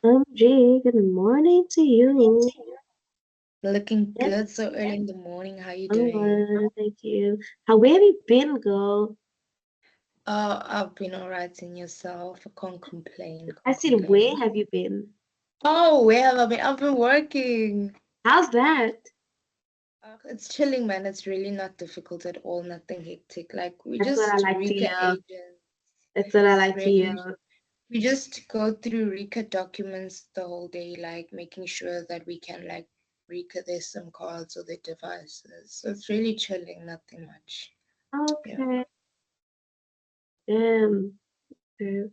OMG, good morning to you. Looking Yes, good so early in the morning. How you I'm doing? good, thank you. Where have you been, girl? I've been alright in yourself. I can't complain. I Can't said, where complain. have you been? Oh, where have I been? I've been working. How's that? It's chilling, man. It's really not difficult at all. Nothing hectic. Like we That's what I just like to Rika hear. agents. That's what I like to Really, hear. we just go through Rika documents the whole day, like making sure that we can like Rika their SIM cards or their devices. So it's really chilling. Nothing much. Yeah. Okay. Damn. Okay.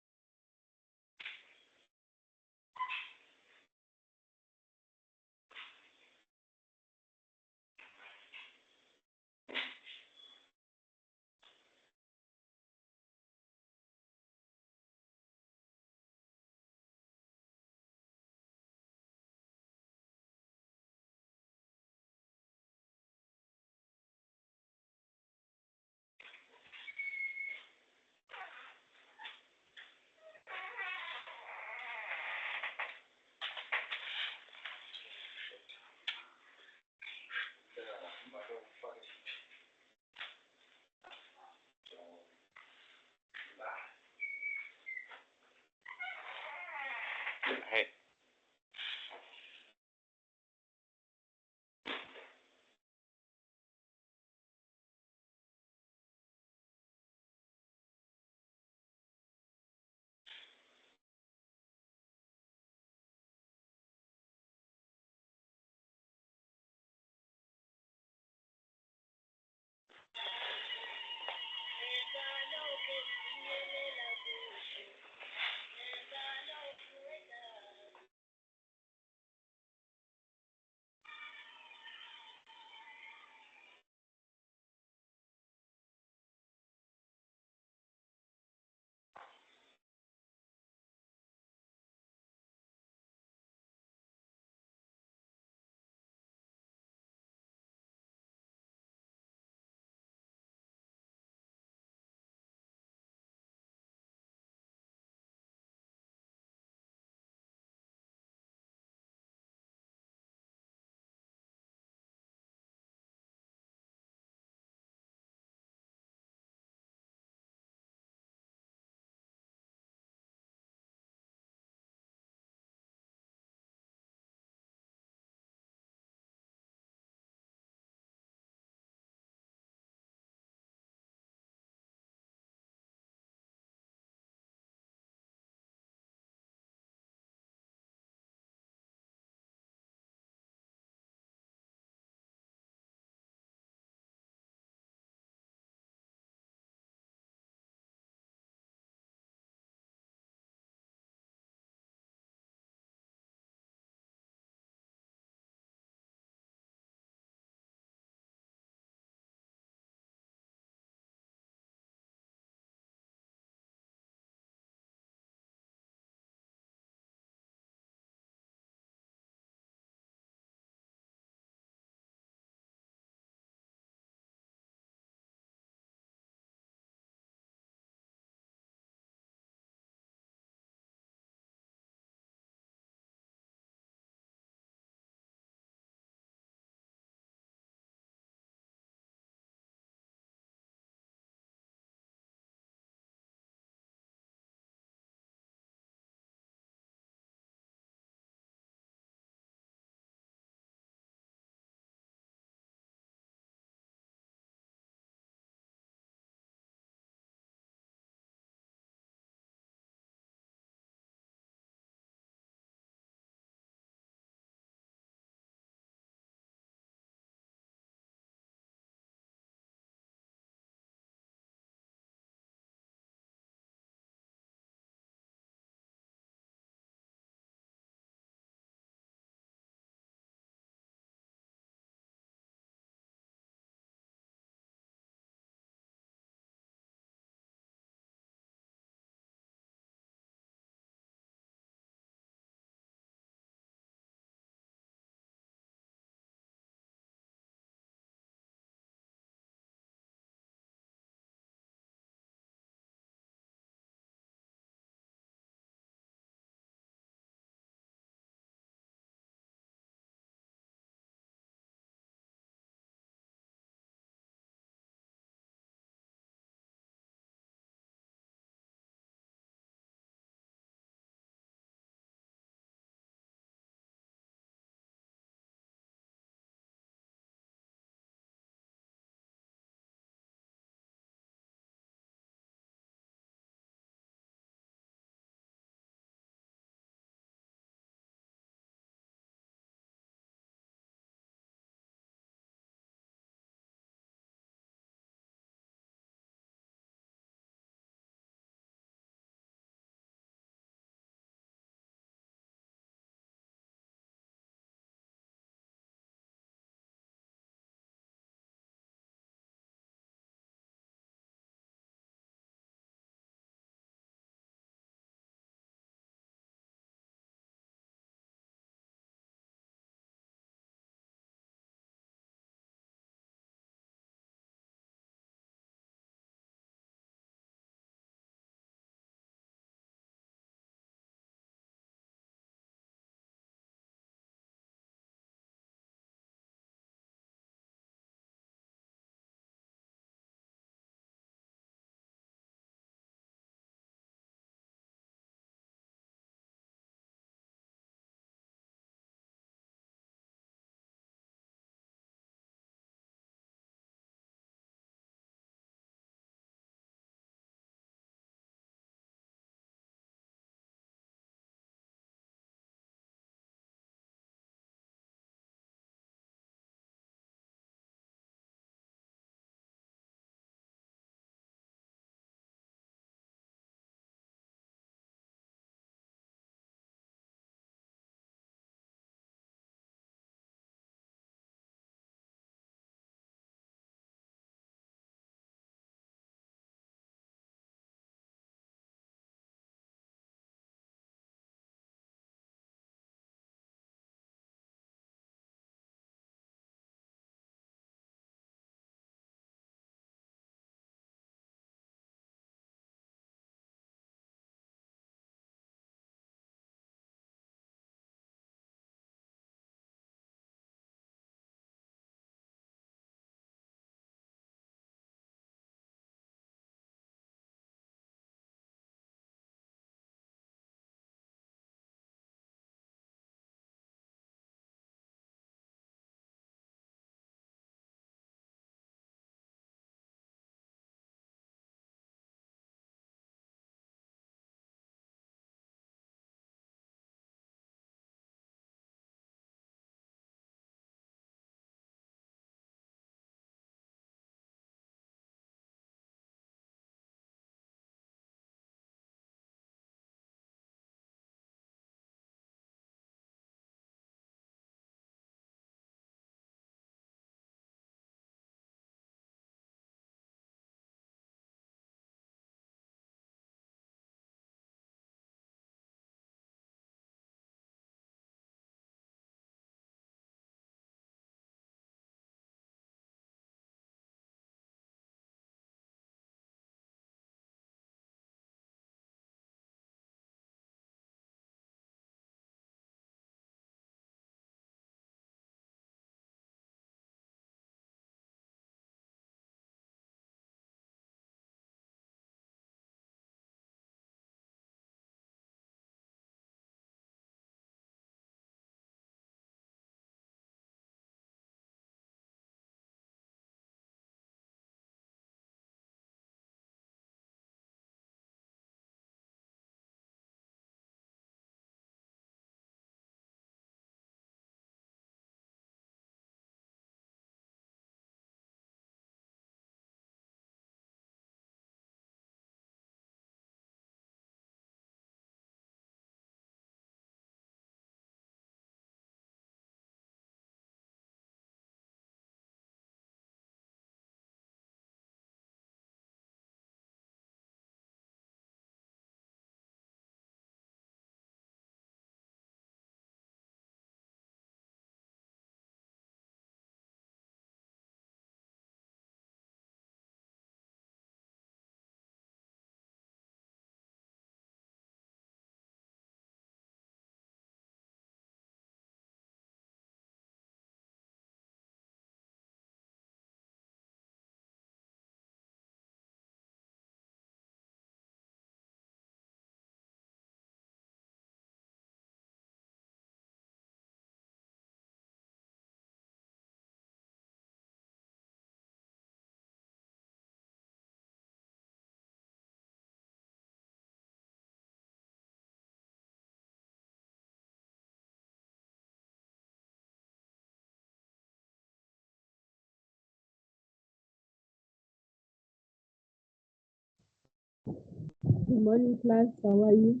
Good morning, class. How are you?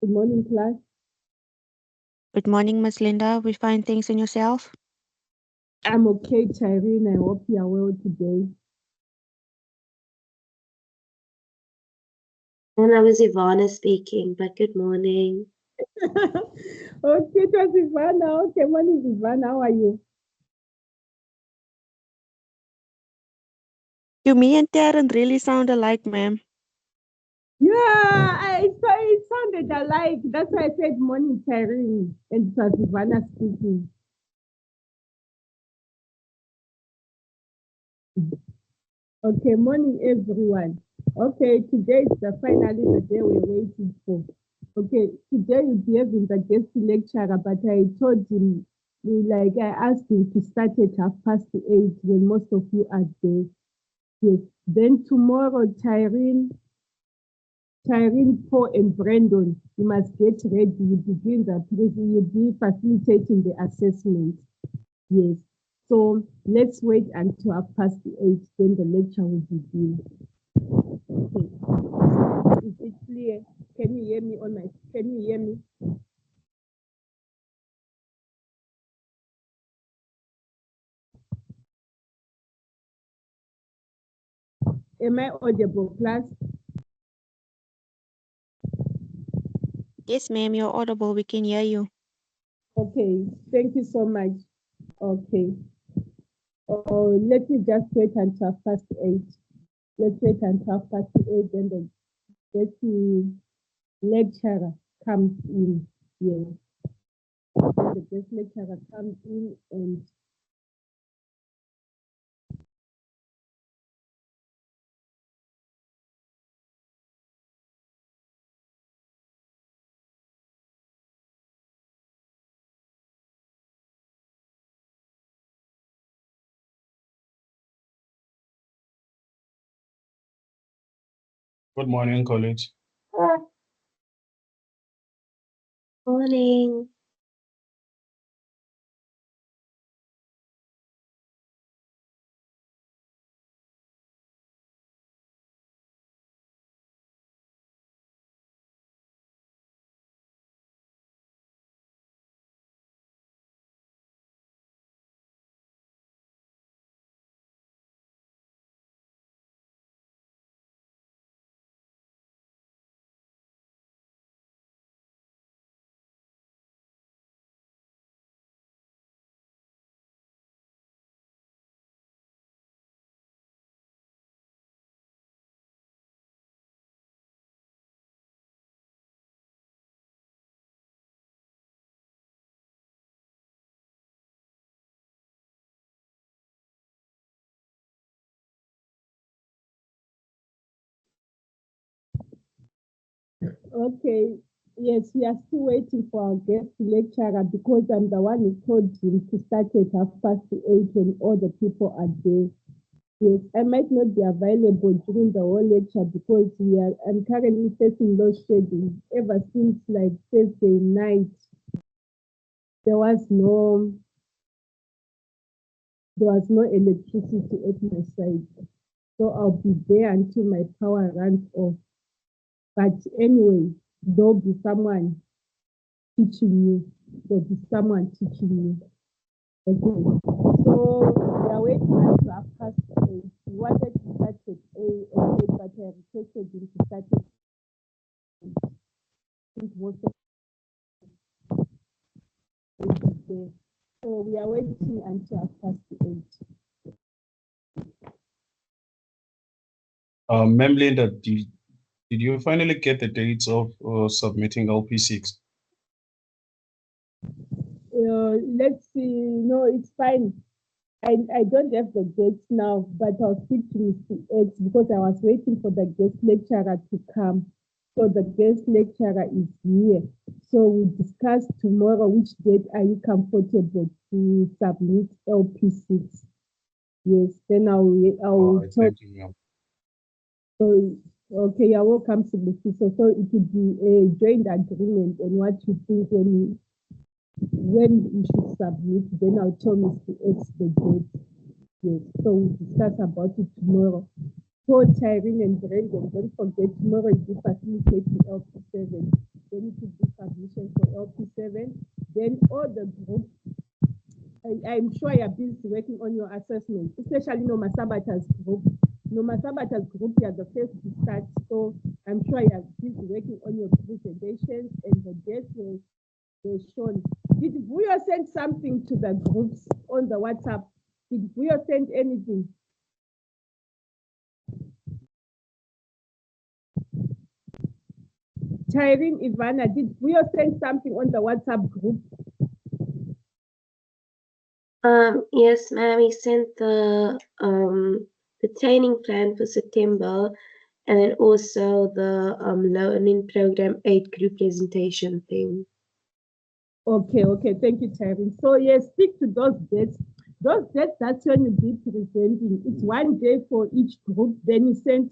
Good morning, class. Good morning, Miss Linda. We find things in yourself. I'm okay, Tyrene. I hope you are well today. And I was Ivana speaking, but good morning. Okay, it was Ivana. Okay, morning, Ivana. How are you? You, me, and Darren really sound alike, ma'am. Yeah, it sounded alike. That's why I said morning, Tyrene. And it was Ivana speaking. Okay, morning, everyone. Okay, today is finally the day we're waiting for. Okay, today you'll be having the guest lecturer, but I told him, I asked him to start at 8:30 when most of you are there. Yes. Then tomorrow, Tyrene, Paul, and Brandon, you must get ready. You'll be doing you'll be facilitating the assessment. Yes. So let's wait until 8:30, then the lecture will begin. Okay. Is it clear? Can you hear me can you hear me? Am I audible, class? Yes, ma'am, you're audible. We can hear you. Okay, thank you so much. Okay. Let me just wait until 8:30. Let's wait until 8:30, then the lecturer comes in. Yeah. Then the guest lecturer comes in and Good morning, college. Morning. okay. Yes, we are still waiting for our guest lecturer because I'm the one who told him to start at 8:30 when all the people are there. Yes, I might not be available during the whole lecture because I'm currently facing load shedding. Ever since like Thursday night, there was no electricity at my side. So I'll be there until my power runs off. But anyway, there'll be someone teaching you. There'll be someone teaching you. Okay. So we are waiting until 8:30. We wanted to start at 8, but I requested him to start at 8. Since most of it is there. So we are waiting until 8:30. Ma'am Linda, did you finally get the dates of submitting LP6? Let's see. No, it's fine. I don't have the dates now, but I'll speak to Mr. X because I was waiting for the guest lecturer to come. So the guest lecturer is here. So we'll discuss tomorrow which date are you comfortable to submit LP6. Yes, then I'll talk. Thank you, ma'am. So, okay, you're welcome to the system. So it will be a joint agreement on what you think when you should submit. Then I'll tell Mr. X the date. Yes, so we'll discuss about it tomorrow. So Tyrene and Brandon, don't forget tomorrow is the facilitating LP7. Then it will be submission for LP7. Then all the groups, I'm sure you're busy working on your assessment, especially Noma Sabata's group. Noma Sabata's group, you're the first to start. So I'm sure you're busy working on your presentations and the dates were shown. Did Vuyo send something to the groups on the WhatsApp? Did Vuyo send anything? Tyrene, Ivana, did Vuyo send something on the WhatsApp group? Yes, ma'am, he sent the training plan for September, and then also the learning program 8 group presentation thing. Okay, thank you, Tyrene. So yes, stick to those dates. Those dates, that's when you be presenting. It's one day for each group. Then you send,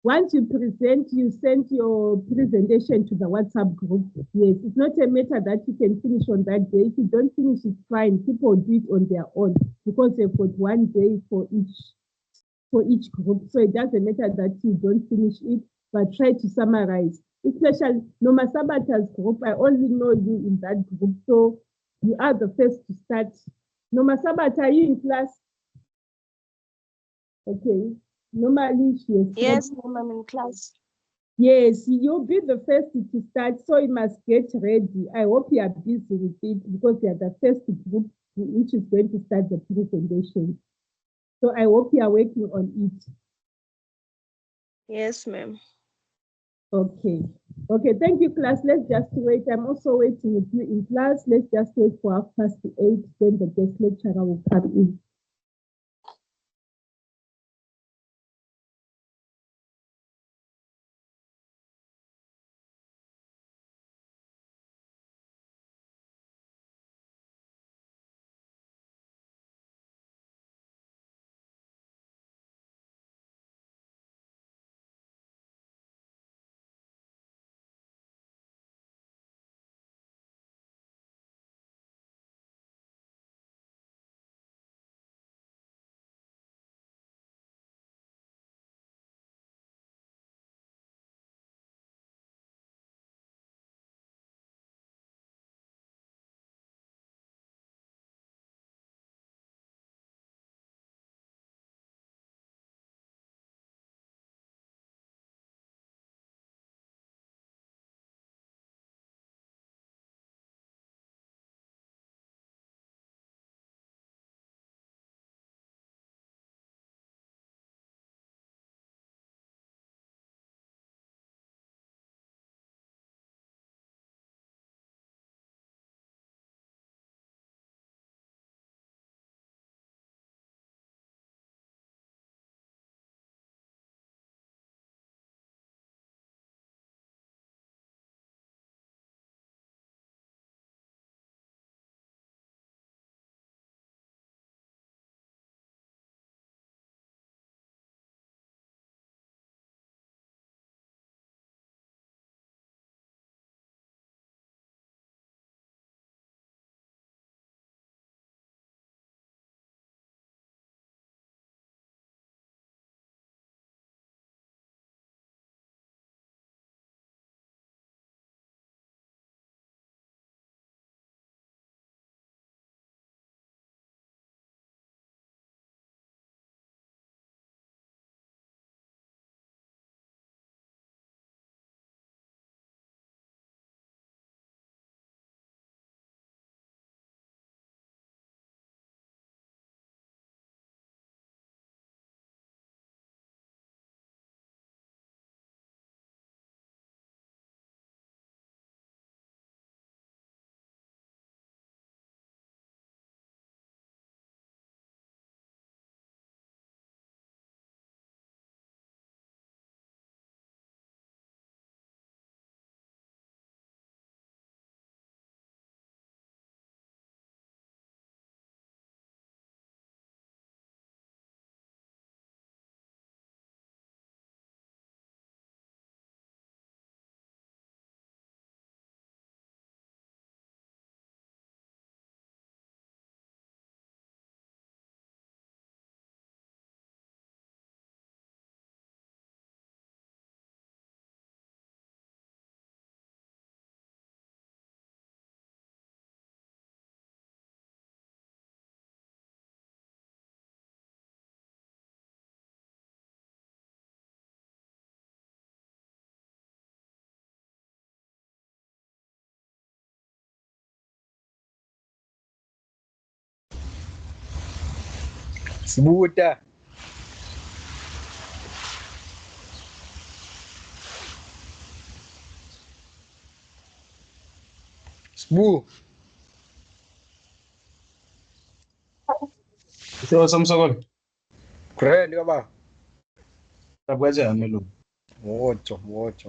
once you present, you send your presentation to the WhatsApp group. Yes, it's not a matter that you can finish on that day. If you don't finish, it's fine. People do it on their own because they've got one day for each group. So it doesn't matter that you don't finish it, but try to summarize. Especially Noma Sabata's group, I only know you in that group, so you are the first to start. Noma Sabata, are you in class? Okay. Normally she is. Yes, ma'am, I'm in class. Yes, you'll be the first to start, so you must get ready. I hope you are busy with it because you are the first group which is going to start the presentation. So I hope you are working on it. Yes, ma'am. Okay, thank you, class. Let's just wait. I'm also waiting with you in class. Let's just wait for 8:30, then the guest lecturer will come in. Sibuta. Sbu. So Samsung, Kurele baba. tabwajani lo. Moto. Watch.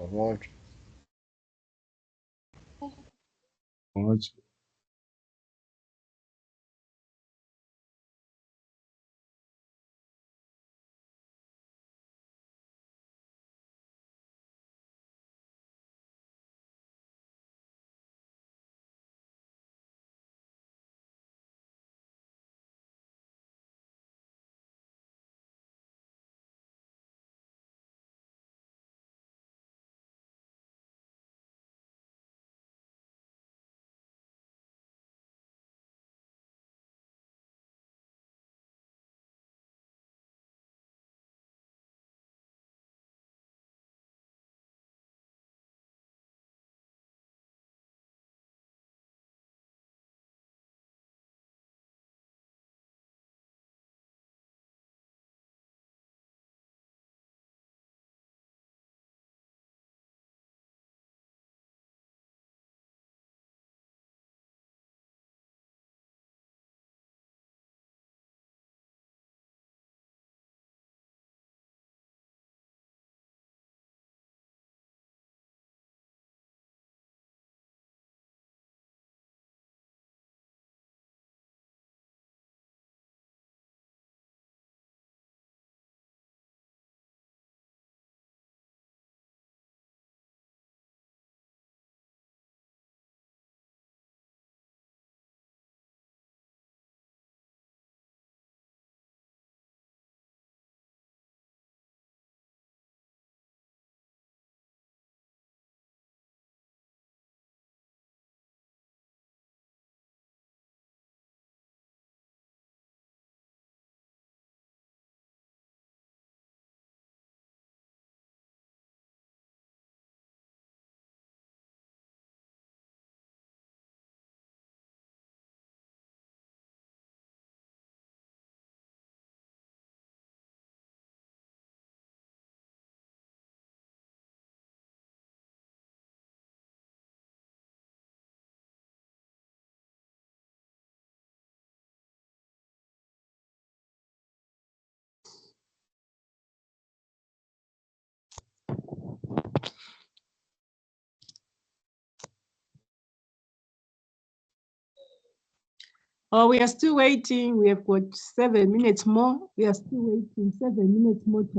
Oh, we are still waiting. We have got 7 minutes more. We are still waiting. 7 minutes more to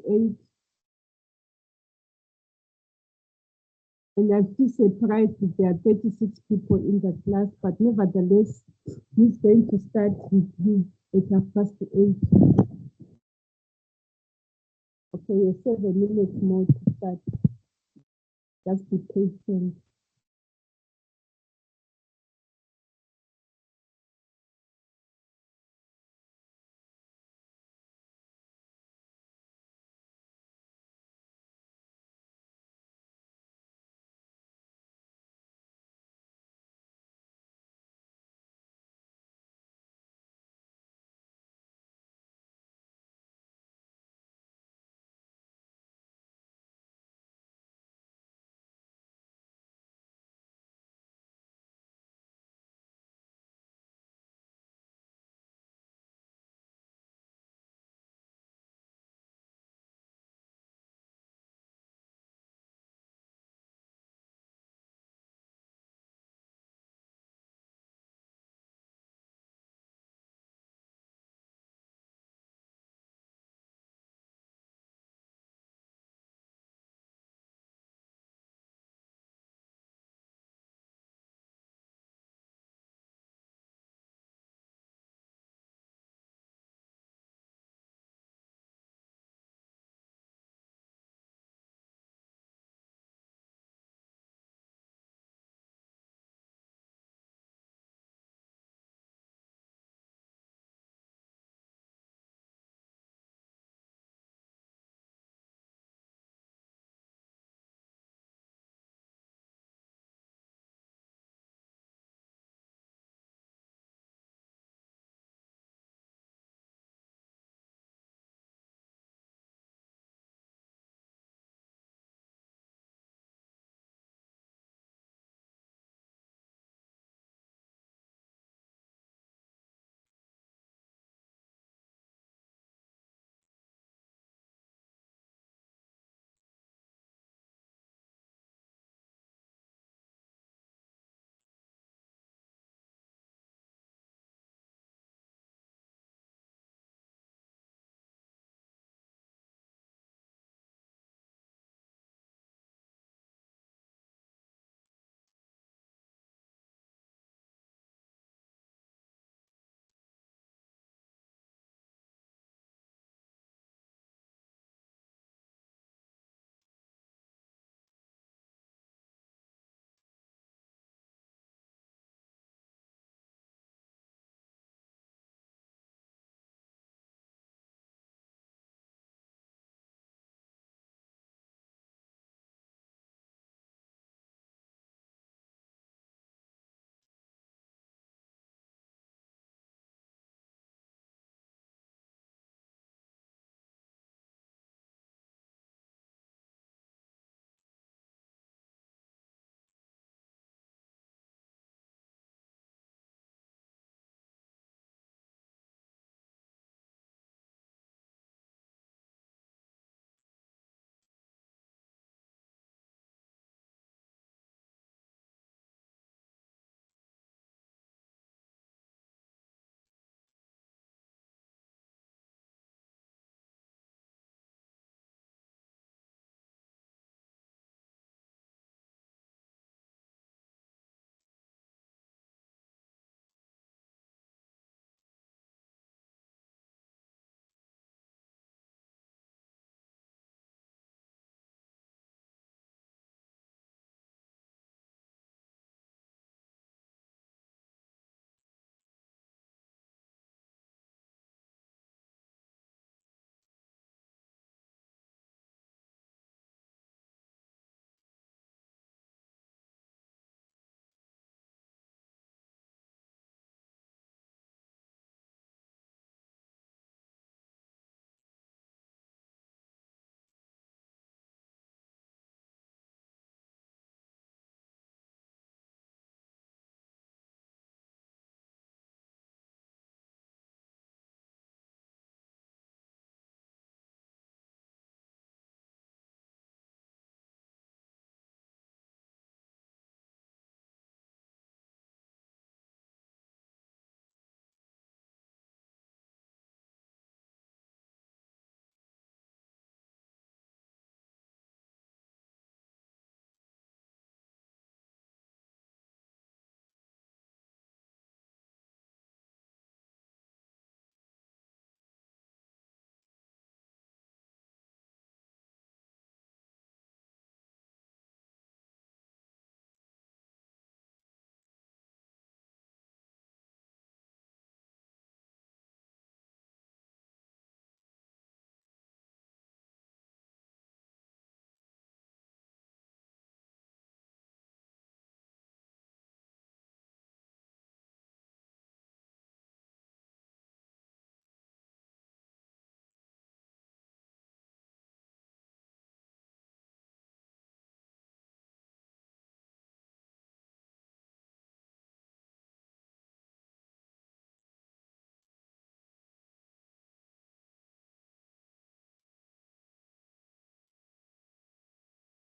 8:30. And I'm still surprised that there are 36 people in the class, but nevertheless, he's going to start with you at 8:30. Okay, we have 7 minutes more to start. Just be patient.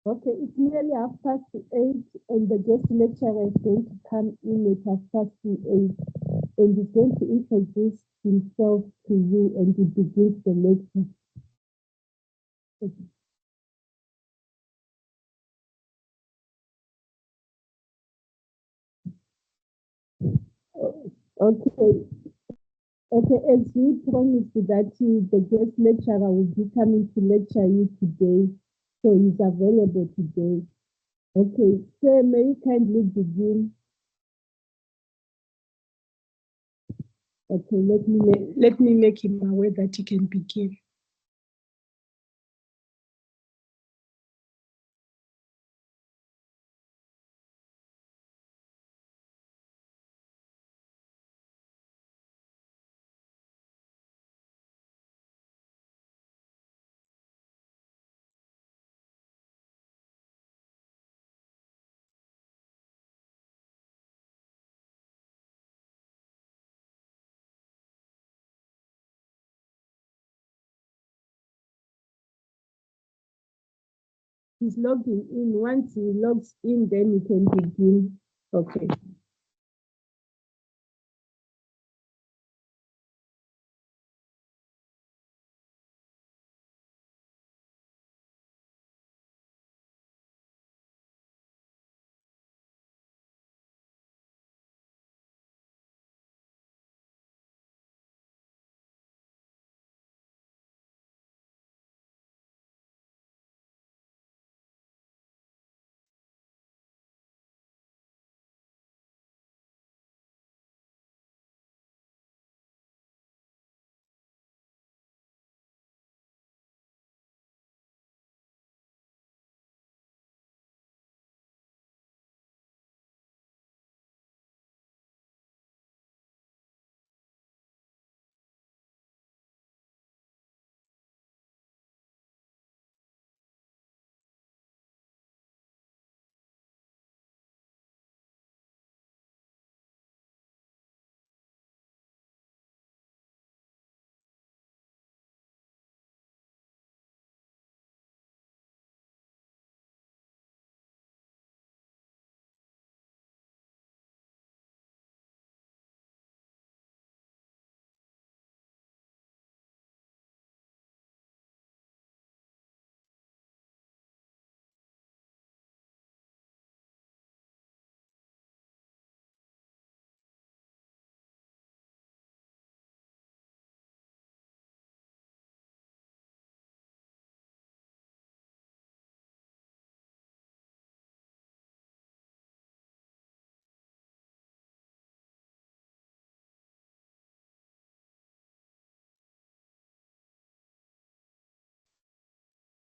Okay, it's nearly 8:30, and the guest lecturer is going to come in at 8:30, and he's going to introduce himself to you, and he begins the lecture. Okay. Okay, as we promised that the guest lecturer will be coming to lecture you today, so he's available today. Okay, sir, may you kindly begin? Okay, let me make him aware that he can begin. He's logging in. Once he logs in, then he can begin. Okay.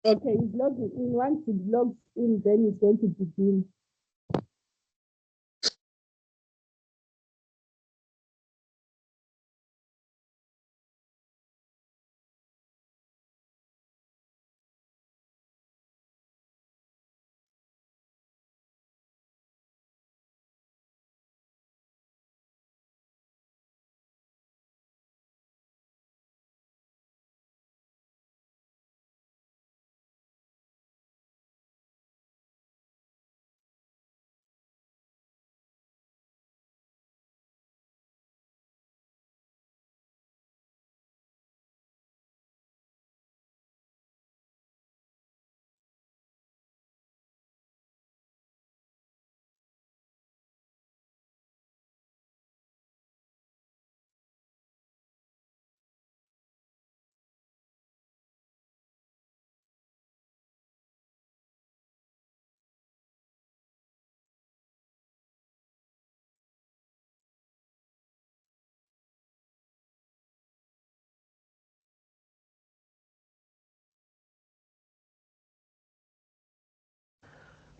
Okay, he's logging in. Once he logs in, then he's going to begin.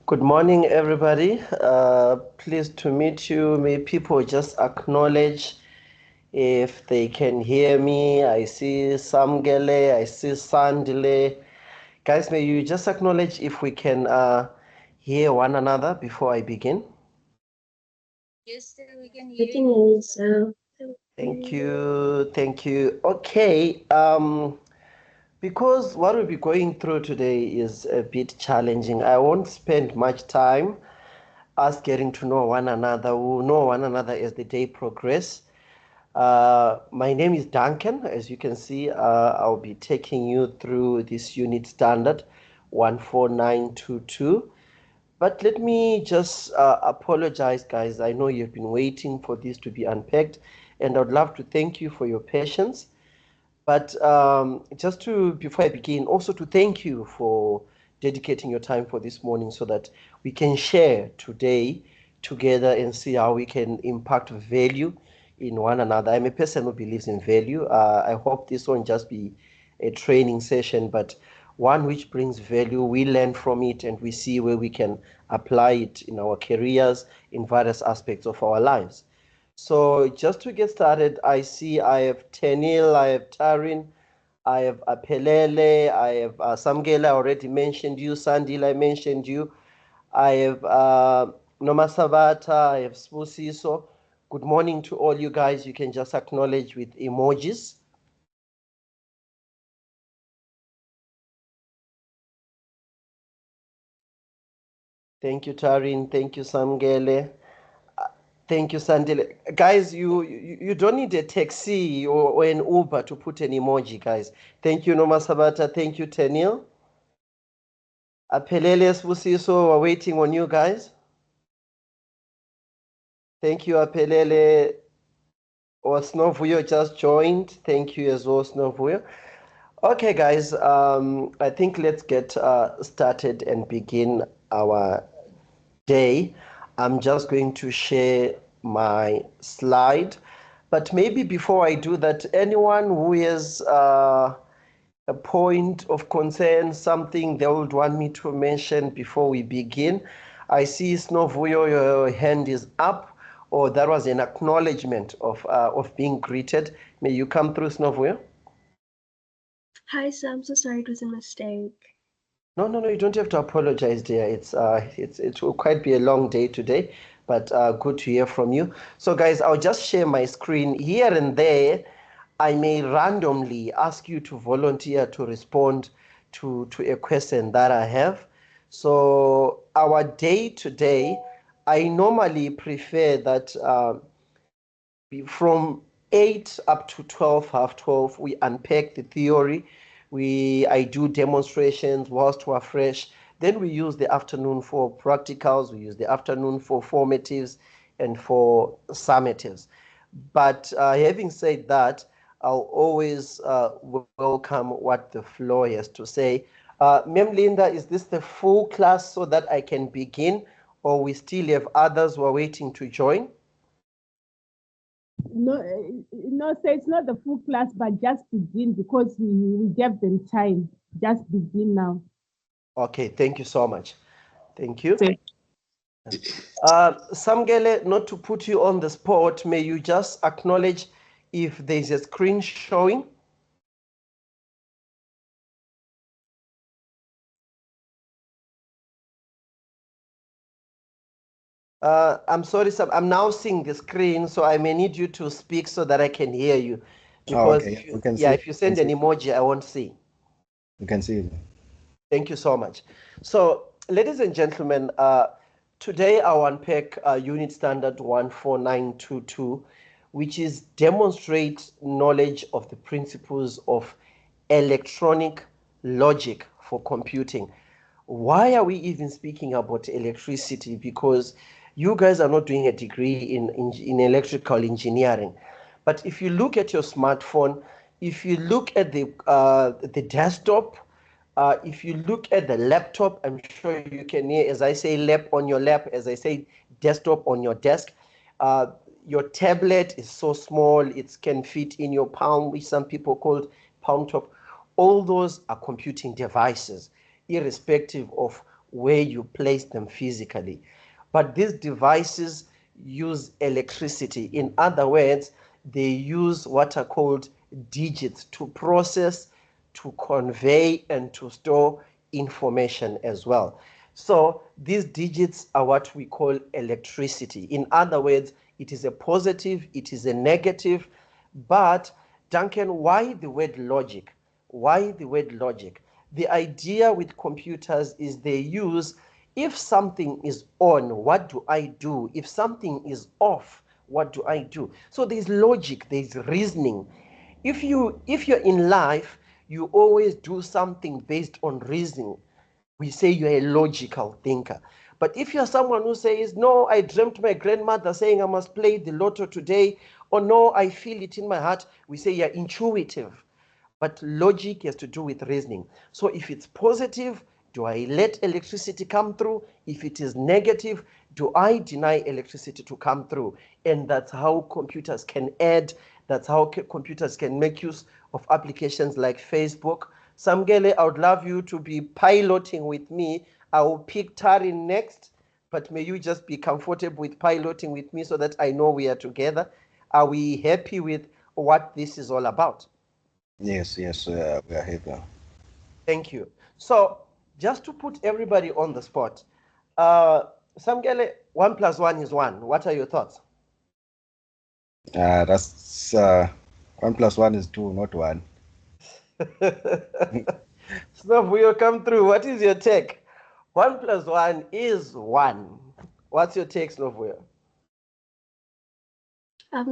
Good morning, everybody. Pleased to meet you. May people just acknowledge if they can hear me. I see Samgele, I see Sandile. Guys, may you just acknowledge if we can hear one another before I begin. Yes, sir, we can I hear can you. hear you, sir. Thank you. Okay. Because what we'll be going through today is a bit challenging, I won't spend much time us getting to know one another. We'll know one another as the day progresses. My name is Duncan. As you can see, I'll be taking you through this unit standard 14922. But let me just apologize, guys. I know you've been waiting for this to be unpacked, and I'd love to thank you for your patience. But before I begin, also to thank you for dedicating your time for this morning so that we can share today together and see how we can impact value in one another. I'm a person who believes in value. I hope this won't just be a training session, but one which brings value. We learn from it and we see where we can apply it in our careers, in various aspects of our lives. So just to get started, I see I have Tenil, I have Tarin, I have Apelele, I have Samgela, I already mentioned you, Sandil, I mentioned you. I have Nomasabata, I have Spusiso. Good morning to all you guys. You can just acknowledge with emojis. Thank you, Tarin. Thank you, Samgele. Thank you, Sandile. Guys, you don't need a taxi or an Uber to put an emoji, guys. Thank you, Noma Sabata. Thank you, Tenil. Apelele Spusiso, we're waiting on you guys. Thank you, Apelele. Osnovuyo just joined. Thank you as well, Osnovuyo. Okay, guys, I think let's get started and begin our day. I'm just going to share my slide. But maybe before I do that, anyone who has a point of concern, something they would want me to mention before we begin? I see Snovuyo, your hand is up, or that was an acknowledgement of being greeted. May you come through, Snovuyo? Hi, Sam. I'm so sorry, it was a mistake. No, you don't have to apologize, dear. It will quite be a long day today, but good to hear from you. So, guys, I'll just share my screen here and there. I may randomly ask you to volunteer to respond to a question that I have. So, our day today, I normally prefer that from 8 up to 12, half 12, we unpack the theory. I do demonstrations whilst we're fresh. Then we use the afternoon for practicals. We use the afternoon for formatives and for summatives. But having said that, I'll always welcome what the floor has to say. Mem Linda, is this the full class so that I can begin, or we still have others who are waiting to join? No, so it's not the full class, but just begin because we gave them time. Just begin now. Okay, thank you so much. Thank you. Samgele, not to put you on the spot, may you just acknowledge if there's a screen showing? I'm sorry, Sam. I'm now seeing the screen, so I may need you to speak so that I can hear you. Because okay. if you send an emoji, I won't see. You can see it. Thank you so much. So, ladies and gentlemen, today I'll unpack Unit Standard 14922, which is demonstrate knowledge of the principles of electronic logic for computing. Why are we even speaking about electricity? Because you guys are not doing a degree in electrical engineering. But if you look at your smartphone, if you look at the desktop, if you look at the laptop, I'm sure you can hear as I say lap on your lap, as I say desktop on your desk. Your tablet is so small, it can fit in your palm, which some people call palm top. All those are computing devices, irrespective of where you place them physically. But these devices use electricity. In other words, they use what are called digits to process, to convey, and to store information as well. So these digits are what we call electricity. In other words, it is a positive, it is a negative. But Duncan, why the word logic? Why the word logic? The idea with computers is they use, if something is on, what do I do? If something is off, what do I do? So there's logic, there's reasoning. If you're in life, you always do something based on reasoning. We say you're a logical thinker. But if you're someone who says, no, I dreamt my grandmother saying I must play the lotto today, or no, I feel it in my heart, we say you're intuitive. But logic has to do with reasoning. So if it's positive, do I let electricity come through? If it is negative, do I deny electricity to come through? And that's how computers can add, that's how computers can make use of applications like Facebook. Samgele, I would love you to be piloting with me. I will pick Tarin next, but may you just be comfortable with piloting with me so that I know we are together. Are we happy with what this is all about? Yes, we are happy. Thank you. So just to put everybody on the spot, Samgele, 1 + 1 is 1. What are your thoughts? That's 1 + 1 is 2, not 1. Snuff, will come through. What is your take? 1 + 1 is 1. What's your take, Snovuyo?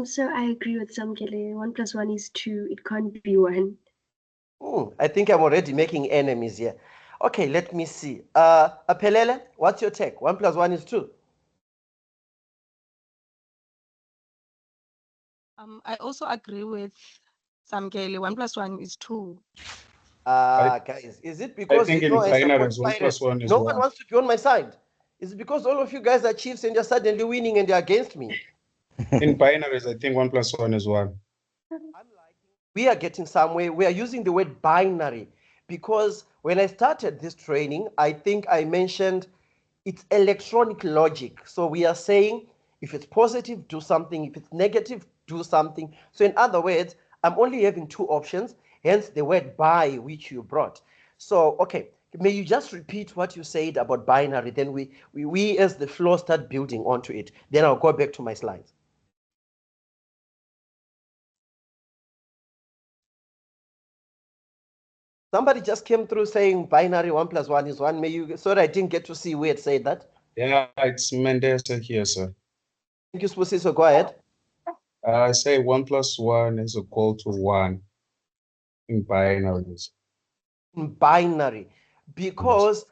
So I agree with Samkele. 1 + 1 is 2. It can't be 1. I think I'm already making enemies here. Okay, let me see. Apelele, what's your take? 1 + 1 is 2. I also agree with Samkele. 1 + 1 is 2. Guys, is it I because think you know in I support binaries, 1 + pirates? 1 is No one 1. wants to be on my side. Is it because all of you guys are chiefs and you're suddenly winning and you're against me? In binaries, I think 1 + 1 is 1. We are getting somewhere. We are using the word binary because when I started this training, I think I mentioned it's electronic logic. So we are saying if it's positive, do something. If it's negative, do something. So in other words, I'm only having two options, hence the word bi, which you brought. So, okay, may you just repeat what you said about binary? Then we as the floor start building onto it. Then I'll go back to my slides. Somebody just came through saying binary 1 + 1 is 1. May you, sorry, I didn't get to see where it said that. Yeah, it's Mendesa here, sir. Thank you, Spusi. So go ahead. I say 1 + 1 is equal to 1 in binaries. In binary, because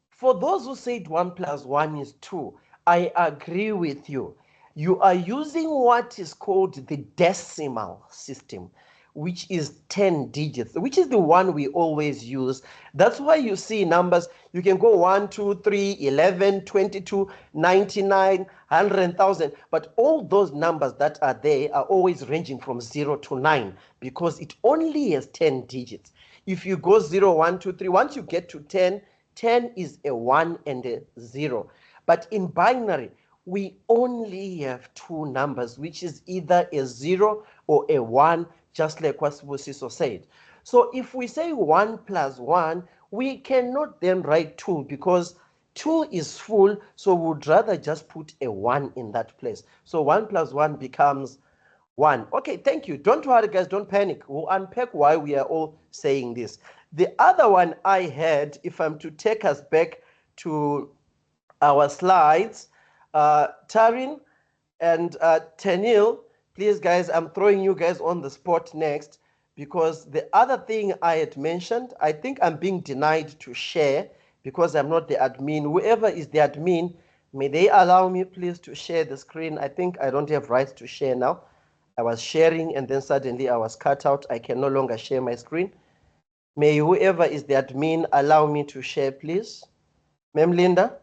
for those who said 1 + 1 is 2, I agree with you. You are using what is called the decimal system, which is 10 digits, which is the one we always use. That's why you see numbers. You can go 1, 2, 3, 11, 22, 99, 100,000. But all those numbers that are there are always ranging from 0 to 9 because it only has 10 digits. If you go 0, 1, 2, 3, once you get to 10, 10 is a 1 and a 0. But in binary, we only have two numbers, which is either a 0 or a 1, just like what Sibusiso said. So if we say 1 + 1, we cannot then write 2 because 2 is full, so we would rather just put a 1 in that place. So 1 + 1 becomes 1. Okay, thank you. Don't worry, guys. Don't panic. We'll unpack why we are all saying this. The other one I had, if I'm to take us back to our slides, Tarin and Tenil, please, guys, I'm throwing you guys on the spot next because the other thing I had mentioned, I think I'm being denied to share because I'm not the admin. Whoever is the admin, may they allow me, please, to share the screen. I think I don't have rights to share now. I was sharing and then suddenly I was cut out. I can no longer share my screen. May whoever is the admin allow me to share, please. Ma'am Linda?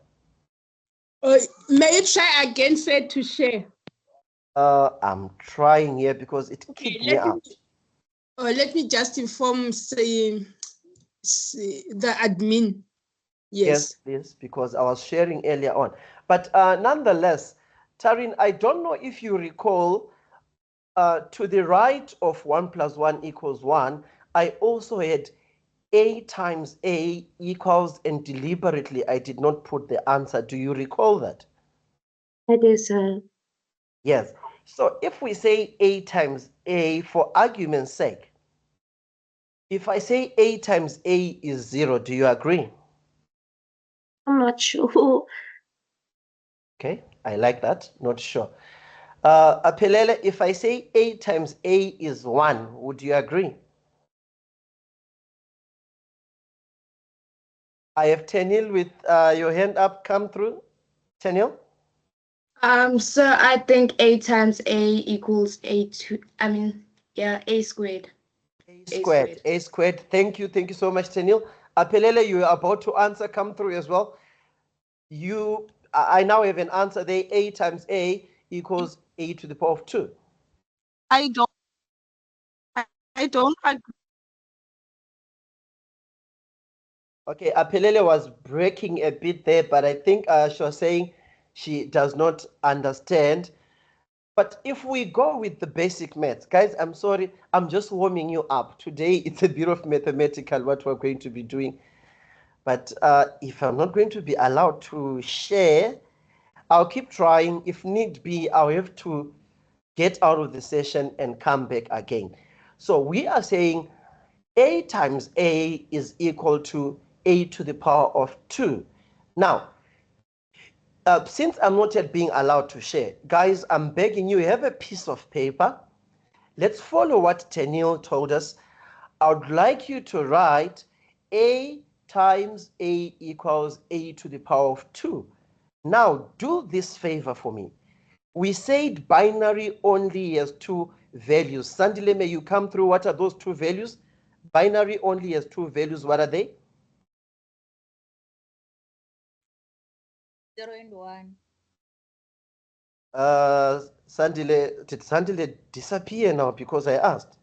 May you try again, said to share? I'm trying here because it kicked me out. Let me just inform the admin. Yes, please, because I was sharing earlier on. But nonetheless, Tarin, I don't know if you recall, to the right of 1 + 1 = 1, I also had A times A equals, and deliberately I did not put the answer. Do you recall that? I do, sir. Yes. So if we say A times A for argument's sake, If I say A times A is 0, do you agree? I'm not sure. Okay, I like that. Not sure. Apelele, if I say A times A is 1, would you agree? I have Tenil with your hand up come through. Tenil? So I think A times A equals A squared. A squared. A squared. Thank you so much, Tenil. Apelele, you are about to answer. Come through as well. I now have an answer there. A times A equals A to the power of 2. I don't agree. Okay, Apelele was breaking a bit there, but I think she was saying she does not understand. But if we go with the basic maths, guys, I'm sorry, I'm just warming you up. Today, it's a bit of mathematical what we're going to be doing. But if I'm not going to be allowed to share, I'll keep trying. If need be, I'll have to get out of the session and come back again. So we are saying A times A is equal to A to the power of 2. Now, since I'm not yet being allowed to share, guys, I'm begging you, have a piece of paper. Let's follow what Tenil told us. I would like you to write A times A equals A to the power of 2. Now, do this favor for me. We said binary only has 2 values. Sandile, may you come through. What are those 2 values? Binary only has 2 values. What are they? 0 and 1. Sandile, did Sandile disappear now because I asked?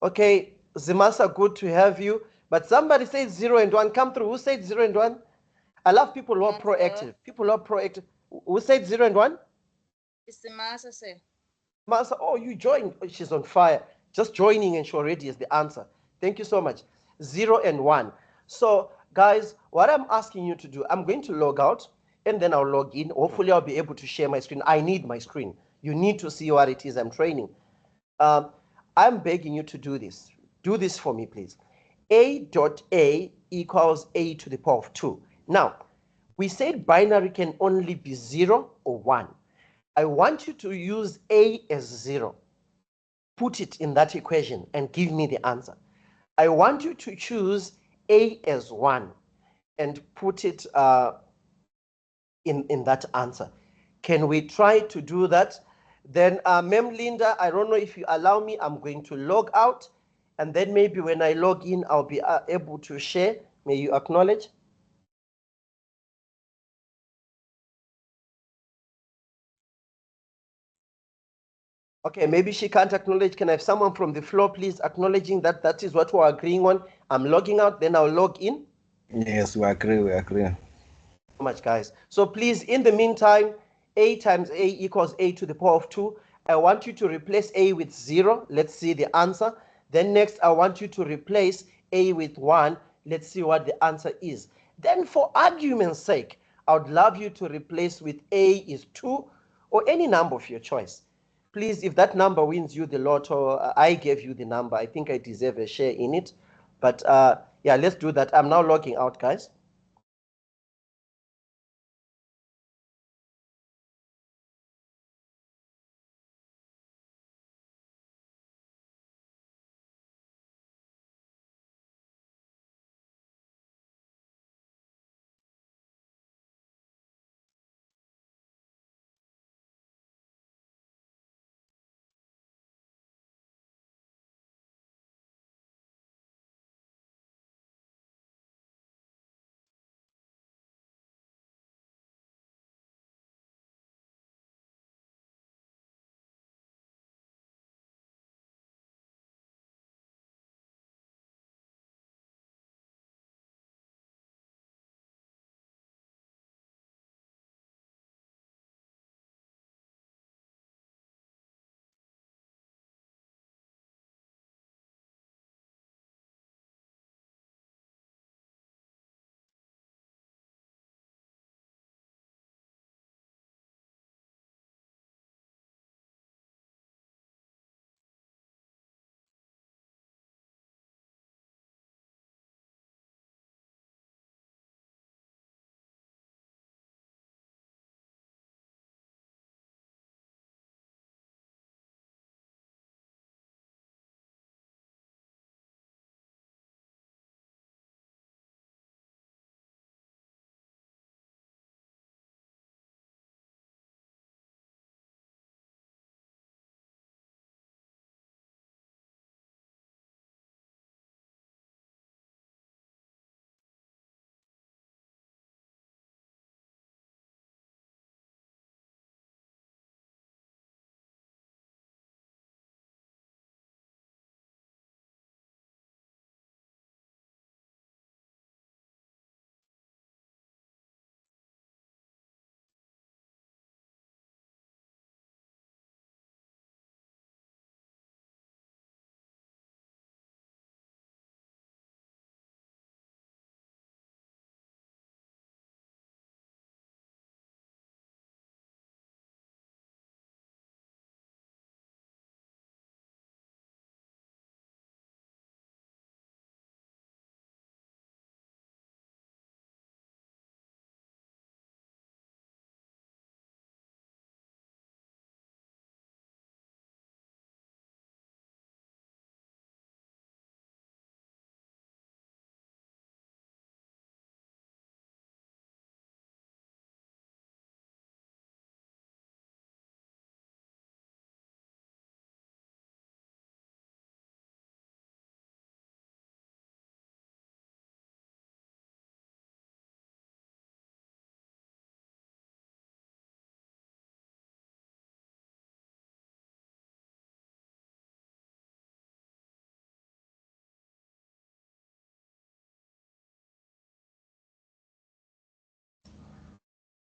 Okay, Zimasa, good to have you. But somebody said 0 and 1. Come through. Who said 0 and 1? I love people who are proactive. People who are proactive. Who said 0 and 1? It's the master, sir. Master, oh, you joined. Oh, she's on fire. Just joining and she already is the answer. Thank you so much. 0 and 1. So, guys, what I'm asking you to do, I'm going to log out and then I'll log in. Hopefully, I'll be able to share my screen. I need my screen. You need to see what it is I'm training. I'm begging you to do this. Do this for me, please. A dot A equals A to the power of 2. Now, we said binary can only be 0 or 1. I want you to use A as 0. Put it in that equation and give me the answer. I want you to choose A as 1 and put it in that answer. Can we try to do that? Then, Mem Linda, I don't know if you allow me, I'm going to log out. And then maybe when I log in, I'll be able to share. May you acknowledge? Okay, maybe she can't acknowledge. Can I have someone from the floor, please, acknowledging that that is what we're agreeing on? I'm logging out, then I'll log in. Yes, we agree, we agree. So much, guys. So please, in the meantime, A times A equals A to the power of 2. I want you to replace A with 0. Let's see the answer. Then next, I want you to replace A with 1. Let's see what the answer is. Then for argument's sake, I would love you to replace with A is 2 or any number of your choice. Please, if that number wins you the lotto, I gave you the number. I think I deserve a share in it. But yeah, let's do that. I'm now logging out, guys.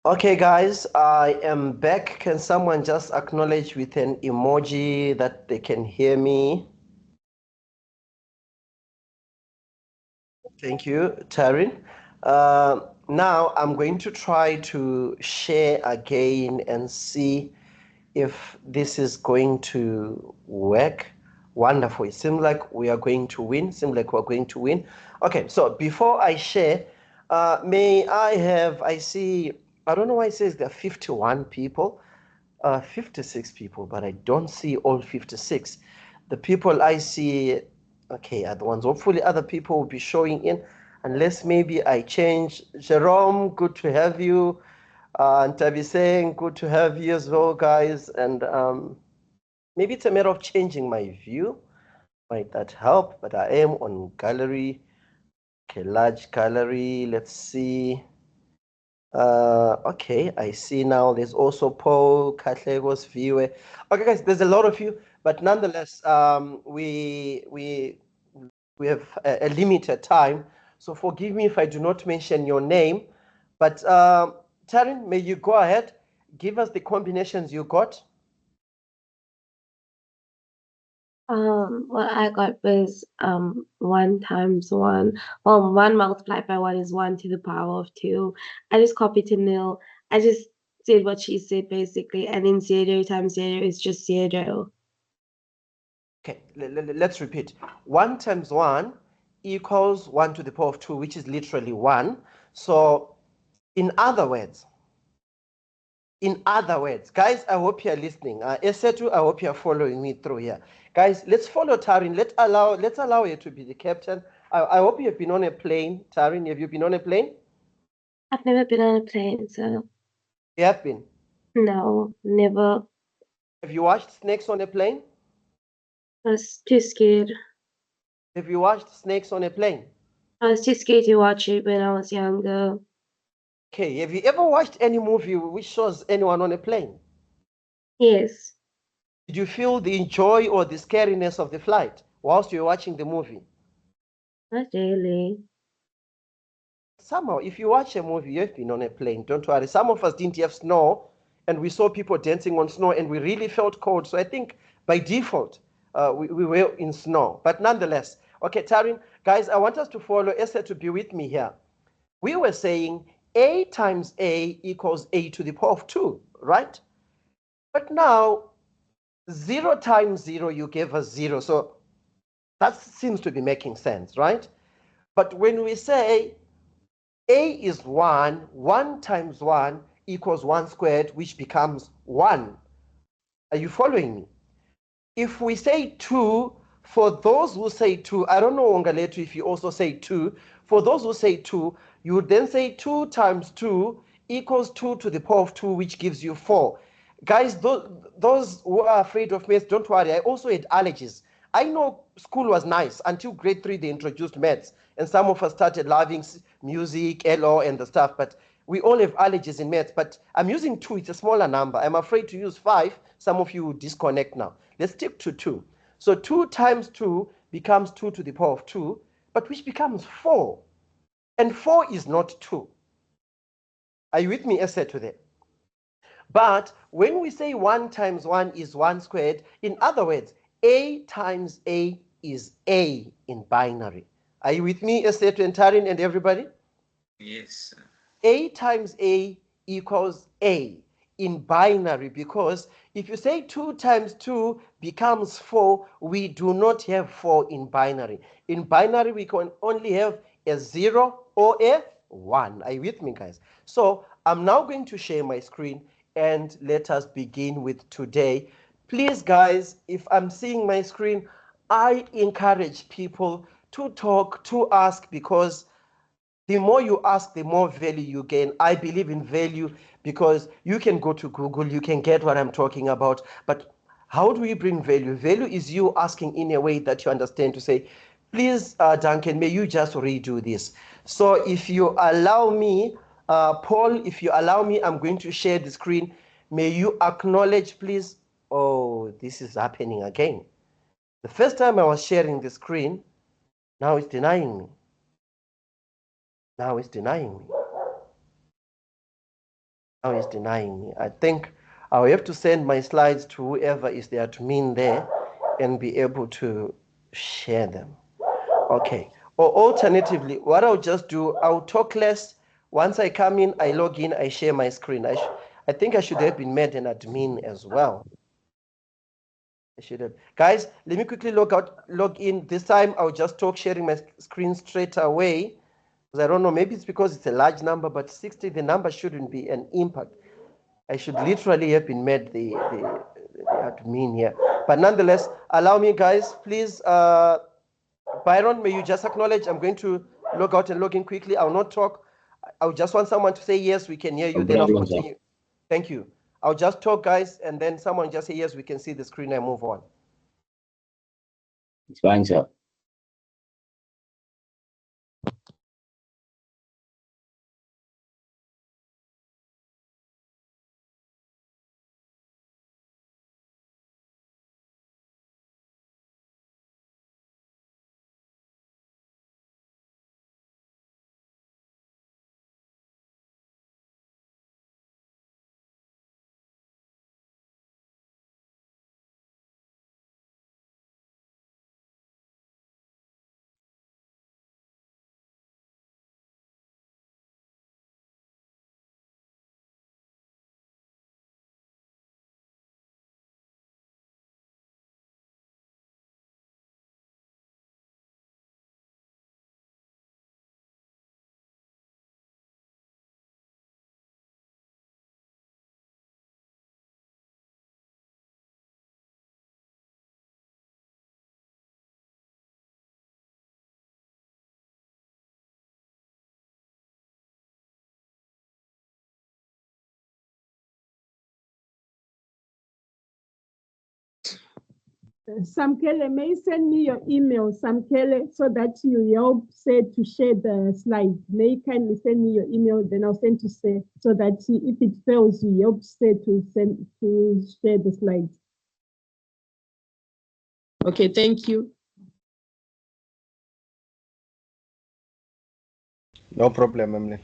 Okay, guys, I am back. Can someone just acknowledge with an emoji that they can hear me? Thank you, Taryn. Now I'm going to try to share again and see if this is going to work. Wonderful. It seems like we are going to win. Seems like we're going to win. Okay, so before I share, may I have, I see, I don't know why it says there are 51 people, 56 people, but I don't see all 56. The people I see, okay, are the ones. Hopefully other people will be showing in, unless maybe I change. Jerome, good to have you. And Tabi saying, good to have you as well, guys. And maybe it's a matter of changing my view. Might that help? But I am on gallery. Okay, large gallery. Let's see. Okay, I see now. There's also Paul Katlegos viewer. Okay, guys, there's a lot of you, but nonetheless, we have a limited time. So forgive me if I do not mention your name. But Taryn, may you go ahead, give us the combinations you got. What I got was 1 times 1. Well, 1 multiplied by 1 is 1 to the power of 2. I just copied to nil. I just did what she said basically, and then 0 times 0 is just 0. Okay, let's repeat. 1 times 1 equals 1 to the power of 2, which is literally 1. So in other words, guys, I hope you're listening. Esetu, I hope you're following me through here. Guys, let's follow Tarin. Let's allow you to be the captain. I hope you've been on a plane. Tarin, have you been on a plane? I've never been on a plane, so You have been. no, never. Have you watched snakes on a plane? I was too scared. Have you watched snakes on a plane? I was too scared to watch it when I was younger. Okay, have you ever watched any movie which shows anyone on a plane? Yes, Did you feel the joy or the scariness of the flight whilst you were watching the movie? not really. Somehow, if you watch a movie, you've been on a plane, don't worry. Some of us didn't have snow, and we saw people dancing on snow, and we really felt cold. So I think by default, we were in snow. But nonetheless, okay, Tarin, guys, I want us to follow Esther to be with me here. We were saying A times A equals A to the power of 2, right? But now, 0 times 0, you gave us 0. So that seems to be making sense, right? But when we say A is 1, 1 times 1 equals 1 squared, which becomes 1. Are you following me? If we say 2, for those who say 2, I don't know, Ongaletu, if you also say 2. For those who say 2, you would then say 2 times 2 equals 2 to the power of 2, which gives you 4. Guys, those who are afraid of maths, don't worry. I also had allergies. I know school was nice until grade 3 they introduced maths, and some of us started loving music, LO, and the stuff. But we all have allergies in maths. But I'm using 2; it's a smaller number. I'm afraid to use 5. Some of you will disconnect now. Let's stick to 2. So 2 times 2 becomes 2 to the power of 2, but which becomes 4. And 4 is not 2. Are you with me, Esther, to that? But when we say 1 times 1 is 1 squared, in other words, A times A is A in binary. Are you with me, Esther, and Tarin, and everybody? Yes. A times A equals A in binary, because if you say 2 times 2 becomes 4, we do not have 4 in binary. In binary, we can only have a 0 or a 1. Are you with me, guys? So I'm now going to share my screen, and let us begin with today. Please, guys, if I'm seeing my screen, I encourage people to talk, to ask, because the more you ask, the more value you gain. I believe in value because you can go to Google, you can get what I'm talking about. But how do we bring value? Value is you asking in a way that you understand, to say, please, Duncan, may you just redo this. So if you allow me, Paul, if you allow me, I'm going to share the screen. May you acknowledge, please. Oh, this is happening again. The first time I was sharing the screen, now it's denying me. Now it's denying me. Now he's denying me. I think I'll have to send my slides to whoever is the admin there and be able to share them. Okay. Or alternatively, what I'll just do, I'll talk less. Once I come in, I log in, I share my screen. I think I should have been made an admin as well. I should have. Guys, let me quickly log in. This time I'll just talk sharing my screen straight away. Because I don't know, maybe it's because it's a large number, but 60, the number shouldn't be an impact. I should literally have been made the admin here. But nonetheless, allow me, guys, please. Byron, may you just acknowledge? I'm going to log out and log in quickly. I'll not talk. I just want someone to say, yes, we can hear you. Then I'll continue. Thank you. I'll just talk, guys, and then someone just say, yes, we can see the screen and move on. It's fine, sir. Samkele, may you send me your email, Samkele, so that you help say to share the slides. May you kindly send me your email, then I'll send to say so that if it fails, you help say to share the slides. Okay, thank you. No problem, Emily.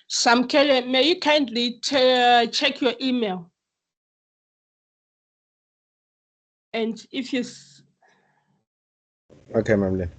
Samkele, may you kindly check your email? And if you... Okay, Mamlin.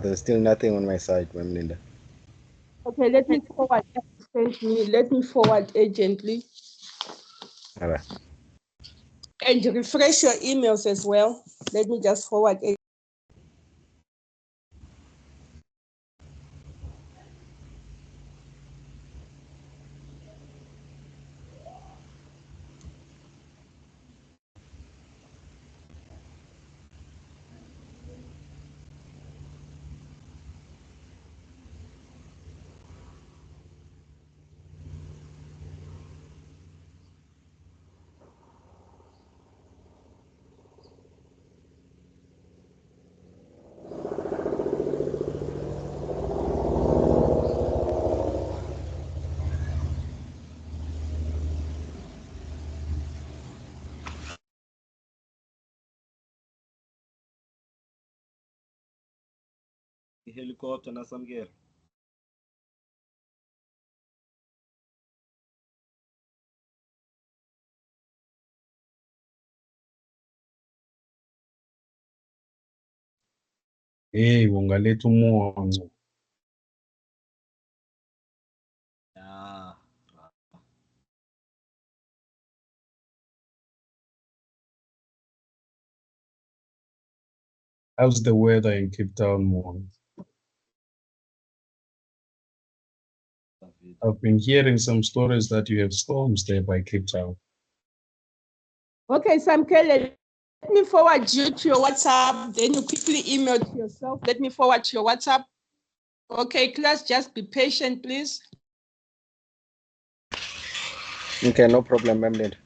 There's still nothing on my side, Mamlinda. Okay, let me forward. Send me. Let me forward urgently. All right. And refresh your emails as well. Let me just forward it. Helicopter na Samgel. Hey, ungaletha umongo. Yeah. How's the weather in Cape Town, Mon? I've been hearing some stories that you have storms there by Cape Town. Okay, Samkele, let me forward you to your WhatsApp. Then you quickly email to yourself. Let me forward to your WhatsApp. Okay, class, just be patient, please. Okay, no problem, Mamlinda.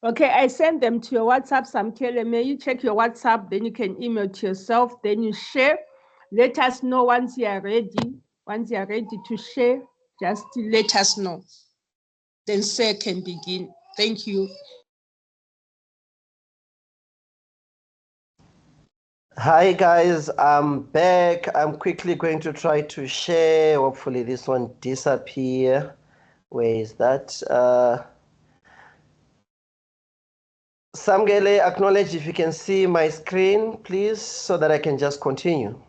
Okay, I send them to your WhatsApp, Samkele. May you check your WhatsApp, then you can email to yourself, then you share. Let us know once you are ready. Once you are ready to share, just let us know. Then sir can begin. Thank you. Hi guys, I'm back. I'm quickly going to try to share. Hopefully this one disappear. Where is that? Samgele, acknowledge if you can see my screen, please, so that I can just continue.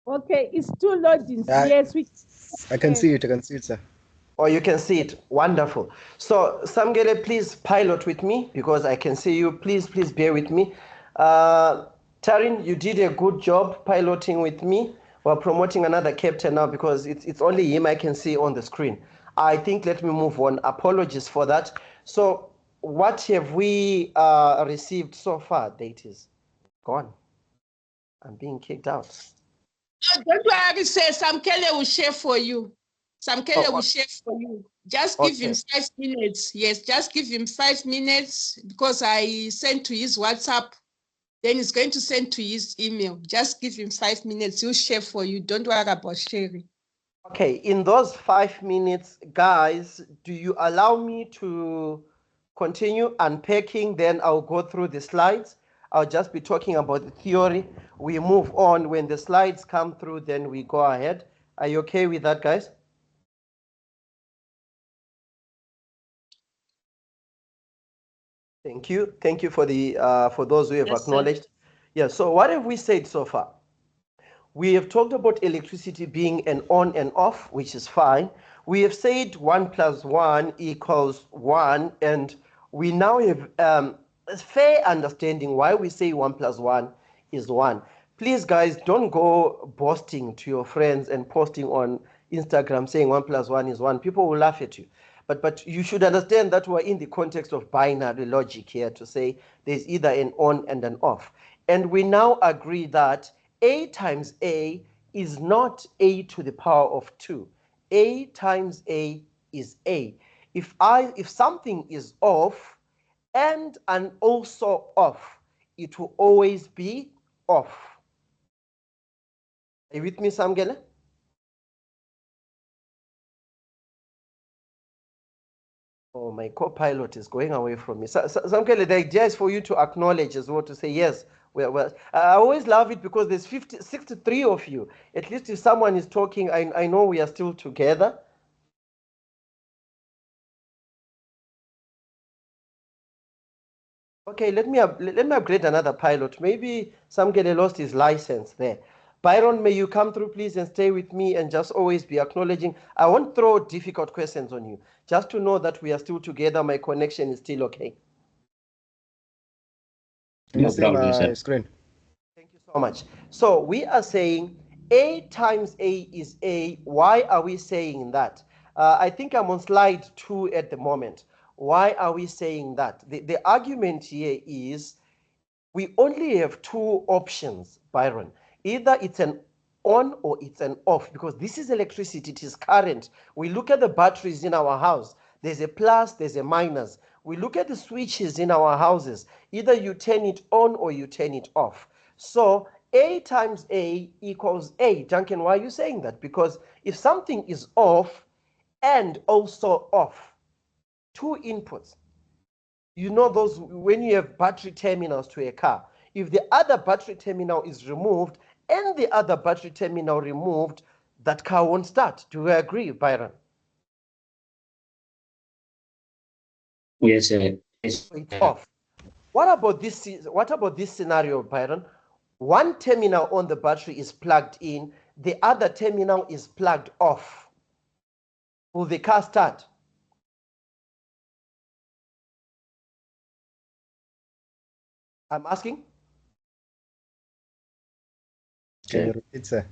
Okay, it's still loading. Yes, I can see it. I can see it, sir. Oh, you can see it. Wonderful. So, Samgele, please pilot with me because I can see you. Please bear with me. Tarin, you did a good job piloting with me. We're promoting another captain now because it's only him I can see on the screen. I think let me move on. Apologies for that. So, what have we received so far? Date is gone. I'm being kicked out. No, don't worry, say Samkele will share for you. Samkele will share for you. Just give him 5 minutes. Yes, just give him 5 minutes because I sent to his WhatsApp. Then he's going to send to his email. Just give him 5 minutes. He'll share for you. Don't worry about sharing. Okay, in those 5 minutes, guys, do you allow me to continue unpacking? Then I'll go through the slides. I'll just be talking about the theory. We move on. When the slides come through, then we go ahead. Are you okay with that, guys? Thank you. Thank you for the for those who have Yes, sir. acknowledged. Yeah, so what have we said so far? We have talked about electricity being an on and off, which is fine. We have said 1 + 1 = 1, and we now have a fair understanding why we say 1 + 1 is 1. Please, guys, don't go boasting to your friends and posting on Instagram saying 1 + 1 is 1. People will laugh at you. But you should understand that we're in the context of binary logic here to say there's either an on and an off. And we now agree that A times A is not A to the power of 2. A times A is A. If something is off and also off, it will always be off. Are you with me, Samgele? Oh, my co-pilot is going away from me. Samkele, the idea is for you to acknowledge as well, to say, yes, well, I always love it because there's 63 of you. At least if someone is talking, I know we are still together. Okay, let me upgrade another pilot. Maybe Samkele lost his license there. Byron, may you come through, please, and stay with me and just always be acknowledging. I won't throw difficult questions on you, just to know that we are still together. My connection is still okay. Can you see my screen? Thank you so much. So we are saying A times A is A. Why are we saying that? I think I'm on slide 2 at the moment. Why are we saying that? The argument here is we only have 2 options, Byron. Either it's an on or it's an off, because this is electricity, it is current. We look at the batteries in our house. There's a plus, there's a minus. We look at the switches in our houses. Either you turn it on or you turn it off. So A times A equals A. Duncan, why are you saying that? Because if something is off and also off, 2 inputs, you know those when you have battery terminals to a car, if the other battery terminal is removed and the other battery terminal removed, that car won't start. Do you agree, Byron? Yes, sir. Yes. It's off. What about this scenario, Byron? One terminal on the battery is plugged in, the other terminal is plugged off. Will the car start? I'm asking. Can you repeat, sir?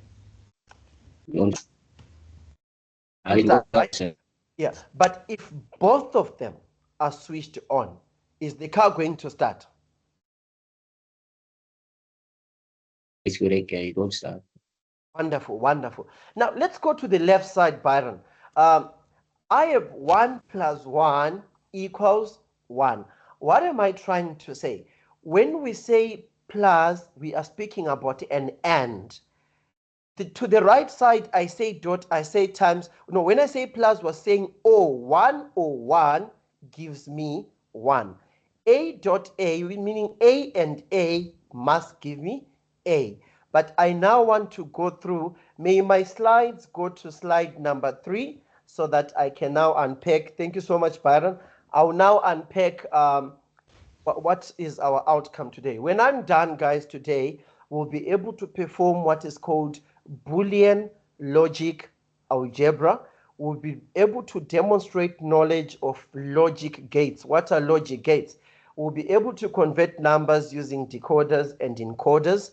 Start, right? Yeah, but if both of them are switched on, is the car going to start? It's correct. It won't start. Wonderful, wonderful. Now let's go to the left side, Byron. I have 1 + 1 = 1. What am I trying to say? When we say plus, we are speaking about an and. To the right side, I say dot, I say times. No, when I say plus, we're saying O1 gives me 1. A dot A, meaning A and A must give me A. But I now want to go through, may my slides go to slide number 3 so that I can now unpack. Thank you so much, Byron. I'll now unpack what is our outcome today. When I'm done, guys, today, we'll be able to perform what is called Boolean logic algebra. We'll be able to demonstrate knowledge of logic gates. What are logic gates? We'll be able to convert numbers using decoders and encoders.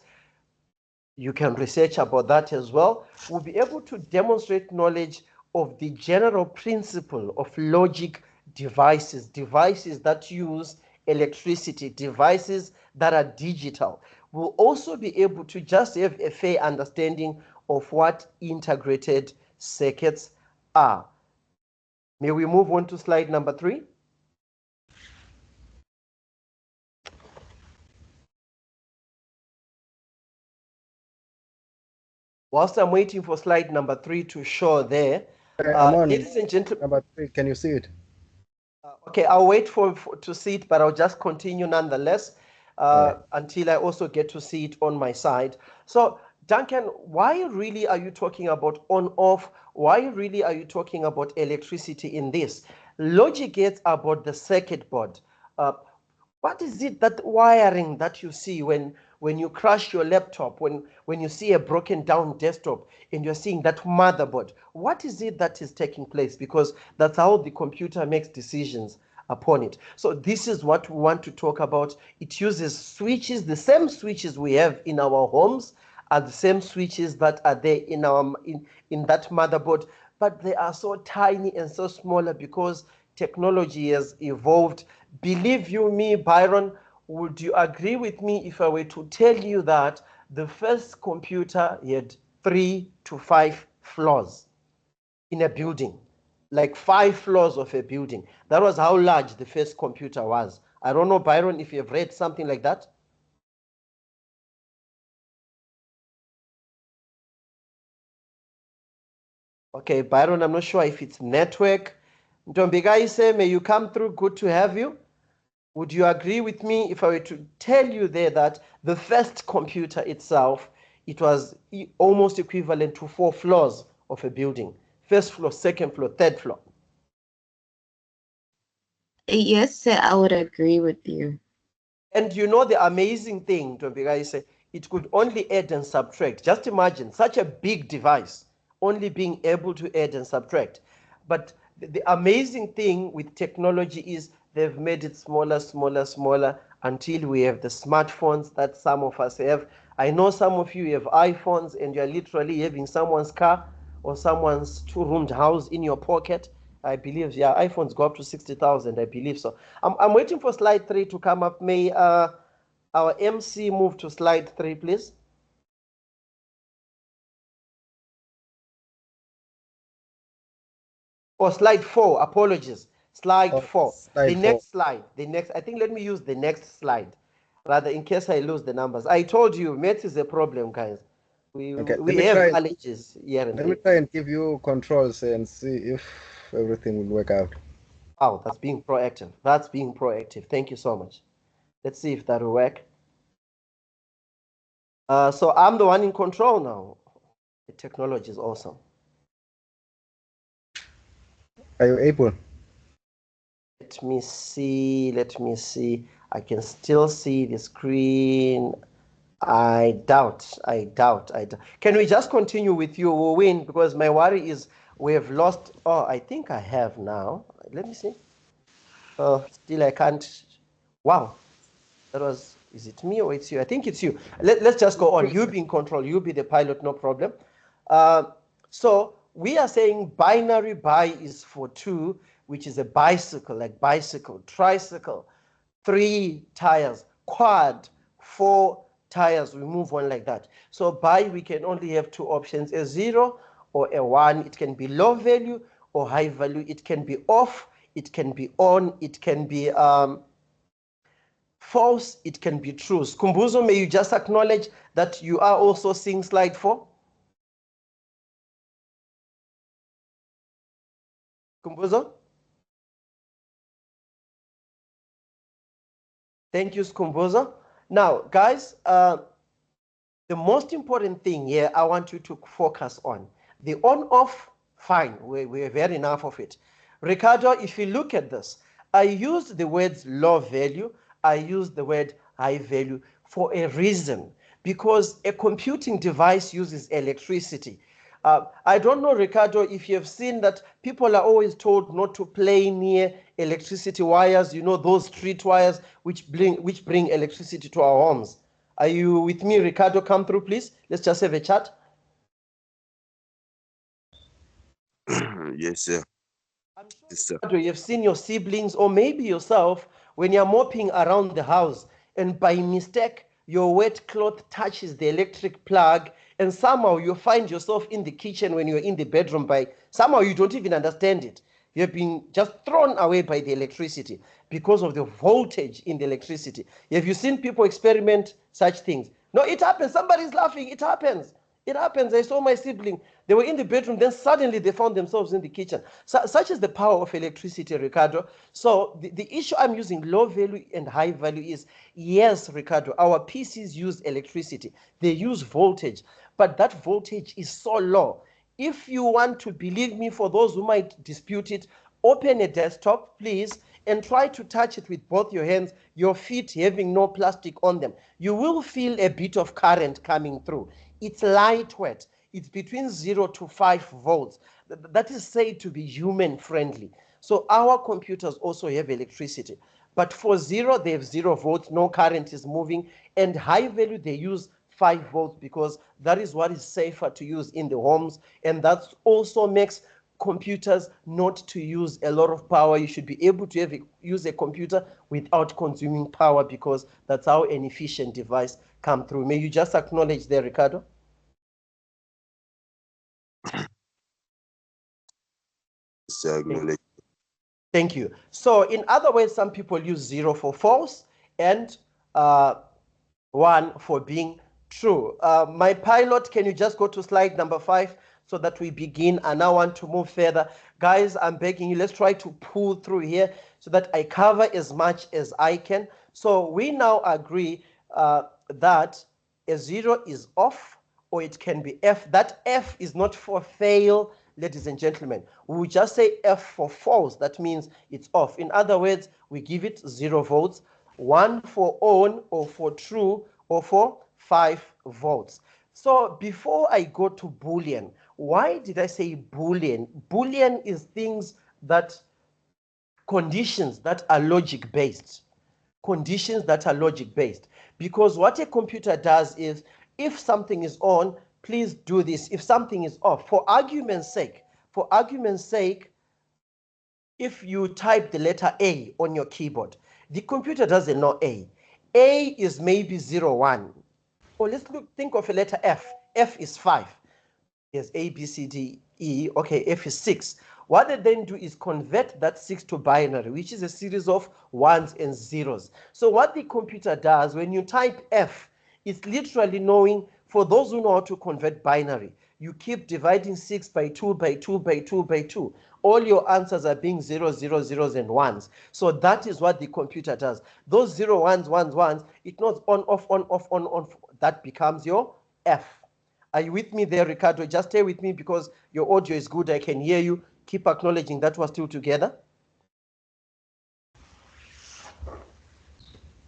You can research about that as well. We'll be able to demonstrate knowledge of the general principle of logic devices, devices that use electricity, devices that are digital. We'll also be able to just have a fair understanding of what integrated circuits are. May we move on to slide number 3? Whilst I'm waiting for slide number 3 to show there, I'm on ladies and gentlemen. Number 3, can you see it? Okay, I'll wait to see it, but I'll just continue nonetheless until I also get to see it on my side. So, Duncan, why really are you talking about on-off? Why really are you talking about electricity in this? Logic gates are about the circuit board. What is it, that wiring that you see when you crash your laptop, when you see a broken down desktop and you're seeing that motherboard? What is it that is taking place? Because that's how the computer makes decisions upon it. So this is what we want to talk about. It uses switches, the same switches we have in our homes are the same switches that are there in our in that motherboard, but they are so tiny and so smaller because technology has evolved. Believe you me, Byron, would you agree with me if I were to tell you that the first computer had 3 to 5 floors in a building, like 5 floors of a building? That was how large the first computer was. I don't know, Byron, if you've read something like that. Okay, Byron, I'm not sure if it's network. Ntombigaise, may you come through. Good to have you. Would you agree with me if I were to tell you there that the first computer itself, it was almost equivalent to 4 floors of a building? First floor, second floor, third floor. Yes, sir, I would agree with you. And you know the amazing thing, Ntombigaise, it could only add and subtract. Just imagine such a big device only being able to add and subtract. But the amazing thing with technology is they've made it smaller, smaller, smaller until we have the smartphones that some of us have. I know some of you have iPhones and you're literally having someone's car or someone's 2-roomed house in your pocket. I believe, yeah, iPhones go up to 60,000, I believe so. I'm waiting for slide 3 to come up. May our MC move to slide 3, please? Or slide 4, apologies. Slide 4. Slide The 4. next slide. The next, I think let me use the next slide. Rather, in case I lose the numbers. I told you, math is a problem, guys. We have allergies here and there. Let me try and give you controls and see if everything will work out. Wow, that's being proactive. That's being proactive. Thank you so much. Let's see if that will work. So I'm the one in control now. The technology is awesome. Are you able? Let me see. Let me see. I can still see the screen. I doubt. Can we just continue with you, we'll win? Because my worry is we have lost. Oh, I think I have now. Let me see. Oh, still I can't. Wow. That was, is it me or it's you? I think it's you. Let's just go on. You be in control. You be the pilot, no problem. So we are saying binary bi is for 2, which is a bicycle, like bicycle, tricycle, 3 tires, quad, 4 tires. We move on like that. So bi, we can only have 2 options, a 0 or a 1. It can be low value or high value. It can be off. It can be on. It can be false, it can be true. Skumbuzo, may you just acknowledge that you are also seeing slide 4? Skumbuzo? Thank you, Skumbuzo. Now, guys, the most important thing here I want you to focus on. The on-off, fine, we have had enough of it. Ricardo, if you look at this, I used the words low value, I used the word high value for a reason, because a computing device uses electricity. I don't know, Ricardo, if you have seen that people are always told not to play near electricity wires, you know, those street wires which bring electricity to our homes. Are you with me, Ricardo? Come through, please. Let's just have a chat. Yes, sir. I'm sure, Ricardo, you've seen your siblings or maybe yourself when you're mopping around the house and by mistake your wet cloth touches the electric plug and somehow you find yourself in the kitchen when you're in the bedroom, by somehow you don't even understand it. You've been just thrown away by the electricity because of the voltage in the electricity. Have you seen people experiment such things? No, it happens. Somebody's laughing. It happens. It happens. I saw my sibling. They were in the bedroom, then suddenly they found themselves in the kitchen. Such is the power of electricity, Ricardo. So the issue I'm using, low value and high value, is, yes, Ricardo, our PCs use electricity. They use voltage, but that voltage is so low. If you want to believe me, for those who might dispute it, open a desktop, please, and try to touch it with both your hands, your feet having no plastic on them. You will feel a bit of current coming through. It's lightweight. It's between 0 to 5 volts. That is said to be human friendly. So our computers also have electricity. But for 0, they have 0 volts, no current is moving. And high value, they use 5 volts because that is what is safer to use in the homes. And that also makes computers not to use a lot of power. You should be able to use a computer without consuming power because that's how an efficient device come through. May you just acknowledge there, Ricardo? Thank you. So in other words, some people use 0 for false and 1 for being true. My pilot, can you just go to slide number 5 so that we begin? And I want to move further. Guys, I'm begging you, let's try to pull through here so that I cover as much as I can. So we now agree that a 0 is off, or it can be F. That F is not for fail, ladies and gentlemen. We will just say F for false. That means it's off. In other words, we give it 0 volts. 1 for on, or for true, or for 5 volts. So before I go to Boolean, why did I say Boolean? Boolean is things that, conditions that are logic based. Conditions that are logic based. Because what a computer does is, if something is on, please do this. If something is off, for argument's sake, if you type the letter A on your keyboard, the computer doesn't know A. A is maybe 0, 1. Or let's think of a letter F. F is 5. Yes, A, B, C, D, E. Okay, F is 6. What they then do is convert that 6 to binary, which is a series of 1s and 0s. So what the computer does, when you type F, it's literally knowing, for those who know how to convert binary, you keep dividing 6 by 2 by 2 by 2 by 2. All your answers are being 0, 0, 0s, and 1s. So that is what the computer does. Those 0, 1s, 1s, 1s, it knows on, off, on, off, on, on. That becomes your F. Are you with me there, Ricardo? Just stay with me because your audio is good. I can hear you. Keep acknowledging that we're still together.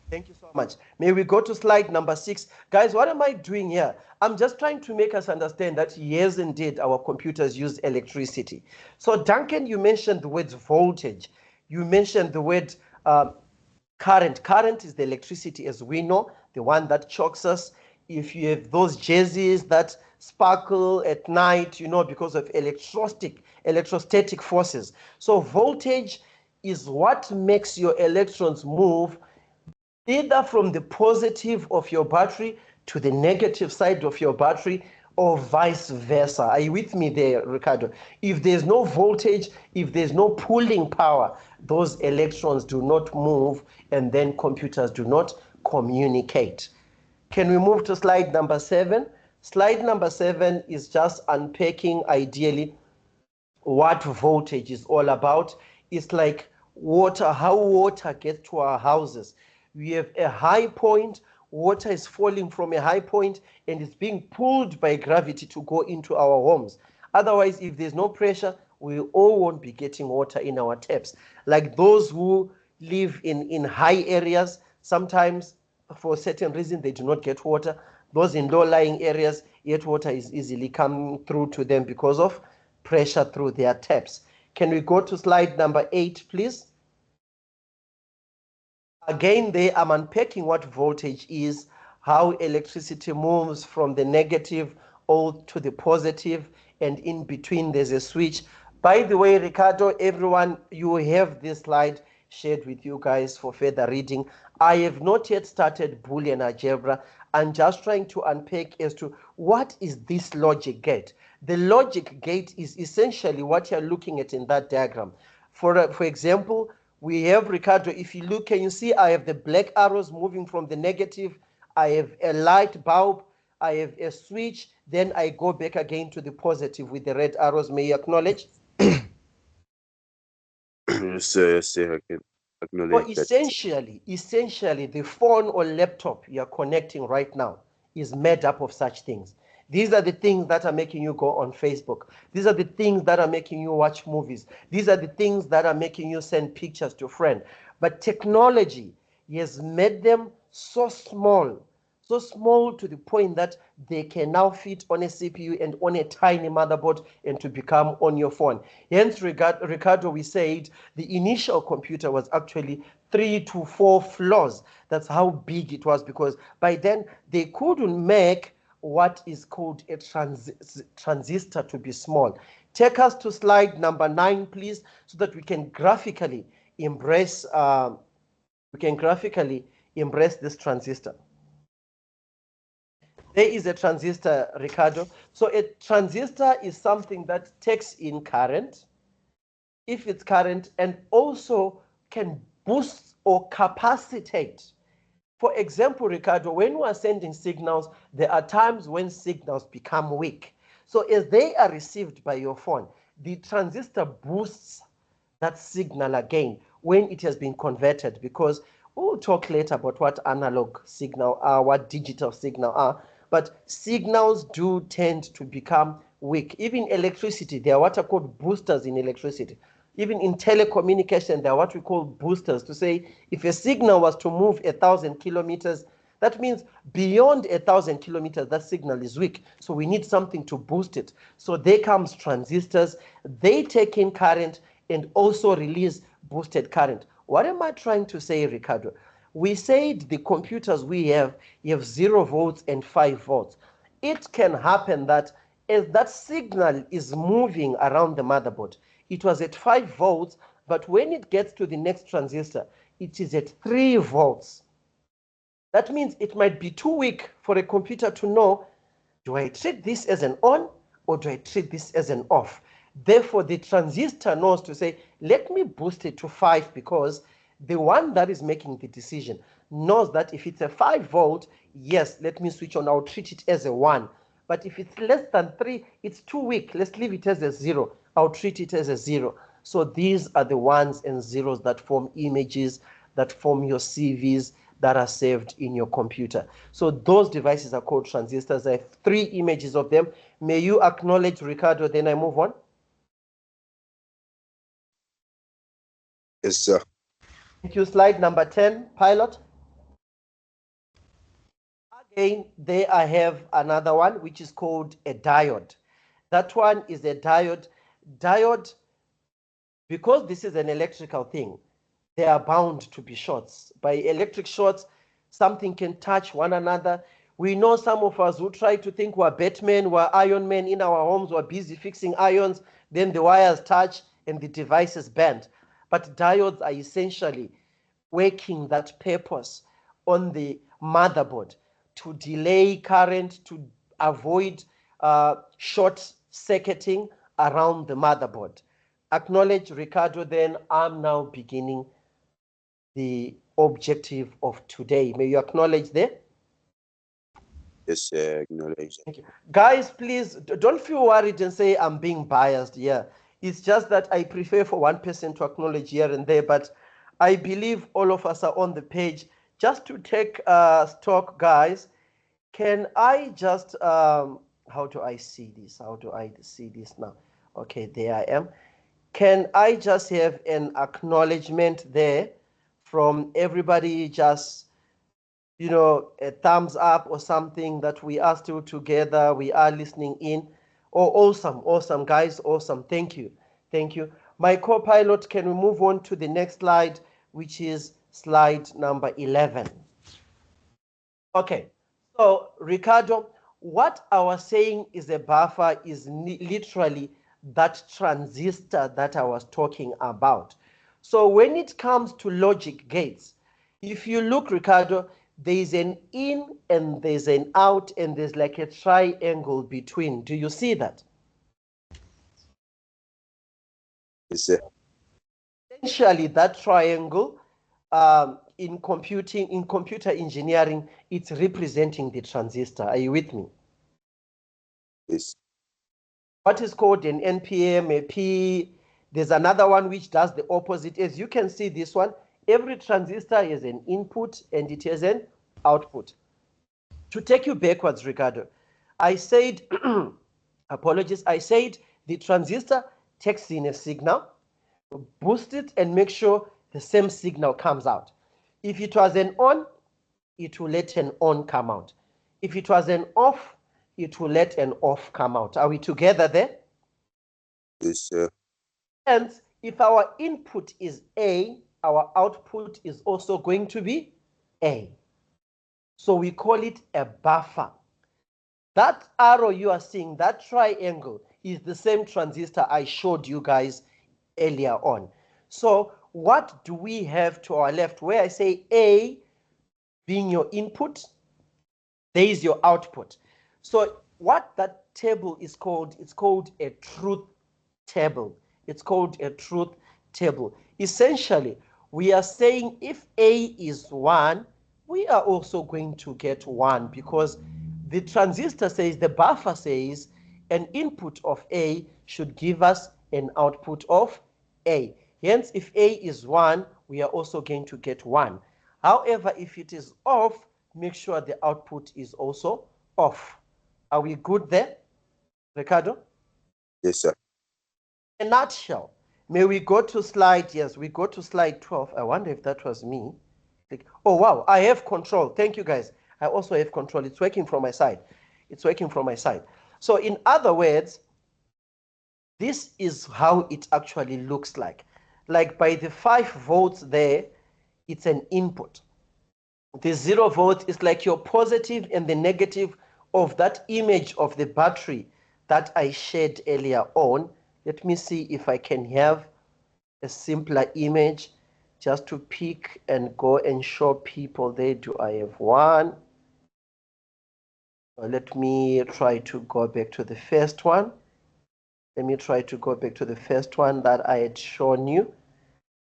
Thank you so much. May we go to slide number 6. Guys, what am I doing here? I'm just trying to make us understand that yes, indeed, our computers use electricity. So Duncan, you mentioned the word voltage. You mentioned the word current. Current is the electricity, as we know, the one that shocks us. If you have those jerseys that sparkle at night, you know, because of electrostatic forces. So voltage is what makes your electrons move either from the positive of your battery to the negative side of your battery, or vice versa. Are you with me there, Ricardo? If there's no voltage, if there's no pulling power, those electrons do not move, and then computers do not communicate. Can we move to slide number 7? Slide number 7 is just unpacking, ideally, what voltage is all about. It's like water, how water gets to our houses. We have a high point, water is falling from a high point, and it's being pulled by gravity to go into our homes. Otherwise, if there's no pressure, we all won't be getting water in our taps. Like those who live in high areas, sometimes for certain reason they do not get water. Those in low-lying areas, yet water is easily coming through to them because of pressure through their taps. Can we go to slide number 8, please? Again, there I'm unpacking what voltage is, how electricity moves from the negative O to the positive, and in between there's a switch. By the way, Ricardo, everyone, you have this slide shared with you guys for further reading. I have not yet started Boolean algebra. I'm just trying to unpack as to what is this logic gate. The logic gate is essentially what you're looking at in that diagram. For example, we have, Ricardo, if you look, can you see I have the black arrows moving from the negative, I have a light bulb, I have a switch, then I go back again to the positive with the red arrows. May you acknowledge? Yes, sir, I can acknowledge So essentially, the phone or laptop you're connecting right now is made up of such things. These are the things that are making you go on Facebook. These are the things that are making you watch movies. These are the things that are making you send pictures to friends. But technology has made them so small to the point that they can now fit on a CPU and on a tiny motherboard and to become on your phone. Hence, Ricardo, we said the initial computer was actually 3 to 4 floors. That's how big it was, because by then they couldn't make what is called a transistor to be small. Take us to slide number 9, please, so that we can graphically embrace this transistor. There is a transistor, Ricardo. So a transistor is something that takes in current, if it's current, and also can boost or capacitate. For example, Ricardo, when we are sending signals, there are times when signals become weak. So as they are received by your phone, the transistor boosts that signal again when it has been converted, because we'll talk later about what analog signal are, what digital signal are, but signals do tend to become weak. Even electricity, they are what are called boosters in electricity. Even in telecommunication, they are what we call boosters, to say if a signal was to move 1,000 kilometers, that means beyond 1,000 kilometers, that signal is weak. So we need something to boost it. So there comes transistors. They take in current and also release boosted current. What am I trying to say, Ricardo? We said the computers we have, you have 0 volts and 5 volts. It can happen that as that signal is moving around the motherboard, it was at 5 volts, but when it gets to the next transistor, it is at 3 volts. That means it might be too weak for a computer to know, do I treat this as an on or do I treat this as an off? Therefore, the transistor knows to say, let me boost it to 5, because the one that is making the decision knows that if it's a 5 volt, yes, let me switch on, I'll treat it as a 1. But if it's less than 3, it's too weak, let's leave it as a 0. I'll treat it as a 0. So these are the ones and zeros that form images, that form your CVs, that are saved in your computer. So those devices are called transistors. I have 3 images of them. May you acknowledge, Ricardo, then I move on. Yes, sir. Thank you. Slide number 10, pilot. Again, there I have another one, which is called a diode. That one is a diode. Diode, because this is an electrical thing, they are bound to be shorts. By electric shorts, something can touch one another. We know some of us who try to think we're Batman, we're Iron Man in our homes, we're busy fixing irons, then the wires touch and the device is bent. But diodes are essentially working that purpose on the motherboard to delay current, to avoid short circuiting around the motherboard. Acknowledge, Ricardo, then I'm now beginning the objective of today. May you acknowledge there? Yes, sir. Acknowledge. Thank you. Guys, please don't feel worried and say I'm being biased here. It's just that I prefer for one person to acknowledge here and there, but I believe all of us are on the page. Just to take stock, guys, can I just, how do I see this? How do I see this now? Okay, there I am. Can I just have an acknowledgement there from everybody, just, you know, a thumbs up or something that we are still together, we are listening in? Oh, awesome, guys, awesome. Thank you. My co-pilot, can we move on to the next slide, which is slide number 11? Okay, so Ricardo, what I was saying is a buffer is literally that transistor that I was talking about. So when it comes to logic gates, if you look, Ricardo, there's an in and there's an out and there's like a triangle between. Do you see that? Yes, sir. Essentially, that triangle in computer engineering, it's representing the transistor. Are you with me? Yes. What is called an NPM, a P? There's another one which does the opposite. As you can see, this one, every transistor has an input and it has an output. To take you backwards, Ricardo, I said, apologies, I said the transistor takes in a signal, boost it, and make sure the same signal comes out. If it was an on, it will let an on come out. If it was an off, it will let an off come out. Are we together there? Yes, sir. And if our input is A, our output is also going to be A. So we call it a buffer. That arrow you are seeing, that triangle, is the same transistor I showed you guys earlier on. So what do we have to our left? Where I say A being your input, there is your output. So what that table is called, it's called a truth table. It's called a truth table. Essentially, we are saying if A is 1, we are also going to get 1 because the transistor says, the buffer says, an input of A should give us an output of A. Hence, if A is 1, we are also going to get 1. However, if it is off, make sure the output is also off. Are we good there, Ricardo? Yes, sir. In a nutshell, may we go to slide, yes, we go to slide 12. I wonder if that was me. Oh, wow, I have control. Thank you, guys. I also have control. It's working from my side. It's working from my side. So in other words, this is how it actually looks like. Like by the 5 volts there, it's an input. The 0 volt is like your positive and the negative of that image of the battery that I shared earlier on. Let me see if I can have a simpler image just to pick and go and show people there. Do I have one? Let me try to go back to the first one. Let me try to go back to the first one that I had shown you.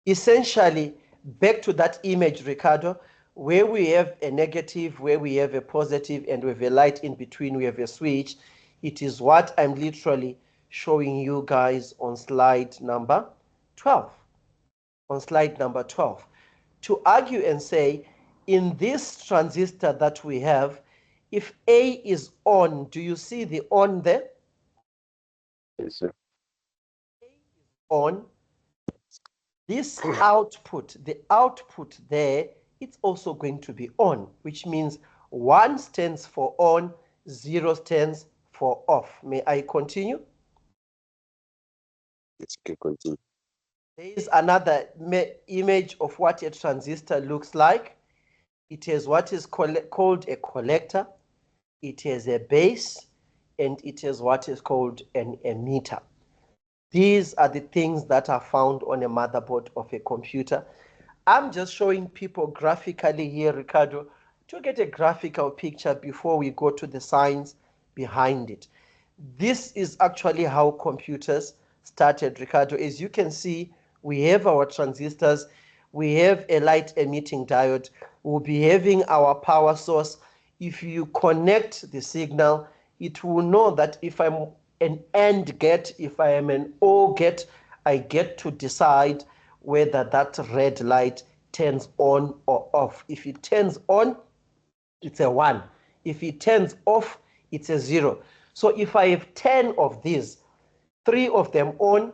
Essentially, back to that image, Ricardo, where we have a negative, where we have a positive, and we have a light in between, we have a switch. It is what I'm literally showing you guys on slide number 12. On slide number 12. To argue and say, in this transistor that we have, if A is on, do you see the on there? Yes, sir. On. This output, the output there, it's also going to be on, which means 1 stands for on, 0 stands for off. May I continue? Yes, you can continue. There is another image of what a transistor looks like. It has what is called a collector. It has a base, and it has what is called an emitter. These are the things that are found on a motherboard of a computer. I'm just showing people graphically here, Ricardo, to get a graphical picture before we go to the science behind it. This is actually how computers started, Ricardo. As you can see, we have our transistors, we have a light emitting diode, we'll be having our power source. If you connect the signal, it will know that if I'm an AND gate, if I am an OR gate, I get to decide whether that red light turns on or off. If it turns on, it's a 1. If it turns off, it's a 0. So if I have 10 of these, 3 of them on,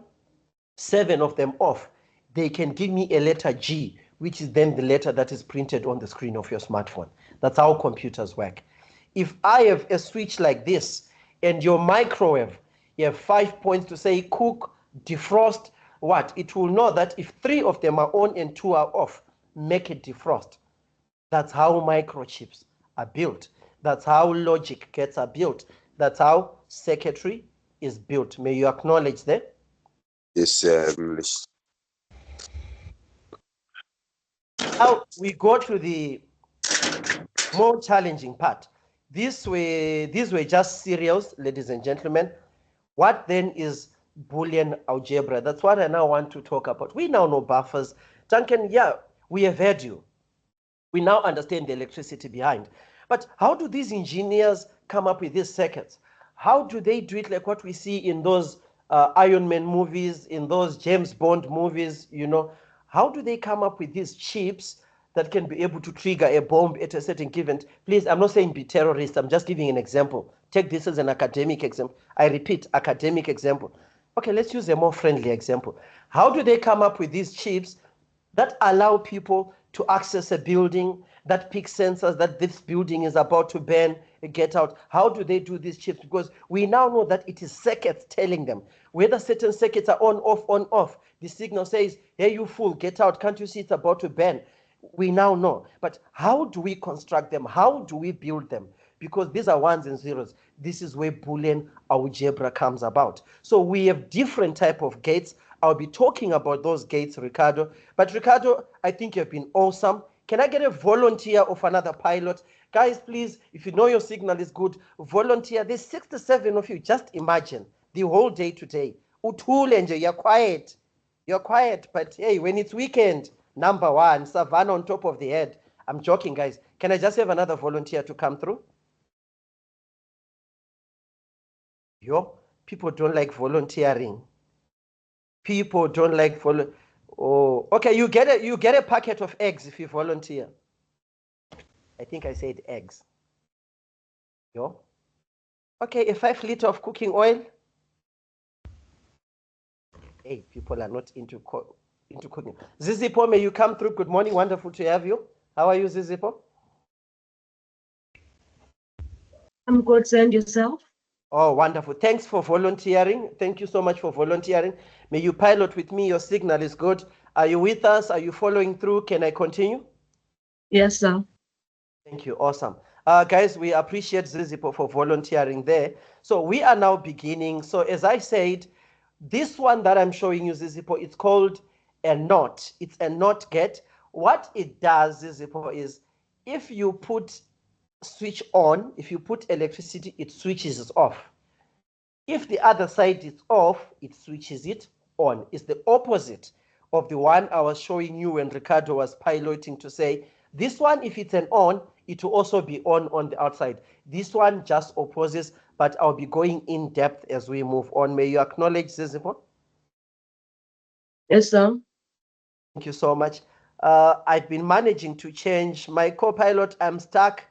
7 of them off, they can give me a letter G, which is then the letter that is printed on the screen of your smartphone. That's how computers work. If I have a switch like this and your microwave, you have 5 points to say cook, defrost, what? It will know that if 3 of them are on and 2 are off, make it defrost. That's how microchips are built. That's how logic gates are built. That's how circuitry is built. May you acknowledge that? Yes, sir. English. Now we go to the more challenging part. These were just serials, ladies and gentlemen. What then is Boolean algebra? That's what I now want to talk about. We now know buffers. Duncan, yeah, we have heard you. We now understand the electricity behind. But how do these engineers come up with these circuits? How do they do it like what we see in those Iron Man movies, in those James Bond movies, you know? How do they come up with these chips that can be able to trigger a bomb at a certain given? Please, I'm not saying be terrorist. I'm just giving an example Take this as an academic example. I repeat, academic example. Okay, let's use a more friendly example. How do they come up with these chips that allow people to access a building, that pick sensors that this building is about to burn, get out? How do they do these chips? Because we now know that it is circuits telling them whether certain circuits are on, off. The signal says, hey, you fool, get out. Can't you see it's about to burn? We now know. But how do we construct them? How do we build them? Because these are ones and zeros. This is where Boolean algebra comes about. So we have different type of gates. I'll be talking about those gates, Ricardo. But Ricardo, I think you've been awesome. Can I get a volunteer of another pilot? Guys, please, if you know your signal is good, volunteer. There's 67 of you. Just imagine the whole day today. Uthule, you're quiet. You're quiet, but hey, when it's weekend, number one, Savannah on top of the head. I'm joking, guys. Can I just have another volunteer to come through? Yo, people don't like volunteering. People don't like volunteering. Oh, okay, you get a packet of eggs if you volunteer. I think I said eggs. Yo. Okay, a 5 liter of cooking oil. Hey, people are not into cooking. Zizipo, may you come through? Good morning, wonderful to have you. How are you, Zizipo? I'm good, and yourself? Oh, wonderful. Thanks for volunteering. Thank you so much for volunteering. May you pilot with me. Your signal is good. Are you with us? Are you following through? Can I continue? Yes, sir. Thank you. Awesome. Guys, we appreciate Zizipo for volunteering there. So we are now beginning. So as I said, this one that I'm showing you, Zizipo, it's called a NOT. It's a NOT gate. What it does, Zizipo, is if you put switch on, if you put electricity, it switches it off. If the other side is off, it switches it on. It's the opposite of the one I was showing you when Ricardo was piloting to say, this one, if it's an on, it will also be on the outside. This one just opposes, but I'll be going in depth as we move on. May you acknowledge Zizipo? Yes, sir. Thank you so much. I've been managing to change my co-pilot. I'm stuck.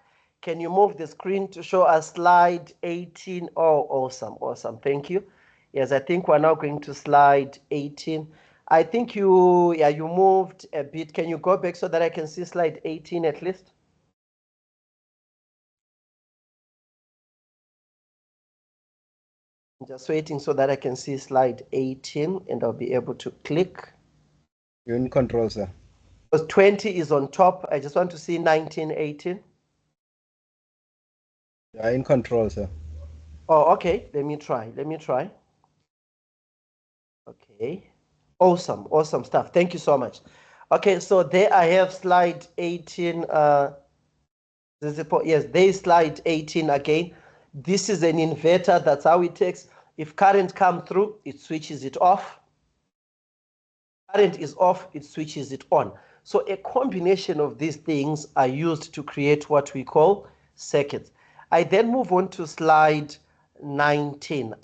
Can you move the screen to show us slide 18? Oh, awesome. Thank you. Yes, I think we're now going to slide 18. I think you moved a bit. Can you go back so that I can see slide 18 at least? I'm just waiting so that I can see slide 18 and I'll be able to click. You're in control, sir. Because 20 is on top. I just want to see 19, 18. Yeah, in control, sir. Oh, okay. Let me try. Okay. Awesome stuff. Thank you so much. Okay, so there I have slide 18. Yes, there's slide 18 again. This is an inverter. That's how it takes. If current comes through, it switches it off. Current is off, it switches it on. So a combination of these things are used to create what we call circuits. I then move on to slide 19.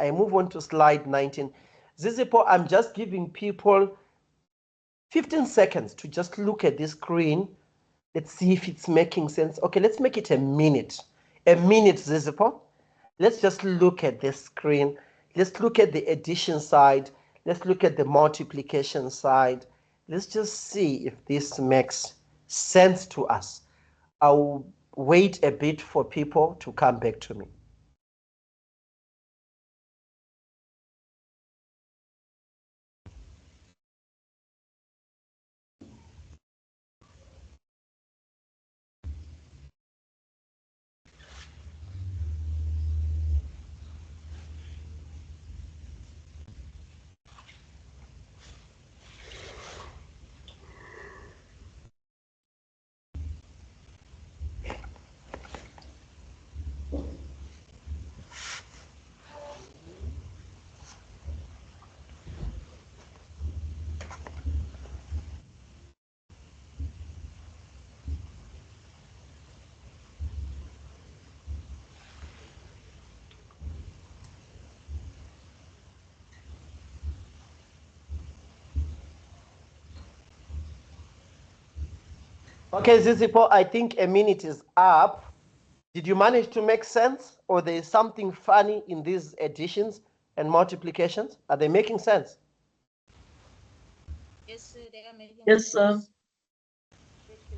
Zizipo, I'm just giving people 15 seconds to just look at this screen. Let's see if it's making sense. Okay, let's make it a minute. A minute, Zizipo. Let's just look at this screen. Let's look at the addition side. Let's look at the multiplication side. Let's just see if this makes sense to us. I'll wait a bit for people to come back to me. Okay, Zizipo, I think a minute is up. Did you manage to make sense or there is something funny in these additions and multiplications? Are they making sense? Yes, sir, they are making Yes, sir. sense.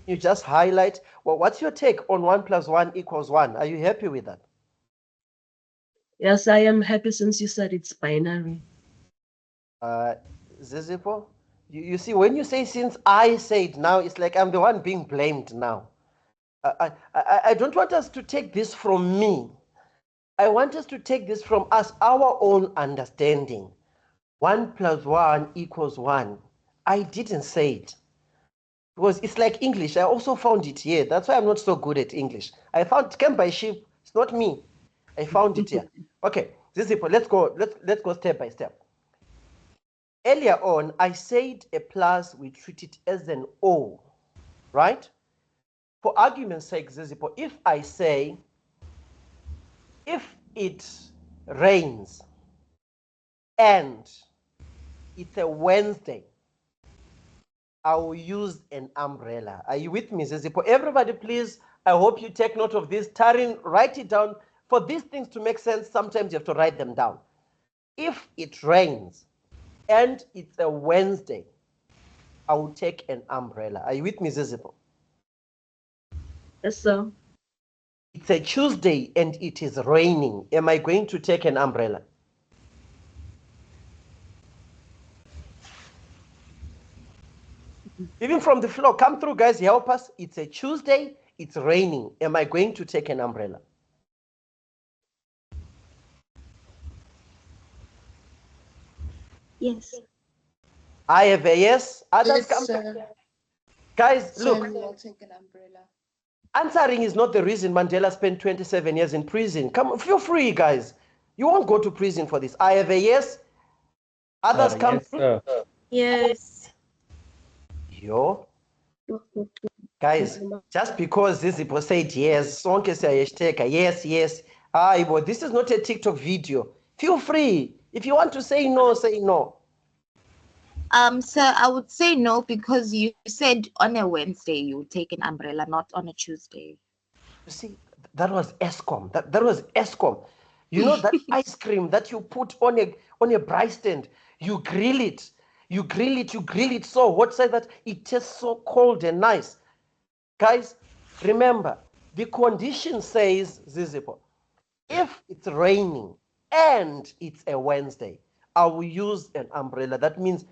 You just highlight, well, what's your take on 1 + 1 = 1? Are you happy with that? Yes, I am happy since you said it's binary. Zizipo, you see, when you say since I said now, it's like I'm the one being blamed now. I don't want us to take this from me. I want us to take this from us, our own understanding. 1 + 1 = 1. I didn't say it. Because it's like English. I also found it here. That's why I'm not so good at English. I found it came by ship. It's not me. I found it here. Okay, Zizipo, let's go step by step. Earlier on, I said a plus, we treat it as an O, right? For argument's sake, Zizipo, if I say, if it rains and it's a Wednesday, I will use an umbrella. Are you with me, Zizipo? Everybody, please, I hope you take note of this. Tarin, write it down. For these things to make sense, sometimes you have to write them down. If it rains and it's a Wednesday, I will take an umbrella. Are you with me, Zizipo? Yes, sir. It's a Tuesday and it is raining. Am I going to take an umbrella? Even from the floor, come through, guys, help us. It's a Tuesday, it's raining. Am I going to take an umbrella? Yes. I have a yes. Others Yes, come. sir. Guys, Sir, look, we will take an umbrella. answering is not the reason Mandela spent 27 years in prison. Come, feel free, guys. You won't go to prison for this. I have a yes. Others come Yes, through. sir. Yes. Yo. Guys, just because this people said yes, sonke siyayeshteka, yes, yes. But this is not a TikTok video. Feel free. If you want to say no, say no. Sir, I would say no because you said on a Wednesday you would take an umbrella, not on a Tuesday. You see, that was ESCOM. That was ESCOM. You know that ice cream that you put on a braai stand, you grill it. You grill it so hot so that it tastes so cold and nice. Guys, remember, the condition says, Zizipo, if it's raining and it's a Wednesday, I will use an umbrella. That means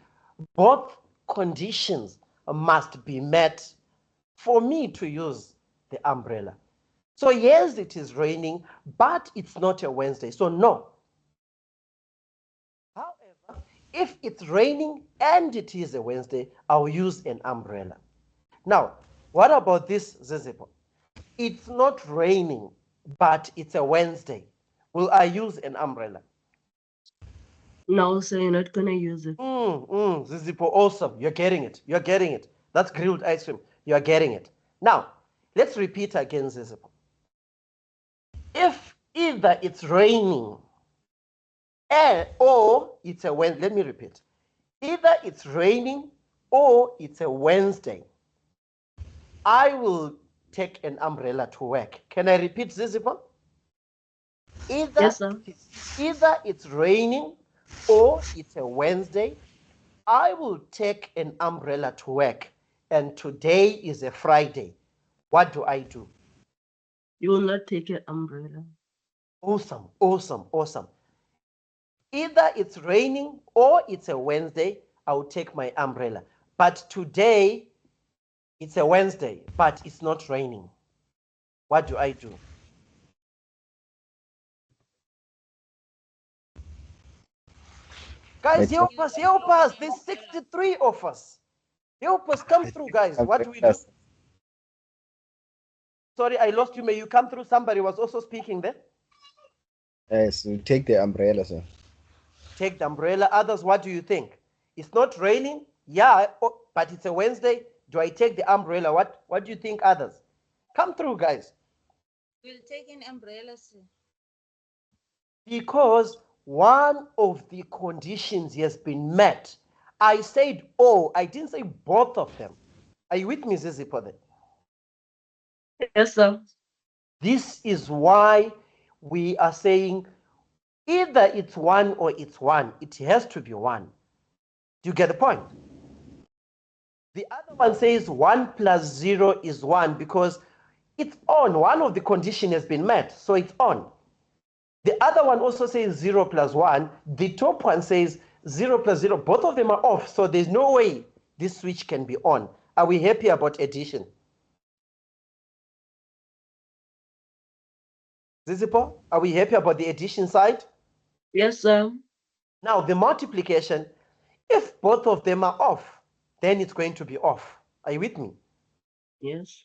both conditions must be met for me to use the umbrella. So yes, it is raining, but it's not a Wednesday. So no. However, if it's raining and it is a Wednesday, I'll use an umbrella. Now, what about this, Zizipo? It's not raining, but it's a Wednesday. Will I use an umbrella? No, sir, you're not gonna use it. Zizipo, awesome. You're getting it. You're getting it. That's grilled ice cream. You're getting it. Now, let's repeat again, Zizipo. If either it's raining or it's a Wednesday, let me repeat. Either it's raining or it's a Wednesday, I will take an umbrella to work. Can I repeat, Zizipo? Yes, sir. Either it's raining or it's a Wednesday, I will take an umbrella to work. And today is a Friday. What do I do? You will not take an umbrella. Awesome, awesome, awesome. Either it's raining or it's a Wednesday, I will take my umbrella. But today, it's a Wednesday, but it's not raining. What do I do? Guys, help us, help us. There's 63 of us. Help us, come through, guys. What do we do? Sorry, I lost you. May you come through? Somebody was also speaking there. Yes, we take the umbrella, sir. Take the umbrella. Others, what do you think? It's not raining? Yeah, but it's a Wednesday. Do I take the umbrella? What do you think, others? Come through, guys. We'll take an umbrella, sir. Because one of the conditions has been met. I said, I didn't say both of them. Are you with me, Zizipo? Yes, sir. This is why we are saying either it's 1 or it's 1. It has to be 1. Do you get the point? The other one says 1 plus 0 is 1 because it's on. One of the conditions has been met, so it's on. The other one also says 0 plus 1. The top one says 0 plus 0. Both of them are off, so there's no way this switch can be on. Are we happy about addition? Zizipo, are we happy about the addition side? Yes, sir. Now, the multiplication, if both of them are off, then it's going to be off. Are you with me? Yes.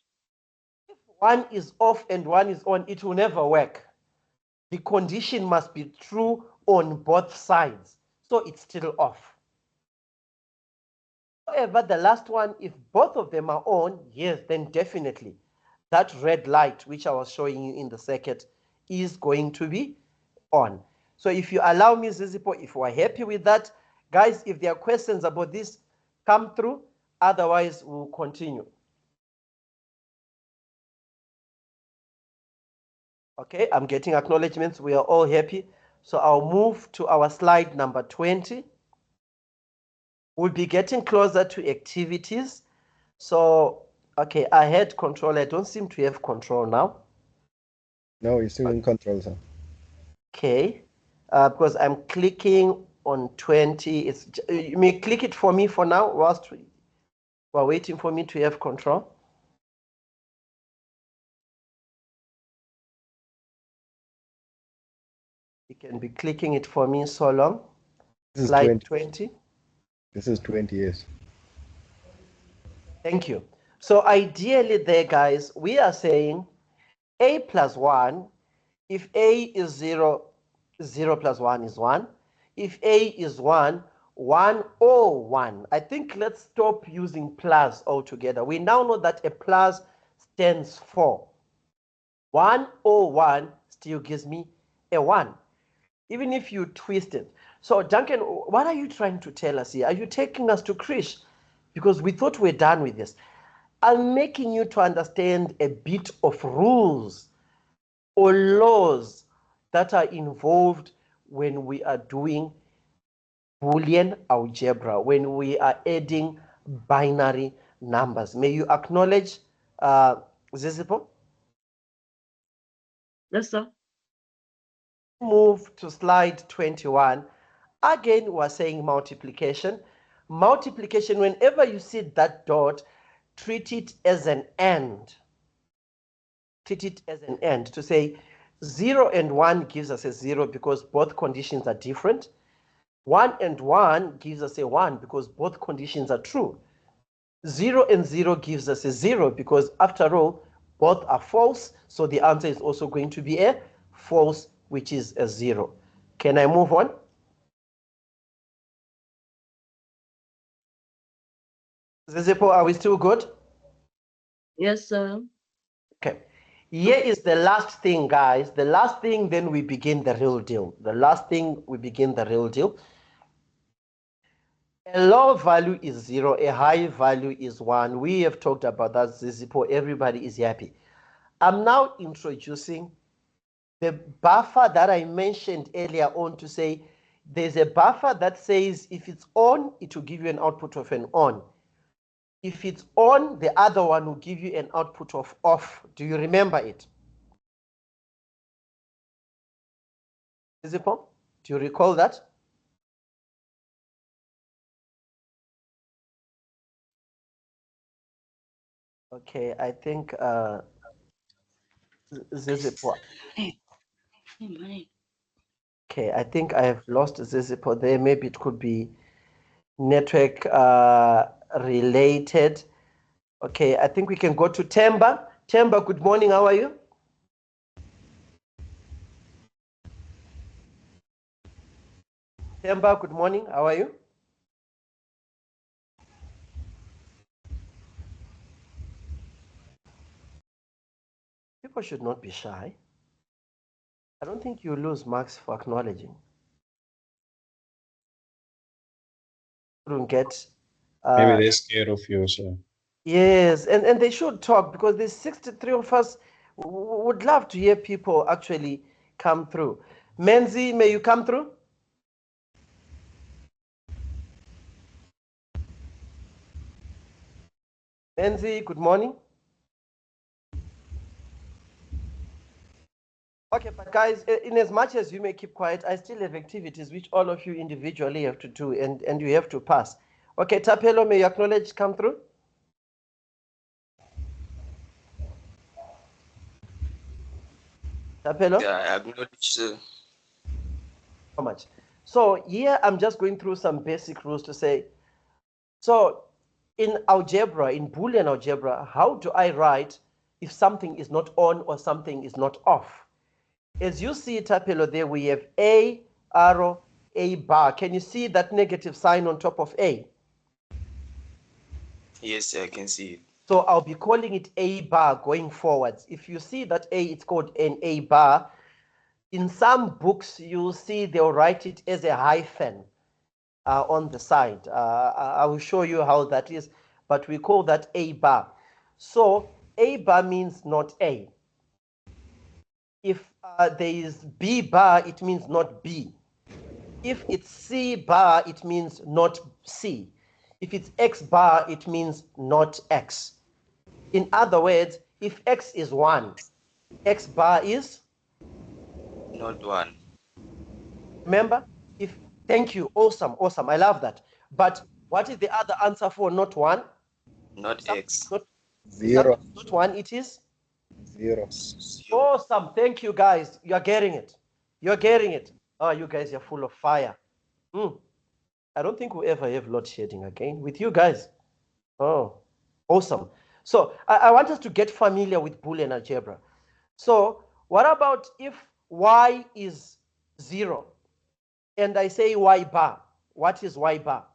If one is off and one is on, it will never work. The condition must be true on both sides, so it's still off. However, the last one, if both of them are on, yes, then definitely that red light, which I was showing you in the circuit, is going to be on. So if you allow me, Zizipo, if we're happy with that, guys, if there are questions about this, come through. Otherwise, we'll continue. Okay, I'm getting acknowledgements. We are all happy. So I'll move to our slide number 20. We'll be getting closer to activities. So, okay, I had control. I don't seem to have control now. No, you're still in control, sir. Okay, because I'm clicking on 20. You may click it for me for now whilst we're waiting for me to have control. You can be clicking it for me so long. This is Slide 20. 20. This is 20 years. Thank you. So ideally there, guys, we are saying a plus 1. If a is 0, 0 plus 1 is 1. If a is 1, 1 or 1. I think let's stop using plus altogether. We now know that a plus stands for 1 or 1 still gives me a 1, even if you twist it. So Duncan, what are you trying to tell us here? Are you taking us to Krish? Because we thought we're done with this. I'm making you to understand a bit of rules or laws that are involved when we are doing Boolean algebra, when we are adding binary numbers. May you acknowledge Zizipo? Yes, sir. Move to slide 21. Again, we're saying multiplication. Multiplication, whenever you see that dot, treat it as an and. Treat it as an and to say 0 and 1 gives us a 0 because both conditions are different. 1 and 1 gives us a 1 because both conditions are true. 0 and 0 gives us a 0 because after all, both are false. So the answer is also going to be a false, which is a 0. Can I move on? Zizipo, are we still good? Yes, sir. Okay. Here is the last thing, guys. The last thing, then we begin the real deal. The last thing, we begin the real deal. A low value is 0. A high value is 1. We have talked about that, Zizipo. Everybody is happy. I'm now introducing the buffer that I mentioned earlier on to say there's a buffer that says if it's on, it will give you an output of an on. If it's on, the other one will give you an output of off. Do you remember it? Zizipo, do you recall that? Okay, I think Zizipo. Okay, I think I have lost Zizipo there. Maybe it could be network related. Okay, I think we can go to Temba. Temba, good morning. How are you? Temba, good morning. How are you? People should not be shy. I don't think you lose marks for acknowledging. You don't get. Maybe they're scared of you, so. Yes, and they should talk because there's 63 of us would love to hear people actually come through. Menzi, may you come through? Menzi, good morning. Okay, but guys, in as much as you may keep quiet, I still have activities which all of you individually have to do, and you have to pass. Okay, Tapelo, may you acknowledge come through? Tapelo? Yeah, I acknowledge, sir. So much. So here I'm just going through some basic rules to say, so in algebra, in Boolean algebra, how do I write if something is not on or something is not off? As you see, Tapelo, there we have A arrow, A bar. Can you see that negative sign on top of A? Yes, I can see it. So I'll be calling it A bar going forwards. If you see that A, it's called an A bar. In some books, you'll see they'll write it as a hyphen on the side. I will show you how that is, but we call that A bar. So A bar means not A. If there is B bar, it means not B. If it's C bar, it means not C. If it's X bar, it means not X. In other words, if X is 1, X bar is? Not 1. Remember? Thank you. Awesome. Awesome. I love that. But what is the other answer for not 1? Not X. 0. Not 1, it is? 0. Awesome. Thank you, guys. You're getting it. You're getting it. Oh, you guys are full of fire. I don't think we'll ever have load shedding again with you guys. Oh, awesome. So I want us to get familiar with Boolean algebra. So what about if y is 0 and I say y bar? What is y bar?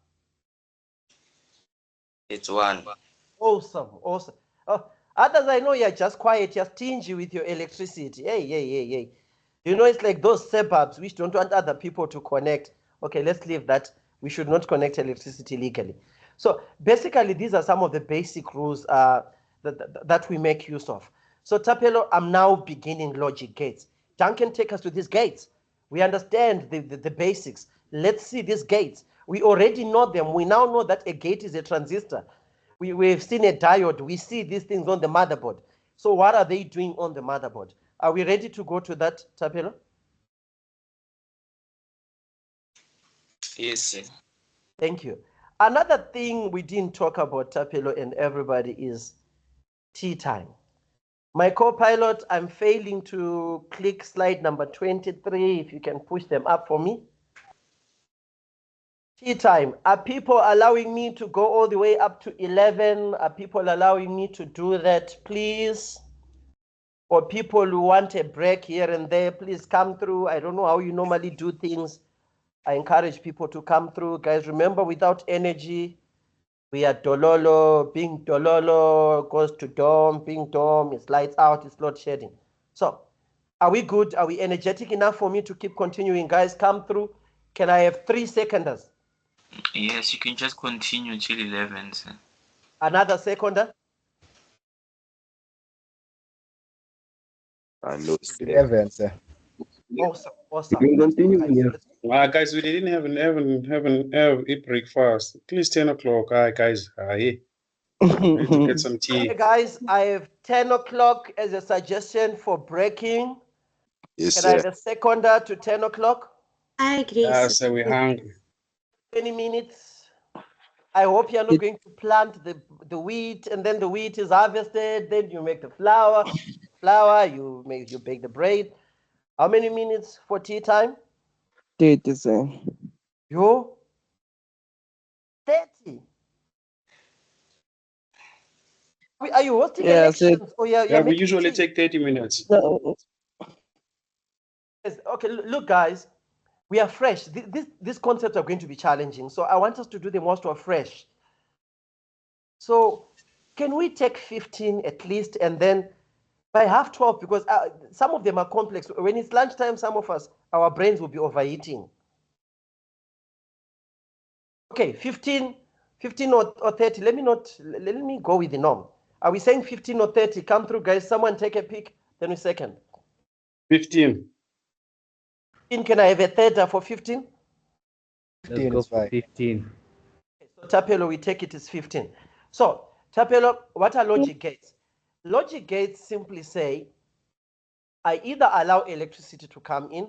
It's 1. Awesome, awesome. Others, I know you're just quiet, you're stingy with your electricity. Hey. You know, it's like those suburbs which don't want other people to connect. Okay, let's leave that. We should not connect electricity legally. So basically, these are some of the basic rules that we make use of. So Tapelo, I'm now beginning logic gates. Duncan, take us to these gates. We understand the basics. Let's see these gates. We already know them. We now know that a gate is a transistor. We've seen a diode. We see these things on the motherboard. So what are they doing on the motherboard? Are we ready to go to that, Tapelo? Yes, sir. Thank you. Another thing we didn't talk about, Tapelo and everybody, is tea time. My co-pilot, I'm failing to click slide number 23. If you can push them up for me. Tea time. Are people allowing me to go all the way up to 11? Are people allowing me to do that, please? Or people who want a break here and there, please come through. I don't know how you normally do things. I encourage people to come through. Guys, remember, without energy, we are dololo. Being dololo goes to dom. Being dom, it's lights out, it's load shedding. So, are we good? Are we energetic enough for me to keep continuing? Guys, come through. Can I have 3 seconders? Yes, you can just continue till 11, sir. Another seconder? No, 11, sir. Awesome. We continue. Guys, we didn't have a breakfast. At least 10 o'clock. Guys, need to get some tea. Okay, guys, I have 10 o'clock as a suggestion for breaking. Yes, Can sir. I have a seconder to 10 o'clock? I agree. So we're hungry. 20 minutes. I hope you're not going to plant the wheat and then the wheat is harvested. Then you make the flour. You bake the bread. How many minutes for tea time? 30, sir. You? 30. Are you hosting elections? We usually take 30 minutes. Yes. Okay, look, guys, we are fresh. These concepts are going to be challenging. So I want us to do the most of fresh. So can we take 15 at least, and then by 12:30, because some of them are complex. When it's lunchtime, some of us, our brains will be overeating. Okay, 15 or 30. Let me go with the norm. Are we saying 15 or 30? Come through, guys. Someone take a pick. Then we second. 15. Can I have a theta for 15? 15 go is for fine. 15. So Tapelo, we take it as 15. So Tapelo, what are logic gates? Logic gates simply say, I either allow electricity to come in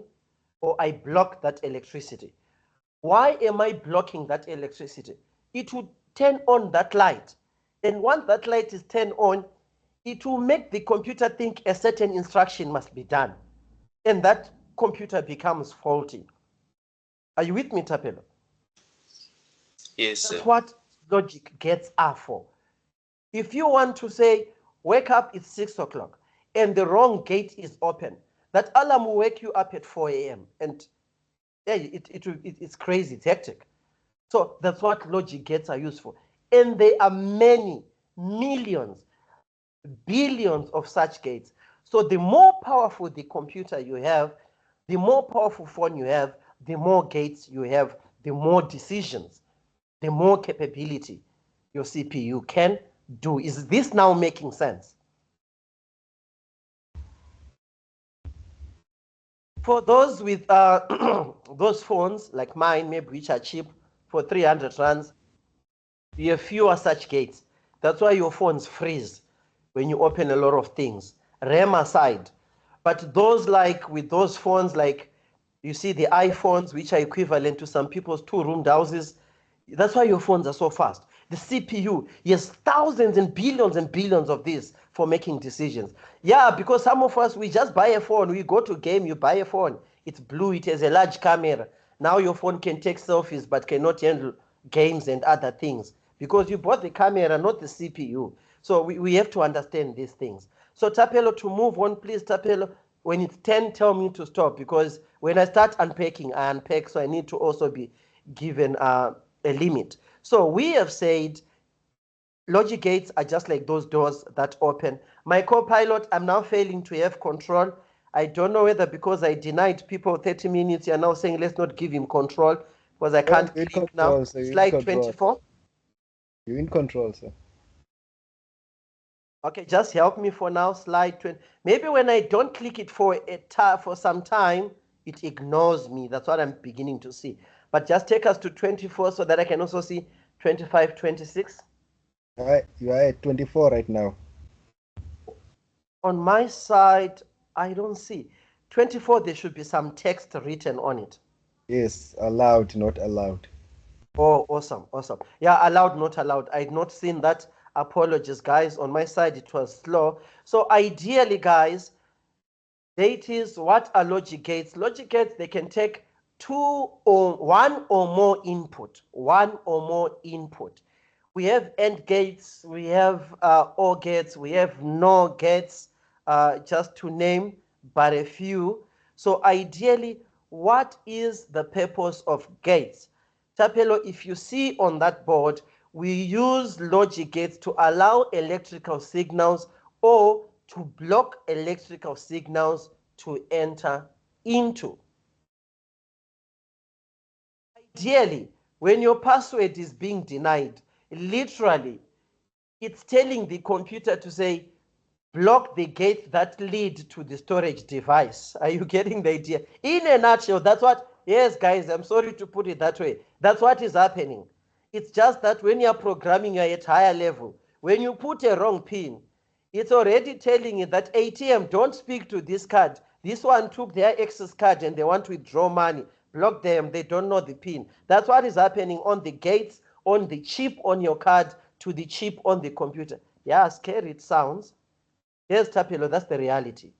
or I block that electricity. Why am I blocking that electricity? It would turn on that light. And once that light is turned on, it will make the computer think a certain instruction must be done. And that computer becomes faulty. Are you with me, Tapelo? Yes, sir. That's what logic gates are for. If you want to say, wake up, it's 6 o'clock, and the wrong gate is open, that alarm will wake you up at 4 a.m. And yeah, it's crazy, it's hectic. So that's what logic gates are used for. And there are many, millions, billions of such gates. So the more powerful the computer you have, the more powerful phone you have, the more gates you have, the more decisions, the more capability your CPU can do. Is this now making sense? For those with those phones like mine, maybe which are cheap for 300 rands, you have fewer such gates. That's why your phones freeze when you open a lot of things, RAM aside. But those like with those phones, like you see the iPhones, which are equivalent to some people's 2-room houses, that's why your phones are so fast. The CPU, yes, thousands and billions of these for making decisions. Yeah, because some of us, we just buy a phone. We go to game, you buy a phone. It's blue, it has a large camera. Now your phone can take selfies, but cannot handle games and other things. Because you bought the camera, not the CPU. So we have to understand these things. So Tapelo, to move on, please, Tapelo. When it's 10, tell me to stop. Because when I start unpacking, I unpack. So I need to also be given a limit. So we have said logic gates are just like those doors that open. My co-pilot, I'm now failing to have control. I don't know whether because I denied people 30 minutes, you're now saying let's not give him control because I can't You're in click control, now. sir. You're in Slide control. 24. You're in control, sir. Okay, just help me for now. Slide 20. Maybe when I don't click it for some time, it ignores me. That's what I'm beginning to see. But just take us to 24 so that I can also see 25, 26. All right, you are at 24 right now. On my side, I don't see. 24, there should be some text written on it. Yes, allowed, not allowed. Oh, awesome, awesome. Yeah, allowed, not allowed. I had not seen that. Apologies, guys. On my side, it was slow. So ideally, guys, gates, what are logic gates? Logic gates, they can take one or more input. One or more input. We have AND gates, we have OR gates, we have NOR gates, just to name but a few. So ideally, what is the purpose of gates? Tapelo, if you see on that board, we use logic gates to allow electrical signals or to block electrical signals to enter into. Ideally, when your password is being denied, literally, it's telling the computer to say, block the gates that lead to the storage device. Are you getting the idea? In a nutshell, that's what, yes, guys, I'm sorry to put it that way. That's what is happening. It's just that when you're programming, you're at higher level. When you put a wrong pin, it's already telling you that ATM, don't speak to this card. This one took their access card and they want to withdraw money. Block them, they don't know the pin. That's what is happening on the gates, on the chip on your card, to the chip on the computer. Yeah, scary it sounds. Yes, Tapelo, that's the reality.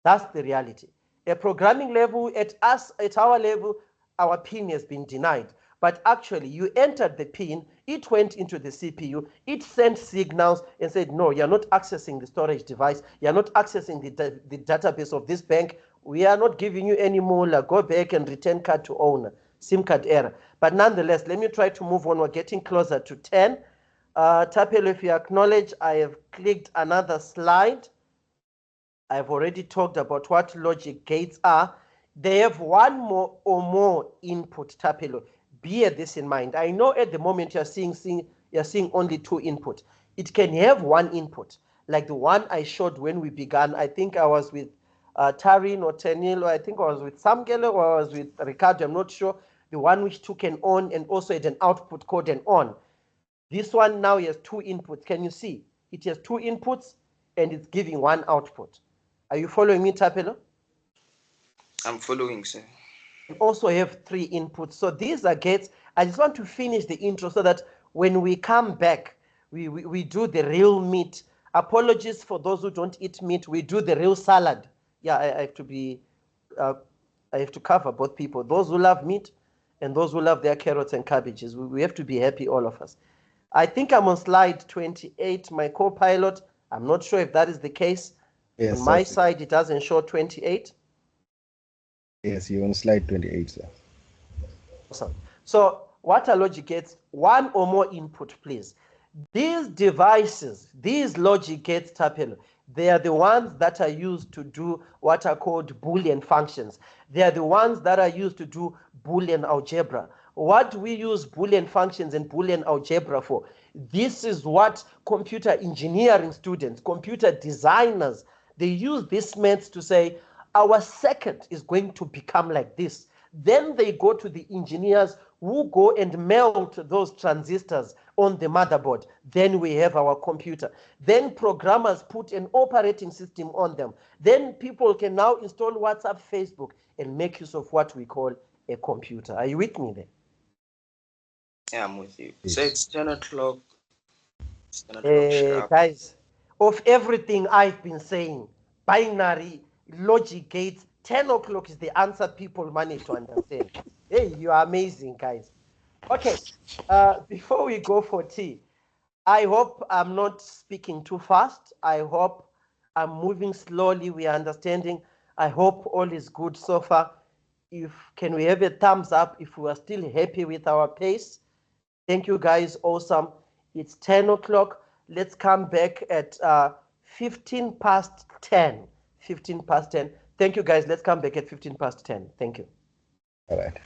That's the reality. At programming level, at our level, our pin has been denied. But actually, you entered the pin, it went into the CPU, it sent signals and said, no, you're not accessing the storage device, you're not accessing the database of this bank, we are not giving you any more, go back and return card to owner, SIM card error. But nonetheless, let me try to move on. We're getting closer to 10. Tapelo, if you acknowledge, I have clicked another slide. I've already talked about what logic gates are. They have one more or more input, Tapelo. Bear this in mind. I know at the moment you're seeing only two input. It can have one input, like the one I showed when we began. I think I was with Tarin or Tenil, or I think I was with Samgele or I was with Ricardo, I'm not sure, the one which took an on and also had an output code and on. This one now has 2 inputs. Can you see? It has 2 inputs and it's giving 1 output. Are you following me, Tapelo? I'm following, sir. Also have 3 inputs. So these are gates. I just want to finish the intro so that when we come back, we do the real meat. Apologies for those who don't eat meat. We do the real salad. Yeah, I have to be, I have to cover both people. Those who love meat and those who love their carrots and cabbages. We have to be happy, all of us. I think I'm on slide 28, my co-pilot. I'm not sure if that is the case. Yes, on my sir. side, it doesn't show 28. Yes, you're on slide 28, sir. Awesome. So water logic gates, 1 or more input, please. These devices, these logic gates, Tapelo, they are the ones that are used to do what are called Boolean functions. They are the ones that are used to do Boolean algebra. What we use Boolean functions and Boolean algebra for, this is what computer engineering students, computer designers, they use this maths to say, our circuit is going to become like this. Then they go to the engineers who go and melt those transistors on the motherboard. Then we have our computer. Then programmers put an operating system on them. Then people can now install WhatsApp, Facebook, and make use of what we call a computer. Are you with me there? Yeah, I'm with you. So it's 10 o'clock. 10 o'clock sharp. Guys, of everything I've been saying, binary, logic gates, 10 o'clock is the answer people manage to understand. Hey, you are amazing, guys. Okay, before we go for tea, I hope I'm not speaking too fast. I hope I'm moving slowly. We are understanding. I hope all is good so far. Can we have a thumbs up if we are still happy with our pace? Thank you, guys. Awesome. It's 10 o'clock. Let's come back at 15 past 10. 15 past 10. Thank you, guys. Let's come back at 15 past 10. Thank you. All right.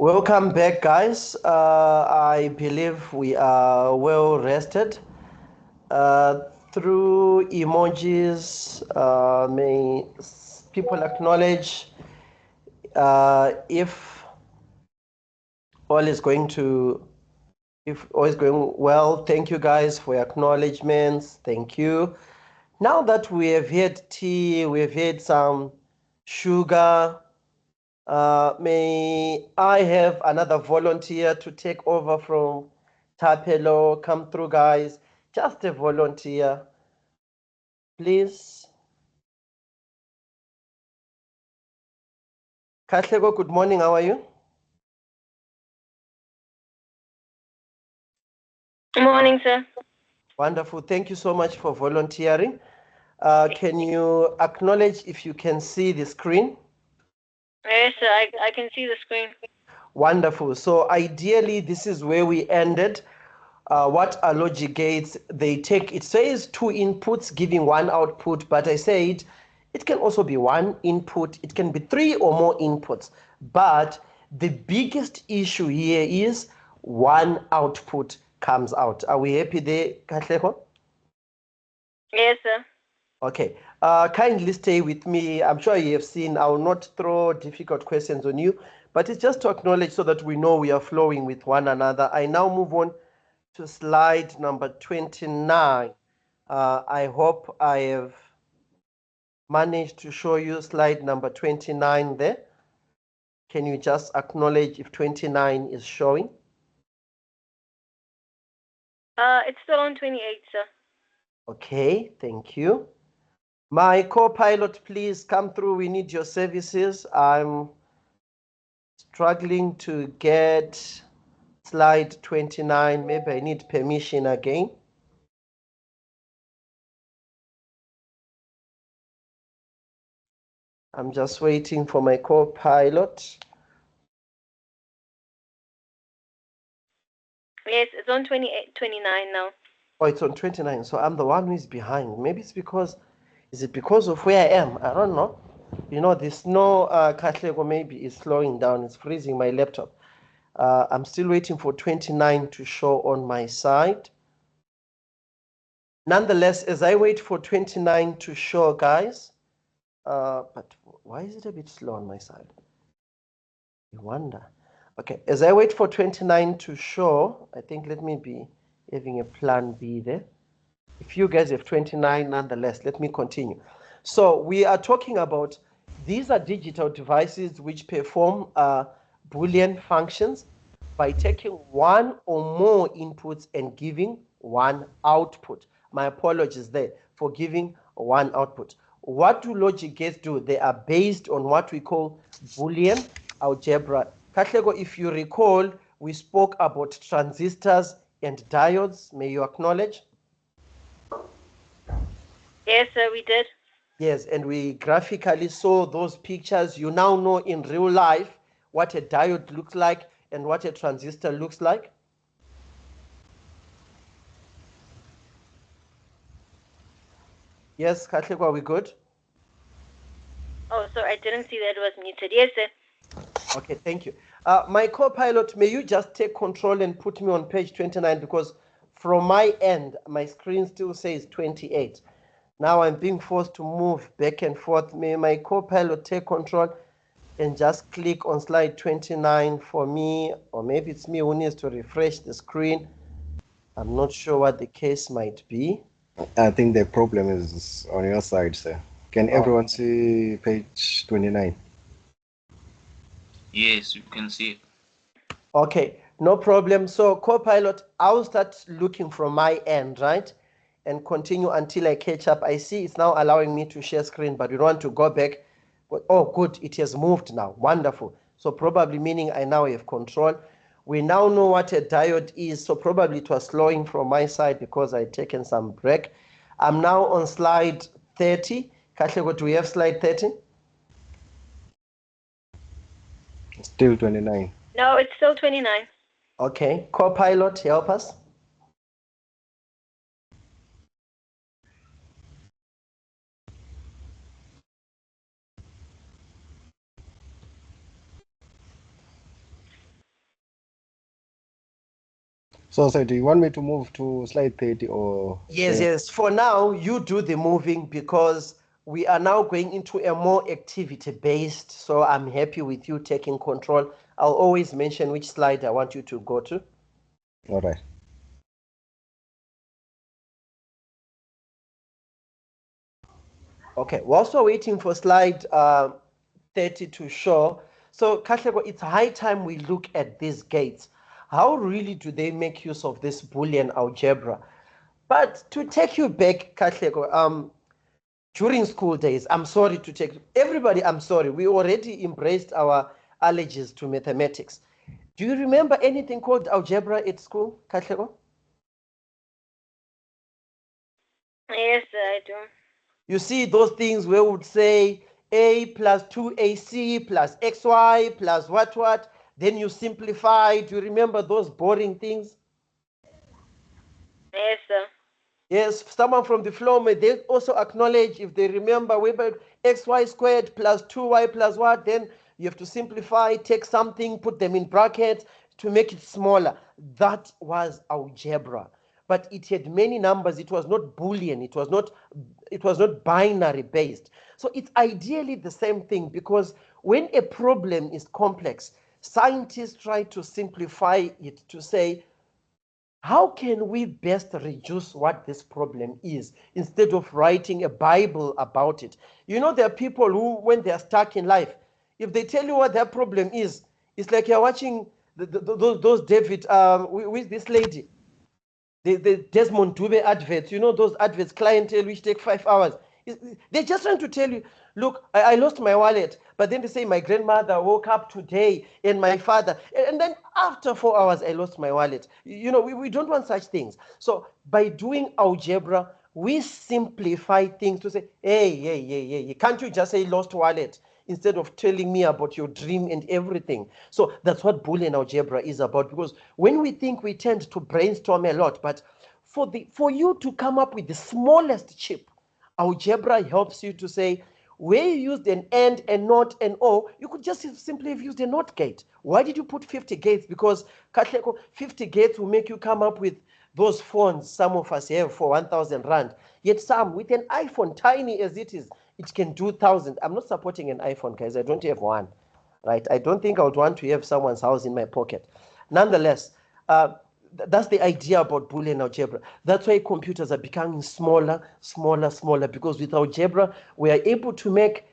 Welcome back, guys. I believe we are well rested. Through emojis, may people acknowledge if all is going well. Thank you guys for your acknowledgements. Thank you. Now that we have had tea, we have had some sugar, may I have another volunteer to take over from Tapelo? Come through, guys. Just a volunteer, please. Katlego, good morning. How are you? Good morning, sir. Wonderful. Thank you so much for volunteering. Can you acknowledge if you can see the screen? Yes, sir. I can see the screen. Wonderful. So ideally, this is where we ended. What are logic gates? They take, it says 2 inputs giving 1 output, but I said it can also be 1 input. It can be 3 or more inputs. But the biggest issue here is 1 output comes out. Are we happy there, Katlego? Yes, sir. Okay. Kindly stay with me. I'm sure you have seen, I will not throw difficult questions on you, but it's just to acknowledge so that we know we are flowing with one another. I now move on to slide number 29. I hope I have managed to show you slide number 29 there. Can you just acknowledge if 29 is showing? It's still on 28, sir. Okay, thank you. My co-pilot, please come through. We need your services. I'm struggling to get slide 29. Maybe I need permission again. I'm just waiting for my co-pilot. Yes, it's on 28, 29 now. Oh, it's on 29. So I'm the one who is behind. Maybe it's because, is it because of where I am? I don't know. You know, the snow, Katlego maybe is slowing down. It's freezing my laptop. I'm still waiting for 29 to show on my side. Nonetheless, as I wait for 29 to show, guys, but why is it a bit slow on my side? I wonder. Okay, as I wait for 29 to show, I think let me be having a plan B there. If you guys have 29, nonetheless, let me continue. So we are talking about, these are digital devices which perform Boolean functions by taking 1 or more inputs and giving 1 output. My apologies there for giving 1 output. What do logic gates do? They are based on what we call Boolean algebra. Katlego, if you recall, we spoke about transistors and diodes. May you acknowledge? Yes, sir, we did. Yes, and we graphically saw those pictures. You now know in real life what a diode looks like and what a transistor looks like. Yes, Katlego, are we good? Oh, sorry, I didn't see that it was muted. Yes, sir. Okay, thank you. My co-pilot, may you just take control and put me on page 29 because from my end, my screen still says 28. Now I'm being forced to move back and forth. May my co-pilot take control and just click on slide 29 for me, or maybe it's me who needs to refresh the screen. I'm not sure what the case might be. I think the problem is on your side, sir. Can everyone see page 29? Yes, you can see it. Okay, no problem. So co-pilot, I'll start looking from my end, right? And continue until I catch up. I see it's now allowing me to share screen, but we don't want to go back. Oh, good, it has moved now. Wonderful. So probably meaning I now have control. We now know what a diode is. So probably it was slowing from my side because I'd taken some break. I'm now on slide 30. Katlego, do we have slide 30? Still 29. No, it's still 29. Okay, co-pilot, help us. So do you want me to move to slide 30 or? Yes. For now, you do the moving because we are now going into a more activity-based. So I'm happy with you taking control. I'll always mention which slide I want you to go to. All right. Okay, whilst we're waiting for slide 30 to show, so Katlego, it's high time we look at these gates. How really do they make use of this Boolean algebra? But to take you back, Katlego, during school days, I'm sorry to take everybody, I'm sorry, we already embraced our allergies to mathematics. Do you remember anything called algebra at school, Katlego? Yes, I do. You see those things where we would say a plus 2ac plus xy plus what, then you simplify. Do you remember those boring things? Yes, sir. Yes, someone from the floor may they also acknowledge if they remember whether xy squared plus 2y plus what, then you have to simplify, take something, put them in brackets to make it smaller. That was algebra. But it had many numbers. It was not Boolean. It was not binary based. So it's ideally the same thing because when a problem is complex, scientists try to simplify it to say, how can we best reduce what this problem is instead of writing a Bible about it? You know, there are people who, when they are stuck in life, if they tell you what their problem is, it's like you're watching those David, with this lady, the Desmond Dube adverts, you know, those adverts, clientele, which take 5 hours. They're just trying to tell you, look, I lost my wallet, but then they say my grandmother woke up today and my father, and then after 4 hours, I lost my wallet. You know, we don't want such things. So by doing algebra, we simplify things to say, hey, can't you just say lost wallet instead of telling me about your dream and everything? So that's what Boolean algebra is about, because when we think, we tend to brainstorm a lot, but for you to come up with the smallest chip, algebra helps you to say, where you used an and, a not, and or, you could just simply have used a not gate. Why did you put 50 gates? Because 50 gates will make you come up with those phones some of us have for 1,000 rand. Yet some, with an iPhone, tiny as it is, it can do 1,000. I'm not supporting an iPhone, guys. I don't have one, right? I don't think I would want to have someone's house in my pocket. Nonetheless, that's the idea about Boolean algebra. That's why computers are becoming smaller, because with algebra, we are able to make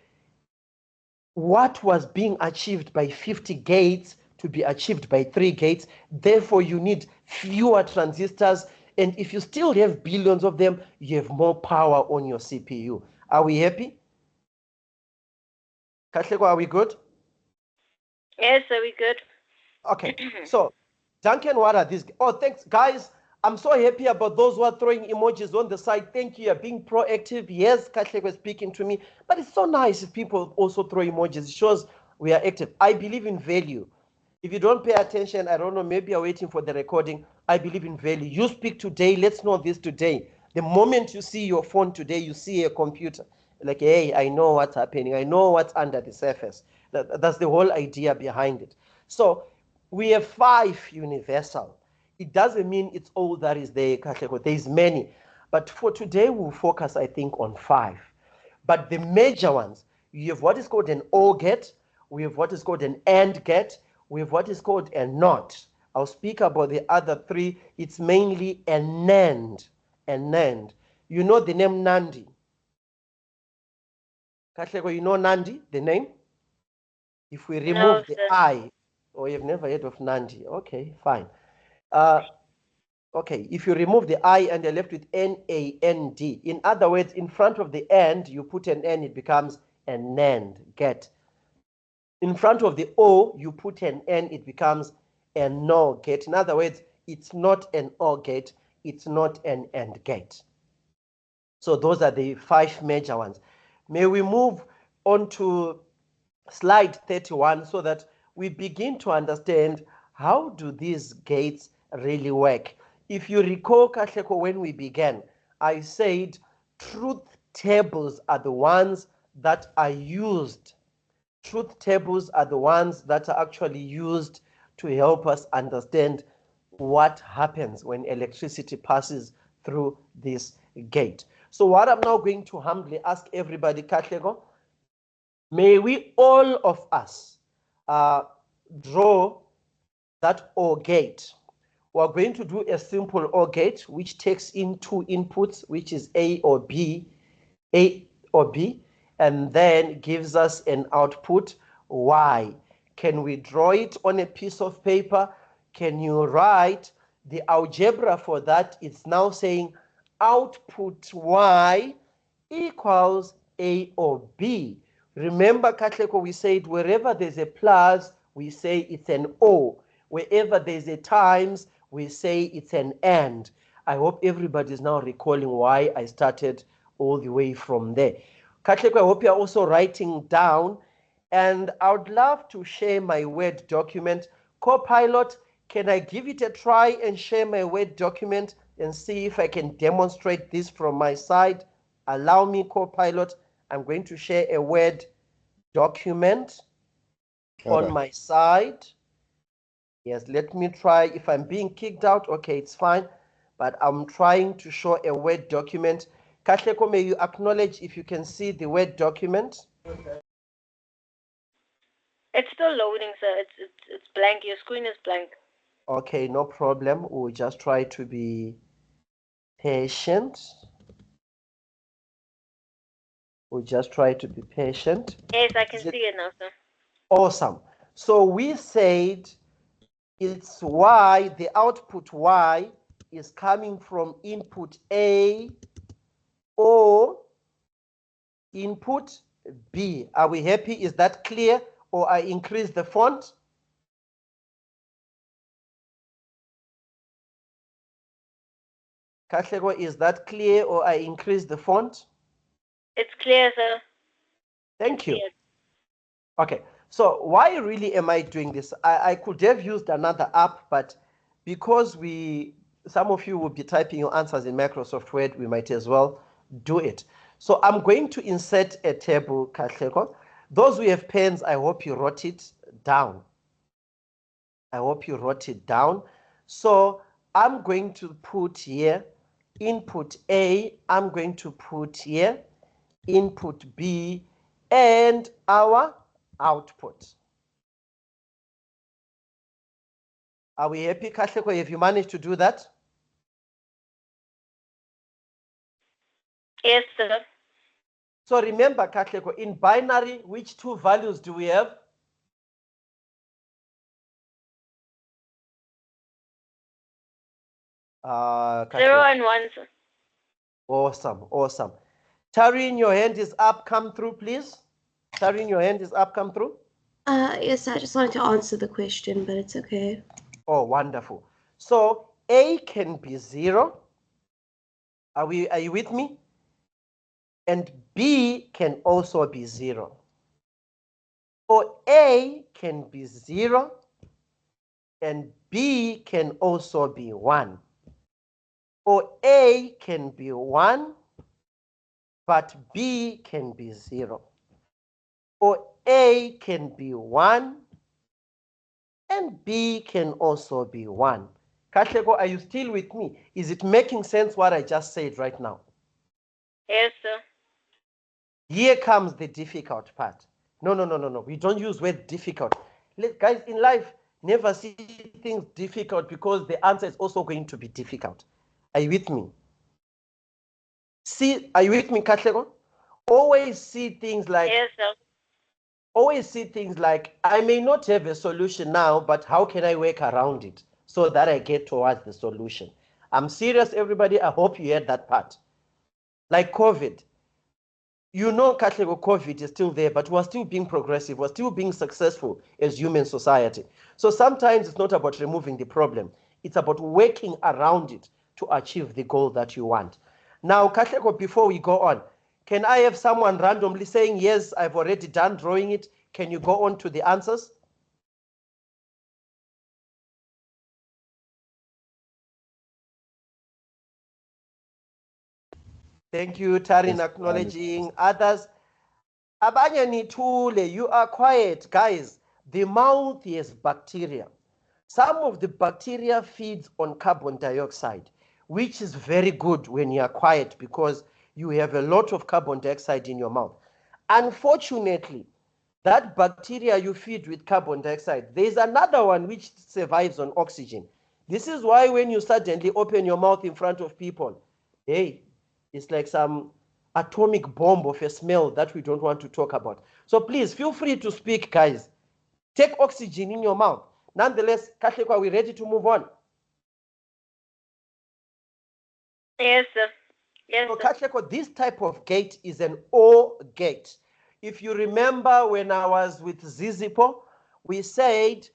what was being achieved by 50 gates to be achieved by 3 gates. Therefore, you need fewer transistors. And if you still have billions of them, you have more power on your CPU. Are we happy? Katlego, are we good? Yes, sir, we good. Okay, so Duncan, what are these? Oh, thanks, guys. I'm so happy about those who are throwing emojis on the side. Thank you. You're being proactive. Yes, Katlego was speaking to me, but it's so nice if people also throw emojis. It shows we are active. I believe in value. If you don't pay attention, I don't know, maybe you're waiting for the recording. I believe in value. You speak today. Let's know this today. The moment you see your phone today, you see a computer. Like, hey, I know what's happening. I know what's under the surface. That's the whole idea behind it. So we have 5 universal. It doesn't mean it's all that is there, Katlego. There's many. But for today, we'll focus, I think, on 5. But the major ones, you have what is called an OR gate, we have what is called an AND gate, we have what is called a NOT. I'll speak about the other 3. It's mainly a NAND. A NAND. You know the name Nandi? Katlego, you know Nandi, the name? If we remove the I, or you've never heard of Nandi, okay, fine. Okay, if you remove the I and you're left with N-A-N-D, in other words, in front of the AND, you put an N, it becomes a NAND, get. In front of the O, you put an N, it becomes a NOR gate. In other words, it's not an OR gate, it's not an AND gate. So those are the 5 major ones. May we move on to slide 31 so that we begin to understand how do these gates really work. If you recall, Katlego, when we began, I said truth tables are the ones that are used. Truth tables are the ones that are actually used to help us understand what happens when electricity passes through this gate. So what I'm now going to humbly ask everybody, Katlego, may we all of us draw that OR gate. We're going to do a simple OR gate which takes in two inputs, which is A or B, and then gives us an output Y. Can we draw it on a piece of paper? Can you write the algebra for that? It's now saying output Y equals A or B. Remember, Katleko, we said wherever there's a plus, we say it's an O. Wherever there's a times, we say it's an AND. I hope everybody is now recalling why I started all the way from there. Katleko, I hope you're also writing down. And I would love to share my Word document. Copilot, can I give it a try and share my Word document and see if I can demonstrate this from my side? Allow me, Copilot. I'm going to share a Word document on my side. Yes, let me try. If I'm being kicked out, okay, it's fine. But I'm trying to show a Word document. Katleko, may you acknowledge if you can see the Word document? It's still loading, sir. It's blank. Your screen is blank. Okay, no problem. We'll just try to be patient. We'll just try to be patient. Yes, I can see it now, sir. Awesome. So we said it's Y, the output Y is coming from input A or input B. Are we happy? Is that clear? Or I increase the font? Katlego, is that clear or I increase the font? It's clear, sir. Thank you. Okay, so why really am I doing this? I could have used another app, but because some of you will be typing your answers in Microsoft Word, we might as well do it. So I'm going to insert a table, Katlego. Those who have pens, I hope you wrote it down. I hope you wrote it down. So I'm going to put here input A, I'm going to put here input B, and our output. Are we happy, Katleko? Have you managed to do that? Yes, sir. So remember, Katleko, in binary, which two values do we have? Katleko. 0 and 1, sir. Awesome, awesome. Taryn, your hand is up. Come through, please. Taryn, your hand is up. Come through. Yes, I just wanted to answer the question, but it's okay. Oh, wonderful. So A can be 0. Are you with me? And B can also be 0. Or A can be 0 and B can also be 1. Or A can be 1 but B can be 0. Or A can be 1 and B can also be 1. Katlego, are you still with me? Is it making sense what I just said right now? Yes, sir. Here comes the difficult part. No. We don't use word difficult. Guys, in life, never see things difficult because the answer is also going to be difficult. Are you with me? Are you with me, Katlego? Always see things like, yes, sir. Always see things like, I may not have a solution now, but how can I work around it so that I get towards the solution? I'm serious, everybody. I hope you heard that part. Like COVID. You know, Katlego, COVID is still there, but we're still being progressive. We're still being successful as human society. So sometimes it's not about removing the problem. It's about working around it to achieve the goal that you want. Now, Katlego, before we go on, can I have someone randomly saying, yes, I've already done drawing it. Can you go on to the answers? Thank you, Tarin, acknowledging others. Abanya Nitule, you are quiet, guys. The mouth is bacteria. Some of the bacteria feeds on carbon dioxide, which is very good when you are quiet because you have a lot of carbon dioxide in your mouth. Unfortunately, that bacteria you feed with carbon dioxide, there's another one which survives on oxygen. This is why when you suddenly open your mouth in front of people, hey, it's like some atomic bomb of a smell that we don't want to talk about. So please feel free to speak, guys. Take oxygen in your mouth. Nonetheless, Katleko, are we ready to move on? Yes, sir. Yes, So, sir. Katleko, this type of gate is an O gate. If you remember when I was with Zizipo, we said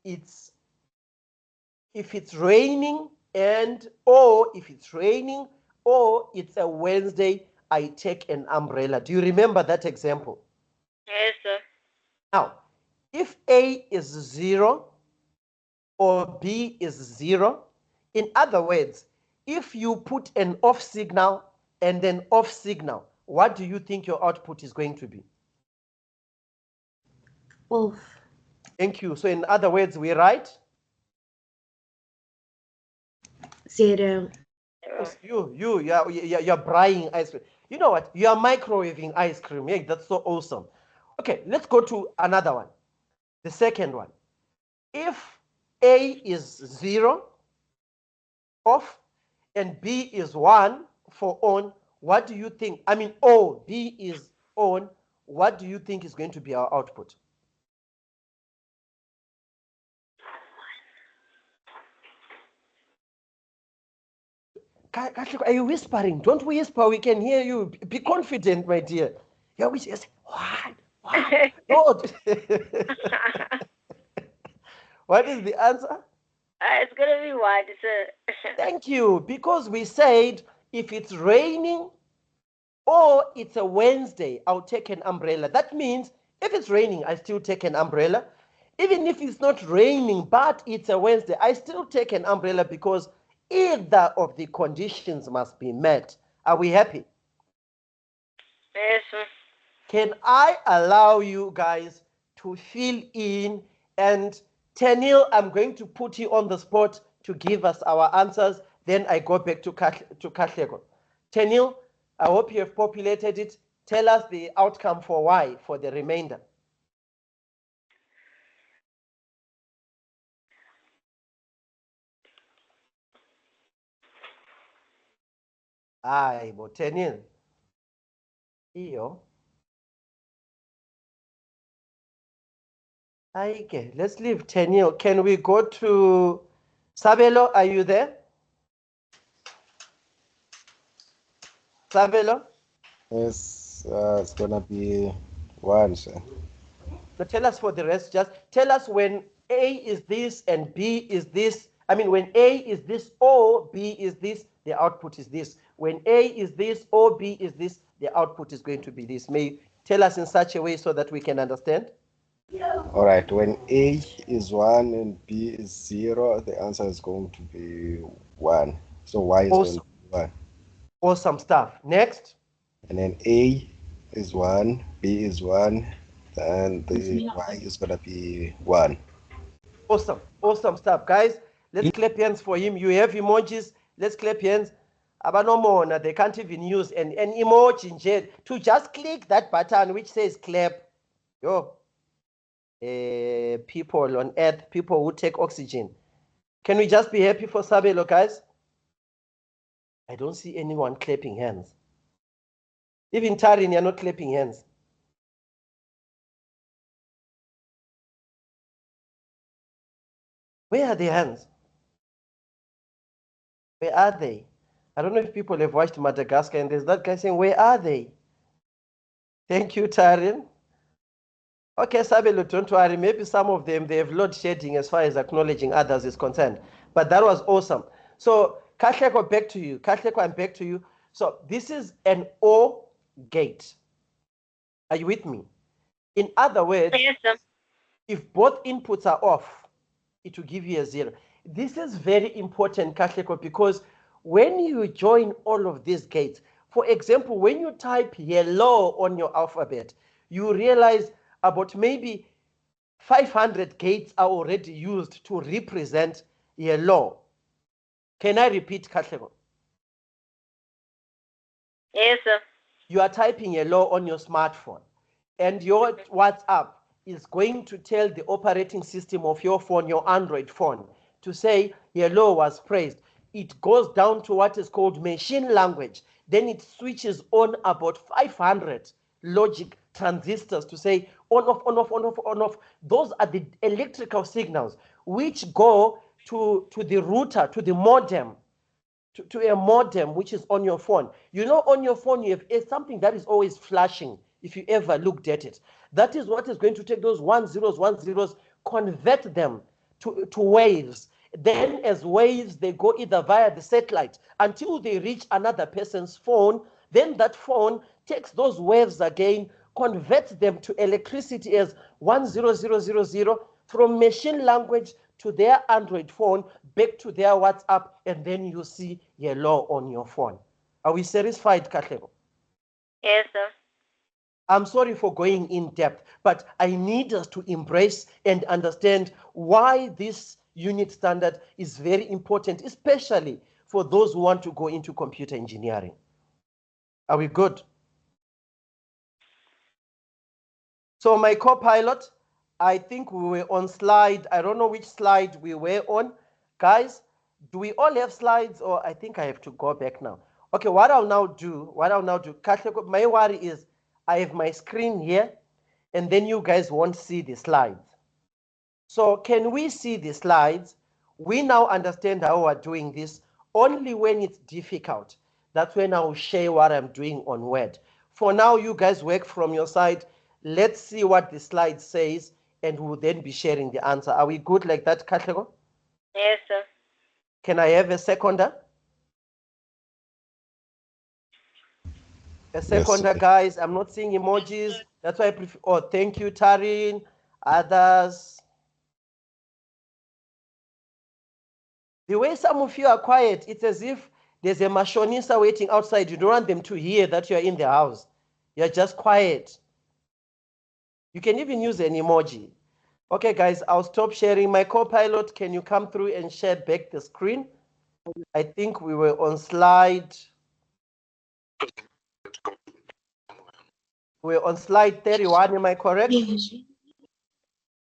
it's if it's raining and or if it's raining or it's a Wednesday, I take an umbrella. Do you remember that example? Yes, sir. Now, if A is 0 or B is 0, in other words, if you put an off signal and an off signal, what do you think your output is going to be? Off. Thank you. So in other words, we write? 0. You're buying ice cream. You know what? You are microwaving ice cream. Yeah, that's so awesome. Okay, let's go to another one. The second one. If A is 0, off, and B is 1 for on, what do you think? I mean, B is on. What do you think is going to be our output? Are you whispering? Don't whisper. We can hear you. Be confident, my dear. You're whispering. What? Lord. What is the answer? It's gonna be 1, sir. Thank you. Because we said if it's raining or it's a Wednesday, I'll take an umbrella. That means if it's raining, I still take an umbrella. Even if it's not raining, but it's a Wednesday, I still take an umbrella because either of the conditions must be met. Are we happy? Yes, sir. Can I allow you guys to fill in? And Tenil, I'm going to put you on the spot to give us our answers. Then I go back to Katlego. Tenil, I hope you have populated it. Tell us the outcome for Y for the remainder. Aye, but Tenil. Iyo. Okay, let's leave Tenil. Can we go to Sabelo? Are you there? Sabelo? Yes, it's gonna be 1, sir. So tell us for the rest. Just tell us when A is this and B is this. I mean, when A is this or B is this, the output is this. When A is this or B is this, the output is going to be this. May you tell us in such a way so that we can understand? All right, when A is 1 and B is 0, the answer is going to be 1. So Y is going to be 1. Awesome stuff. Next. And then A is 1, B is 1, and the Y is going to be 1. Awesome. Awesome stuff. Guys, let's clap hands for him. You have emojis. Let's clap hands. Abanomona, they can't even use an emoji in jail to just click that button which says clap. Yo. People on earth, people who take oxygen. Can we just be happy for Sabelo, guys? I don't see anyone clapping hands. Even Tarin, you're not clapping hands. Where are the hands? Where are they? I don't know if people have watched Madagascar and there's that guy saying, where are they? Thank you, Tarin. Okay, Sabelo, don't worry. Maybe some of them, they have load shedding as far as acknowledging others is concerned. But that was awesome. So, Katleko, back to you. Katleko, I'm back to you. So, this is an O gate. Are you with me? In other words, yes, sir. If both inputs are off, it will give you a 0. This is very important, Katleko, because when you join all of these gates, for example, when you type hello on your alphabet, you realize about maybe 500 gates are already used to represent yellow. Can I repeat, Katlego? Yes, sir. You are typing yellow on your smartphone, and your WhatsApp is going to tell the operating system of your phone, your Android phone, to say yellow was praised. It goes down to what is called machine language. Then it switches on about 500 logic transistors to say on, off, on, off, on, off, on, off. Those are the electrical signals which go to the router, to the modem, to a modem which is on your phone. You know, on your phone, you have something that is always flashing if you ever looked at it. That is what is going to take those 10s, convert them to waves. Then as waves, they go either via the satellite until they reach another person's phone. Then that phone takes those waves again, converts them to electricity as 10000 from machine language to their Android phone, back to their WhatsApp, and then you see yellow on your phone. Are we satisfied, Katlego? Yes, sir. I'm sorry for going in depth, but I need us to embrace and understand why this unit standard is very important, especially for those who want to go into computer engineering. Are we good? So my co-pilot, I think we were on slide, I don't know which slide we were on. Guys, do we all have slides, or I think I have to go back now? Okay, what I'll now do, Katlego, my worry is I have my screen here, and then you guys won't see the slides. So can we see the slides? We now understand how we're doing this. Only when it's difficult, that's when I'll share what I'm doing on Word. For now, you guys work from your side. Let's see what the slide says, and we'll then be sharing the answer. Are we good like that, Katlego? Yes, sir. Can I have a seconder? A seconder, Yes, guys. I'm not seeing emojis. That's why I prefer. Oh, thank you, Tarin. Others. The way some of you are quiet, it's as if there's a mashonisa waiting outside. You don't want them to hear that you're in the house. You're just quiet. You can even use an emoji. Okay, guys, I'll stop sharing. My co-pilot, can you come through and share back the screen? I think we were on slide. We're on slide 31, am I correct?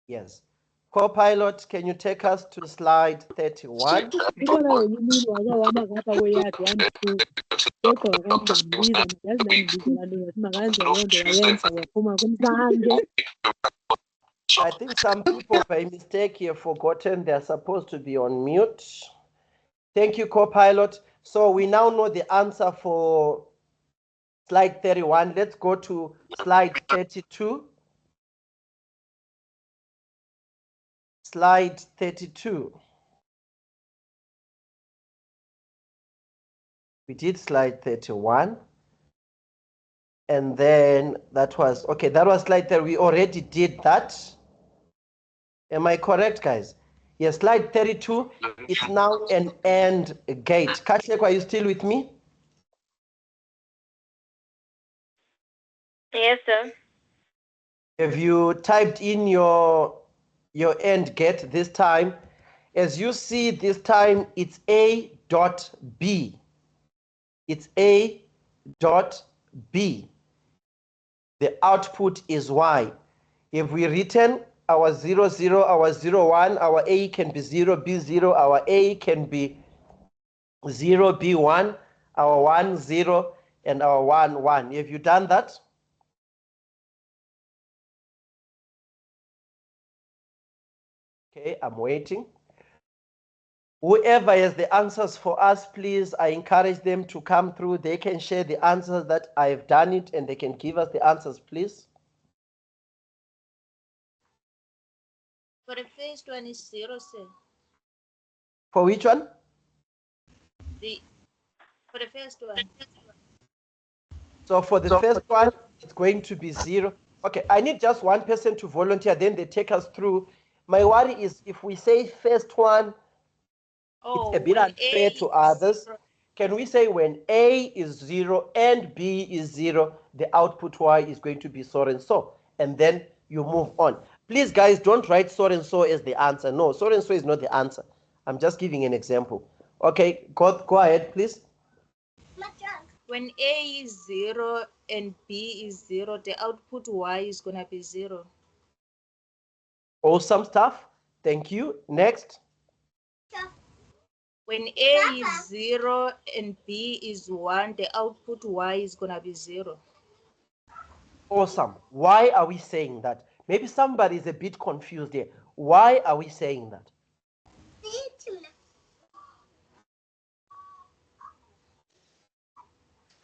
Yes. Co-pilot, can you take us to slide 31? I think some people by mistake have forgotten they're supposed to be on mute. Thank you, co-pilot. So we now know the answer for slide 31. Let's go to slide 32. Slide 32. We did slide 31. And then that was, okay, that was slide 30. We already did that. Am I correct, guys? Yes, slide 32. It's now an AND gate. Katlego, are you still with me? Yes, sir. Have you typed in your AND gate this time? As you see this time, it's A dot B. It's A dot B. The output is Y. If we return our 0, 0, our 0, 1, our A can be 0, B, 0, our A can be 0, B, 1, our 1, 0, and our 1, 1. Have you done that? Okay, I'm waiting. Whoever has the answers for us, please, I encourage them to come through. They can share the answers that I've done it, and they can give us the answers, please. For the first one is 0, sir. For which one? For the first one. So for the first one, it's going to be 0. Okay, I need just one person to volunteer, then they take us through. My worry is if we say first one, it's a bit unfair to others. 0. Can we say when A is 0 and B is 0, the output Y is going to be so and so, and then you move on. Please, guys, don't write so and so as the answer. No, so and so is not the answer. I'm just giving an example. Okay, go ahead, please. When A is 0 and B is 0, the output Y is going to be 0. Awesome stuff. Thank you. Next. When A is 0 and B is 1, the output Y is going to be 0. Awesome. Why are we saying that? Maybe somebody is a bit confused here. Why are we saying that?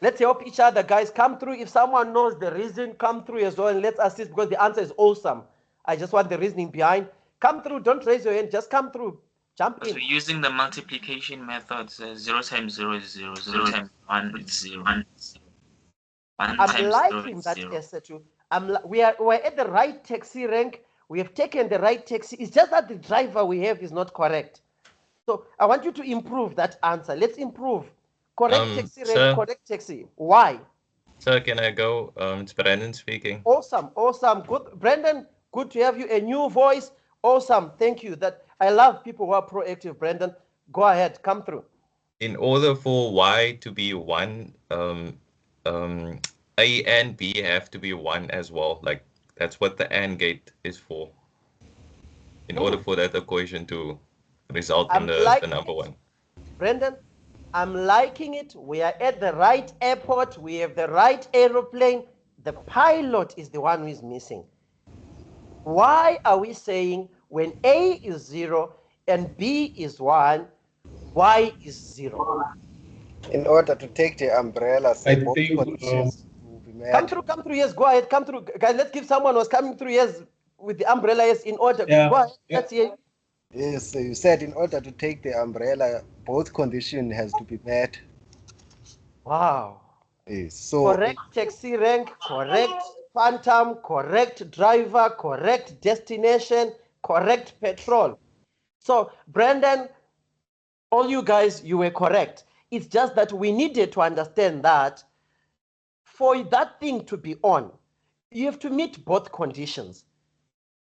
Let's help each other, guys. Come through. If someone knows the reason, come through as well and let's assist, because the answer is awesome. I just want the reasoning behind. Come through. Don't raise your hand. Just come through. Jump in. So we're using the multiplication methods. 0 times 0 is 0. 0 times 1 is 0. 1 I'm liking that, Esther. We're at the right taxi rank. We have taken the right taxi. It's just that the driver we have is not correct. So I want you to improve that answer. Let's improve. Correct taxi rank, Sir, correct taxi. Why? sir, can I go? It's Brandon speaking. Awesome, awesome. Good. Brandon, good to have you. A new voice. Awesome. Thank you. I love people who are proactive, Brandon. Go ahead. Come through. In order for Y to be 1, A and B have to be 1 as well. Like, that's what the AND gate is for. In order for that equation to result in the number 1. Brandon, I'm liking it. We are at the right airport. We have the right aeroplane. The pilot is the one who is missing. Why are we saying when A is 0 and B is 1, Y is 0? In order to take the umbrella, say both conditions will be met. Come through, yes, go ahead, come through. Guys, let's give someone who's coming through, yes, with the umbrella, yes, in order. Yeah. Go ahead, let's hear you. Yes, so you said in order to take the umbrella, both conditions has to be met. Wow. Yes, so correct taxi rank, correct phantom, correct driver, correct destination, correct petrol. So, Brandon, all you guys, you were correct. It's just that we needed to understand that for that thing to be on, you have to meet both conditions.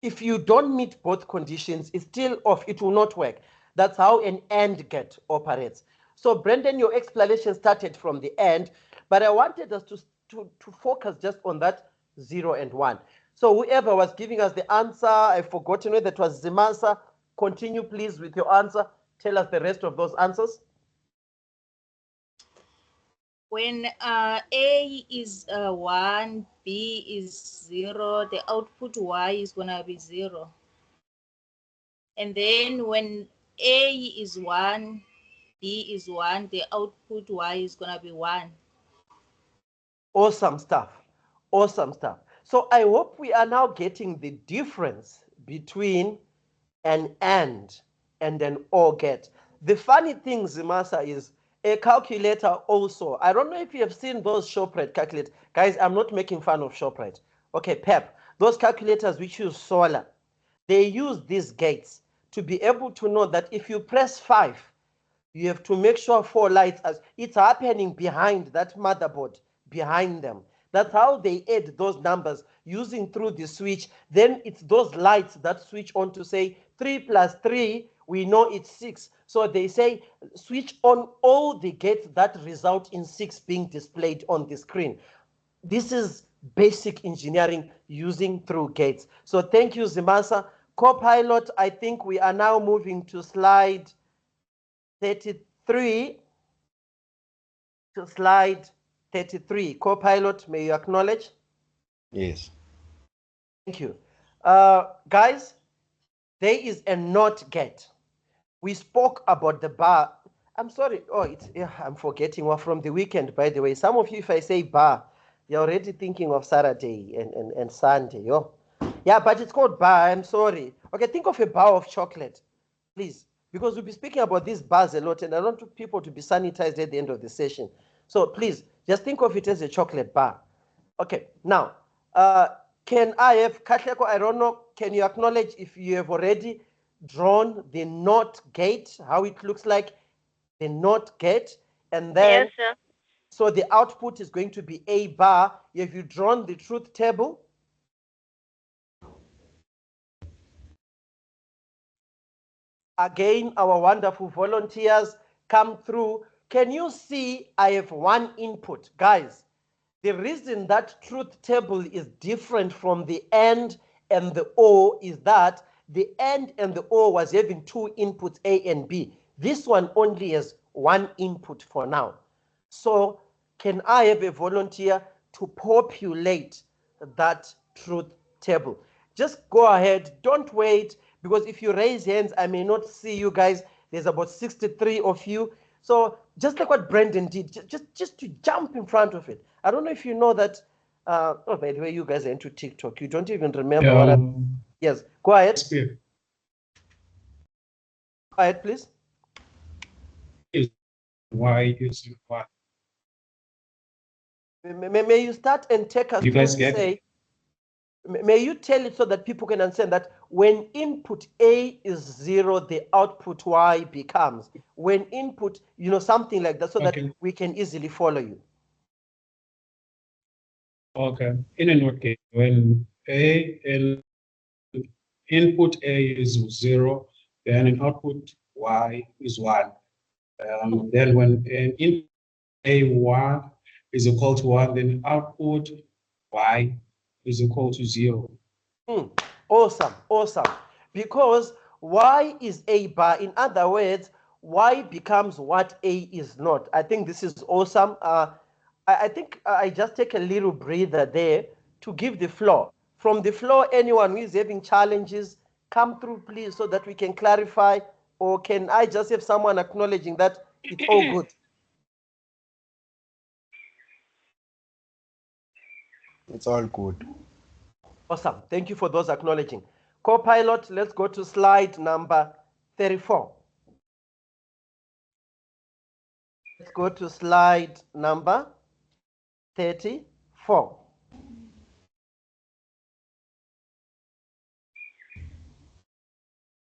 If you don't meet both conditions, it's still off. It will not work. That's how an AND gate operates. So, Brendan, your explanation started from the end, but I wanted us to focus just on that 0 and 1. So, whoever was giving us the answer, I've forgotten whether it was Zimasa. Continue, please, with your answer. Tell us the rest of those answers. When A is 1, B is 0, the output Y is going to be 0. And then when A is 1, B is 1, the output Y is going to be 1. Awesome stuff. Awesome stuff. So I hope we are now getting the difference between an and an or get. The funny thing, Zimasa, is a calculator also. I don't know if you have seen those Shoprite calculators. Guys, I'm not making fun of Shoprite. Okay, Pep, those calculators which use solar, they use these gates to be able to know that if you press 5, you have to make sure 4 lights are, it's happening behind that motherboard, behind them. That's how they add those numbers using through the switch. Then it's those lights that switch on to say 3 plus 3, we know it's 6. So they say switch on all the gates that result in 6 being displayed on the screen. This is basic engineering using through gates. So thank you, Zimasa. Copilot, I think we are now moving to slide 33. To slide 33. Copilot, may you acknowledge? Yes. Thank you. Guys, there is a not get. We spoke about the bar. I'm sorry. Oh, I'm forgetting. We're from the weekend, by the way. Some of you, if I say bar, you're already thinking of Saturday and Sunday. Oh. Yeah, but it's called bar. I'm sorry. Okay, think of a bar of chocolate, please. Because we'll be speaking about these bars a lot, and I want people to be sanitized at the end of the session. So please, just think of it as a chocolate bar. Okay, now, can I have, Katleko, I don't know, can you acknowledge if you have already drawn the NOT gate, how it looks like, the NOT gate, and then, Yes, sir. So the output is going to be A bar. Have you drawn the truth table? Again, our wonderful volunteers come through. Can you see I have one input? Guys, the reason that truth table is different from the AND and the OR is that the AND and the OR was having two inputs, A and B. This one only has one input for now. So can I have a volunteer to populate that truth table? Just go ahead, don't wait, because if you raise hands, I may not see you guys. There's about 63 of you. So just like what Brendan did, just to jump in front of it. I don't know if you know that, oh, by the way, you guys are into TikTok. You don't even remember what yes, go ahead. Go ahead, please. Why using what? May you start and take us You guys through, get say, may you tell it so that people can understand that when input A is 0, the output Y becomes. When input, something like that, so that we can easily follow you. Okay. In a note case, when input A is 0, then an output Y is 1. Then when an input A1 is equal to 1, then output Y is equal to 0. Awesome, awesome. Because Y is A bar. In other words, Y becomes what A is not. I think this is awesome. I think I just take a little breather there to give the floor. From the floor, anyone who is having challenges, come through, please, so that we can clarify. Or can I just have someone acknowledging that it's all good? It's all good. Awesome. Thank you for those acknowledging. Co-pilot, let's go to slide number 34. Let's go to slide number 34.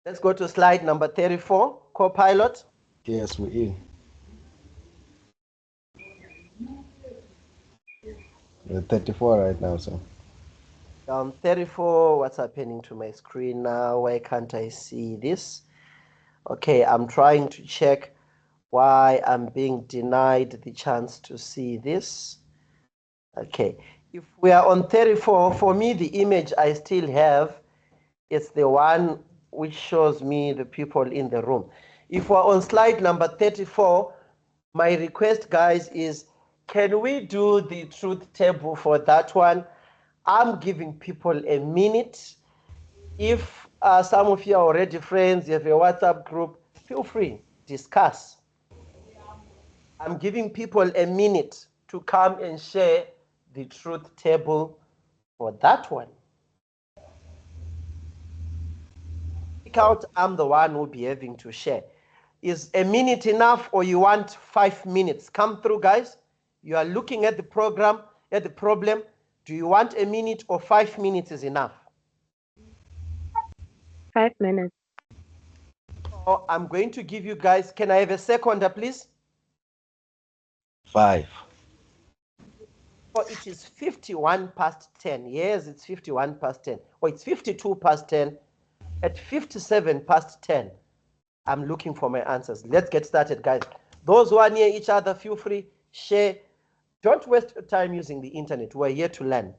Let's go to slide number 34, co-pilot. Yes, we're in. We're 34 right now, sir. 34, what's happening to my screen now? Why can't I see this? Okay, I'm trying to check why I'm being denied the chance to see this. Okay, if we are on 34, for me, the image I still have is the one which shows me the people in the room. If we're on slide number 34, my request, guys, is can we do the truth table for that one? I'm giving people a minute. If some of you are already friends, you have a WhatsApp group, feel free, discuss. I'm giving people a minute to come and share the truth table for that one. Pick out, I'm the one who will be having to share. Is a minute enough or you want 5 minutes? Come through, guys. You are looking at the program, at the problem. Do you want a minute or 5 minutes is enough? 5 minutes. So I'm going to give you guys, can I have a seconder, please? 5. Oh, it is 51 past 10. Yes, it's 51 past 10. Or it's 52 past 10. At 57 past 10, I'm looking for my answers. Let's get started, guys. Those who are near each other, feel free, share. Don't waste your time using the internet. We're here to learn.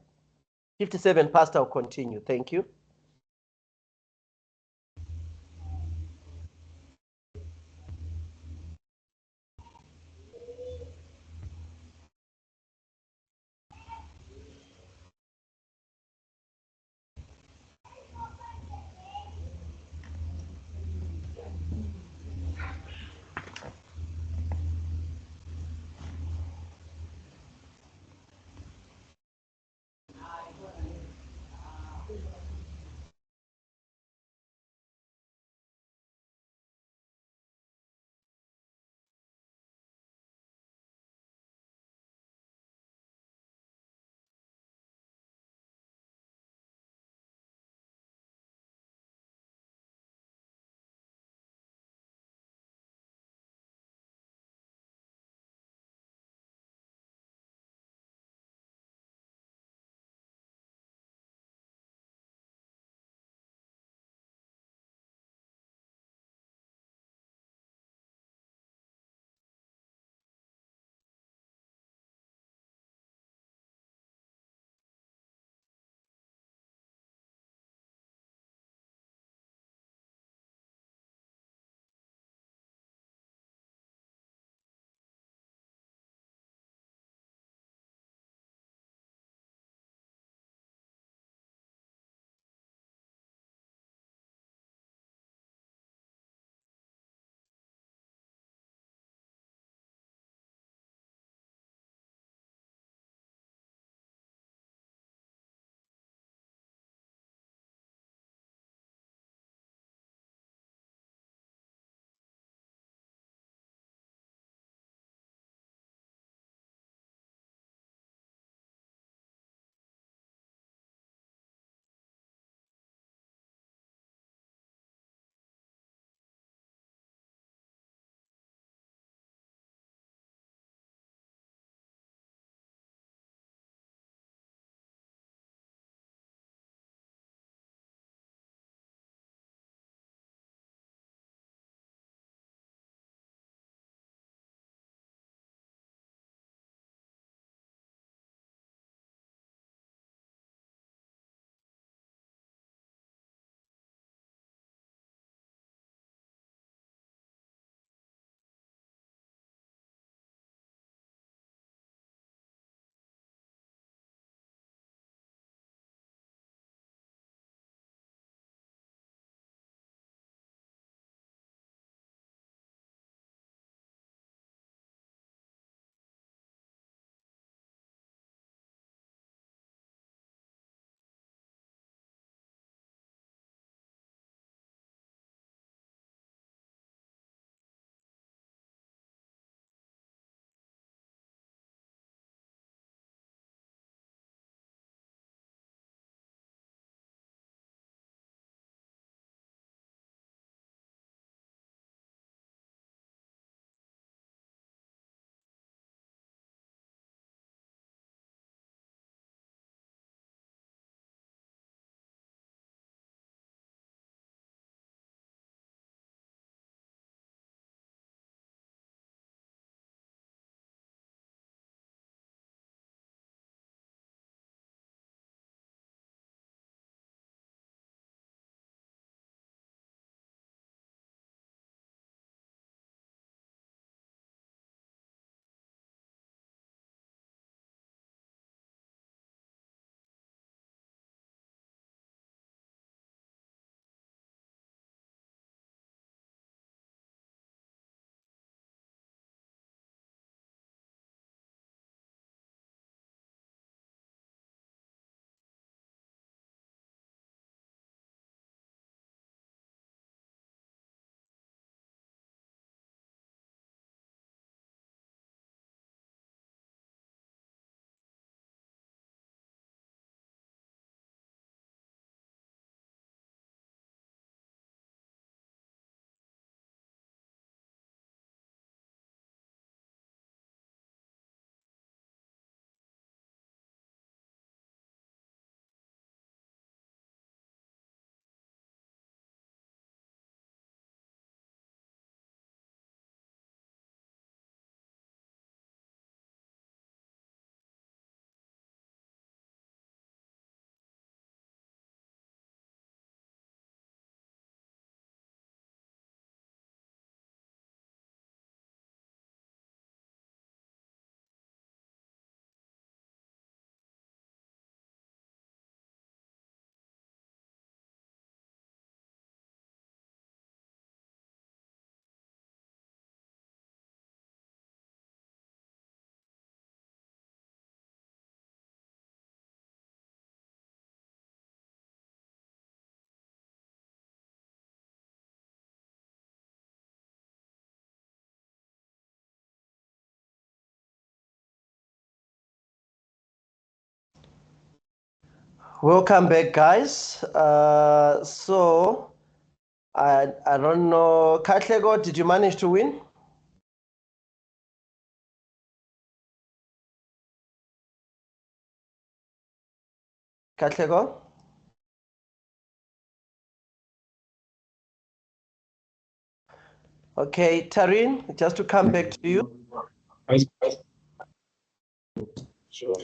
57 past, I'll continue. Thank you. Welcome back, guys. So I don't know, Katlego, did you manage to win? Katlego? Okay, Tarin, just to come back to you. Sure.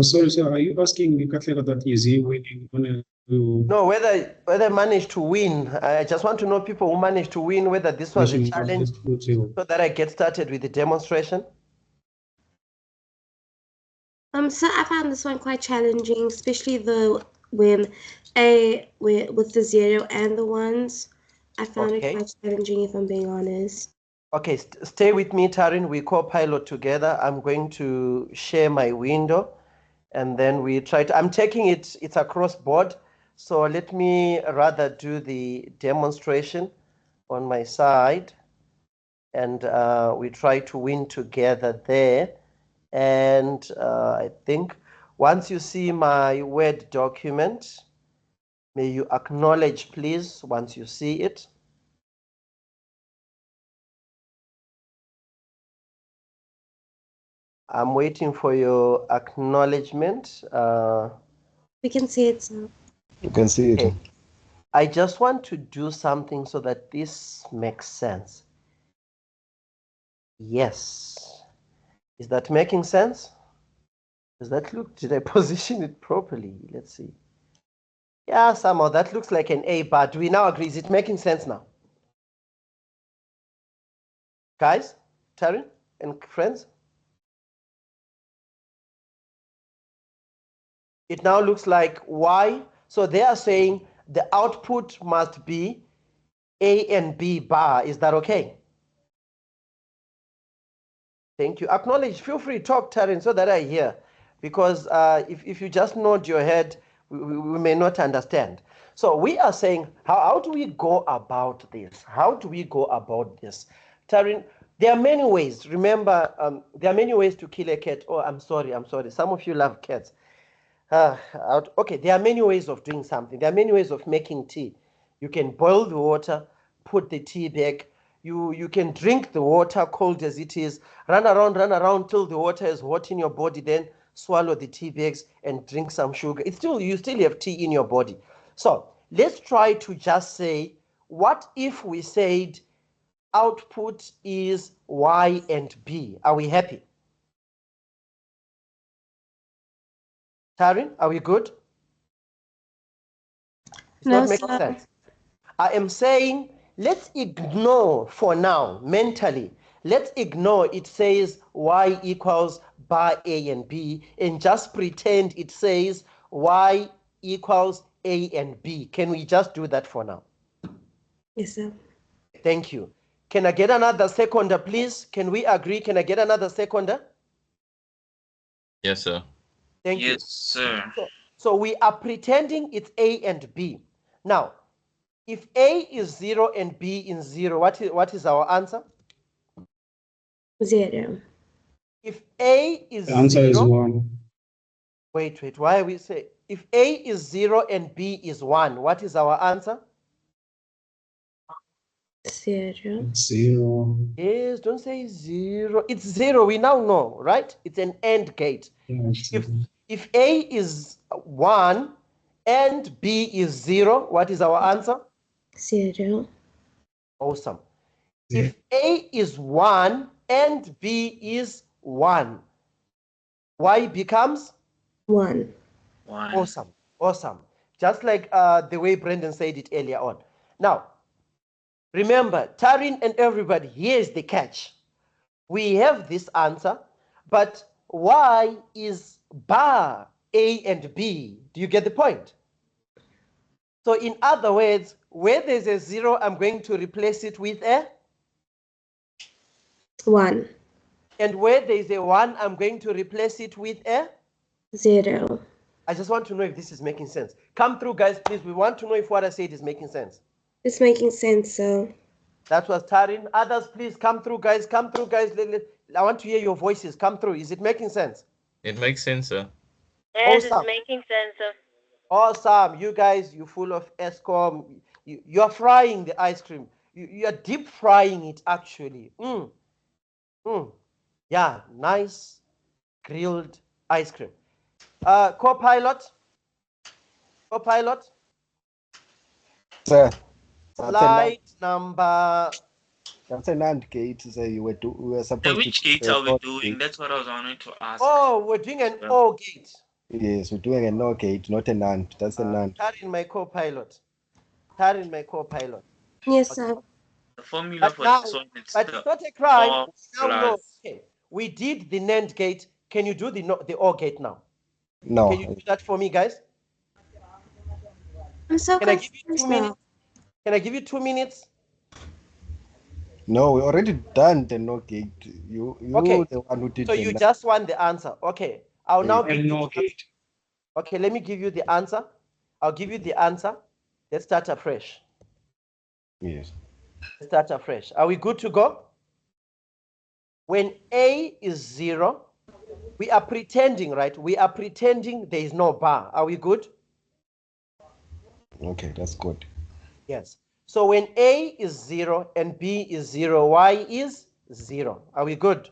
Sorry, sir. Are you asking me, Katlego, that is he winning on No, whether I managed to win. I just want to know people who managed to win, whether this was a challenge, so that I get started with the demonstration. So I found this one quite challenging, especially with the 0 and the 1s. I found it quite challenging, if I'm being honest. Okay, stay with me, Tarin. We co-pilot together. I'm going to share my window, and then we try to. I'm taking it. It's across board, so let me rather do the demonstration on my side, and we try to win together there. And I think once you see my Word document, may you acknowledge, please, once you see it. I'm waiting for your acknowledgement. We can see it, sir. You can see it. Okay. I just want to do something so that this makes sense. Yes. Is that making sense? Does that look, did I position it properly? Let's see. Yeah, somehow that looks like an A, but we now agree. Is it making sense now? Guys, Taryn and friends? It now looks like Y. So they are saying the output must be A and B bar. Is that okay? Thank you. Acknowledge. Feel free to talk, Taryn, so that I hear. Because if you just nod your head, we may not understand. So we are saying, how do we go about this? How do we go about this? Taryn, there are many ways. Remember, there are many ways to kill a cat. Oh, I'm sorry. Some of you love cats. Okay, there are many ways of doing something. There are many ways of making tea. You can boil the water, put the tea back. You can drink the water cold as it is, run around till the water is hot in your body, then swallow the tea bags and drink some sugar. You still have tea in your body. So let's try to just say, what if we said output is Y and B? Are we happy? Tarin, are we good? It's No, not making sir. sense. I am saying, let's ignore for now, mentally, let's ignore it says Y equals bar A and B, and just pretend it says Y equals A and B. Can we just do that for now? Yes, sir. Thank you. Can I get another seconder, please? Can we agree? Can I get another seconder? Yes, sir. Thank you. Yes, sir. So we are pretending it's A and B. Now, if A is 0 and B is 0, what is our answer? 0. If A is The answer 0, is 1. Wait, why are we say? If A is 0 and B is 1, what is our answer? 0. 0. Yes, don't say 0. It's 0, we now know, right? It's an AND gate. Yeah, if A is 1 and B is 0, what is our answer? 0. Awesome. If A is 1 and B is 1, Y becomes? 1. Awesome. Just like the way Brendan said it earlier on. Now, remember, Tarin and everybody, here's the catch. We have this answer, but Y is bar A and B. Do you get the point? So in other words, where there's a 0, I'm going to replace it with a 1. And where there's a 1, I'm going to replace it with a 0. I just want to know if this is making sense. Come through, guys, please. We want to know if what I said is making sense. It's making sense, sir. That was Tarin. Others, please come through, guys. Come through, guys. I want to hear your voices. Come through. Is it making sense? It makes sense, sir. Yes, Awesome. it's making sense. Awesome. You guys, you full of ESCOM. You are frying the ice cream. You are deep frying it actually. Yeah, nice grilled ice cream. Co-pilot. Sir, Slide number. That's an AND gate. So we were supposed Which to gate do are an we OR doing? gate. That's what I was wanting to ask. Oh, we're doing an OR gate. Yes, we're doing an OR gate, not an AND. That's an AND. Tarin, my co-pilot. Yes, sir. The formula But for now, this one is but the it's not a crime. OR Now, no. plus. Okay. We did the NAND gate. Can you do the OR gate now? No. Can you do that for me, guys? I'm so Can I give you 2 confused minutes? now. Can I give you 2 minutes? No, we already done the NOR gate. You Okay. the one who did So the you NAND. just want the answer. Okay. I'll now Yeah. give you the answer. Okay, let me give you the answer. I'll give you the answer. Let's start afresh. Yes. Let's start afresh. Are we good to go? When A is 0, we are pretending, right? We are pretending there is no bar. Are we good? Okay, that's good. Yes. So when A is 0 and B is 0, Y is 0. Are we good?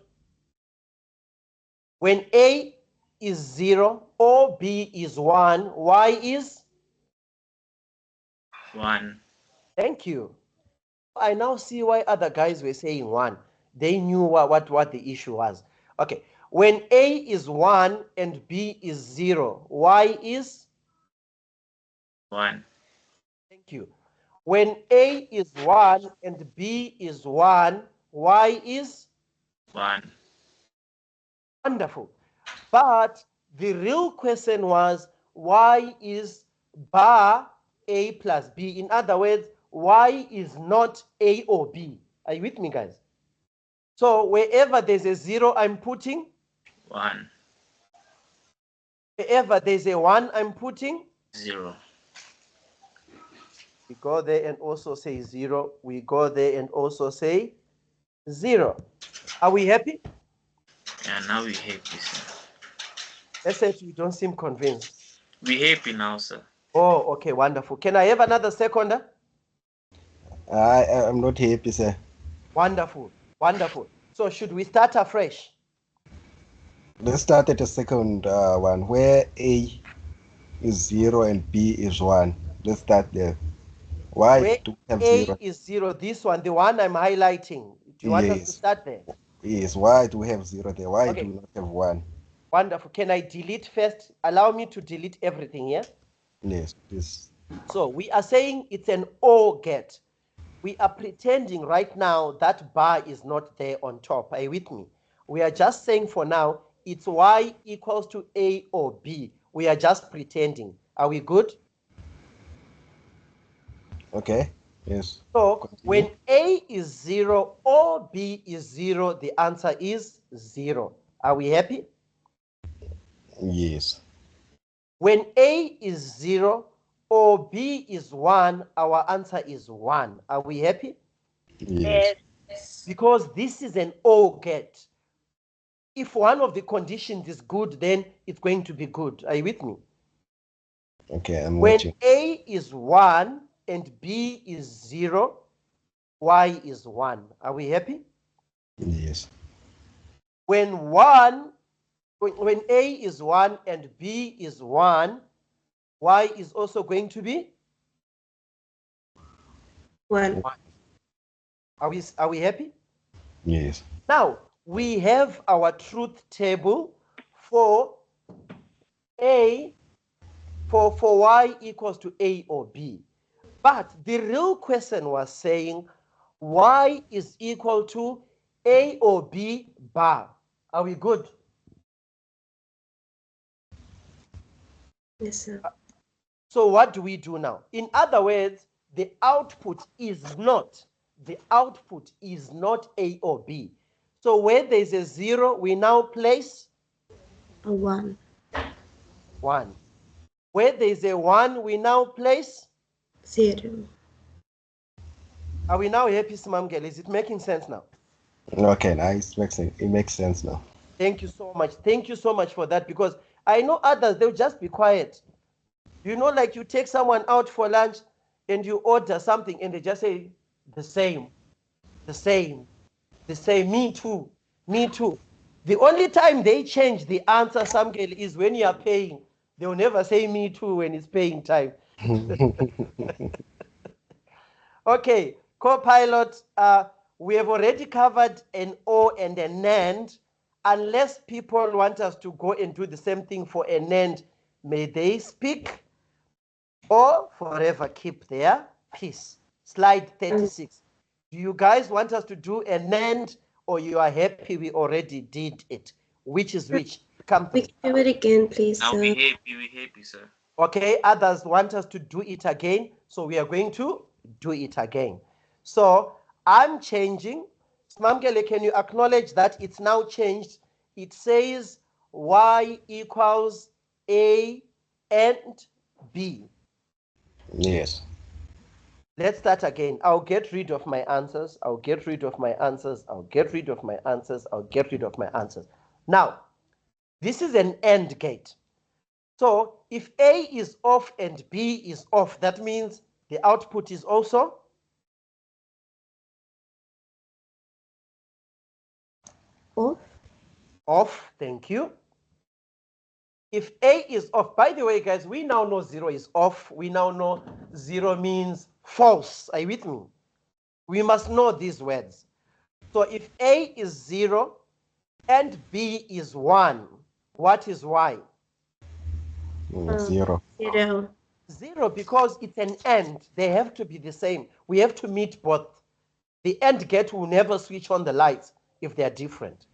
When A is 0 or B is 1, Y is 1. Thank you. I now see why other guys were saying 1. They knew what the issue was. Okay. When A is 1 and B is 0, Y is 1. Thank you. When A is 1 and B is 1, Y is 1. Wonderful. But the real question was, why is bar A plus B? In other words, why is not A or B? Are you with me, guys? So wherever there's a 0, I'm putting 1. Wherever there's a 1, I'm putting 0. We go there and also say 0. We go there and also say 0. Are we happy? Yeah, now we happy, sir. Let's say you don't seem convinced. We happy now, sir. Oh, okay, wonderful. Can I have another seconder? I'm not happy, sir. Wonderful, wonderful. So should we start afresh? Let's start at the second one where A is 0 and B is 1. Let's start there. Why Where do we have A 0? is 0, this one, the one I'm highlighting. Do you want us to start there? Yes, why do we have 0 there? Why Okay. do we not have 1? Wonderful. Can I delete first? Allow me to delete everything here. Yes, please. So we are saying it's an OR get. We are pretending right now that bar is not there on top. Are you with me? We are just saying for now, it's Y equals to A or B. We are just pretending. Are we good? Okay, yes. So Continue. when A is 0 or B is 0, the answer is 0. Are we happy? Yes. When A is 0 or B is 1, our answer is 1. Are we happy? Yes. Because this is an OR get. If one of the conditions is good, then it's going to be good. Are you with me? Okay, I'm When watching. A is 1 and B is 0, Y is 1. Are we happy? Yes. When A is 1 and B is 1, Y is also going to be 1. Are we happy? Yes. Now, we have our truth table for A, for Y equals to A or B. But the real question was saying Y is equal to A or B bar. Are we good? Yes, sir. So what do we do now? In other words, the output is not A or B. So where there's a 0, we now place A 1. 1. Where there's a 1, we now place 0. Are we now happy, Simamgel? Is it making sense now? Okay, nice. It makes sense now. Thank you so much. Thank you so much for that, because I know others, they'll just be quiet. You know, like you take someone out for lunch and you order something and they just say, the same, the same, the same, me too, me too. The only time they change the answer, Samkel, is when you are paying. They'll never say me too when it's paying time. Okay, co-pilot, we have already covered an O and an AND. Unless people want us to go and do the same thing for an AND, may they speak or forever keep their peace. Slide 36. Do you guys want us to do an AND or you are happy we already did it? Which is which? Come through. Do it again, please, Now sir. we happy, sir. Okay, others want us to do it again, so we are going to do it again. So I'm changing. Smamgele, can you acknowledge that it's now changed? It says y equals a and b. Yes. Let's start again. I'll get rid of my answers. I'll get rid of my answers. I'll get rid of my answers. I'll get rid of my answers. Now, this is an AND gate. So if A is off and B is off, that means the output is also off. Off, thank you. If A is off, by the way, guys, we now know 0 is off. We now know 0 means false. Are you with me? We must know these words. So if A is 0 and B is 1, what is Y? 0. 0. 0 because it's an AND. They have to be the same. We have to meet both. The AND gate will never switch on the lights if they are different.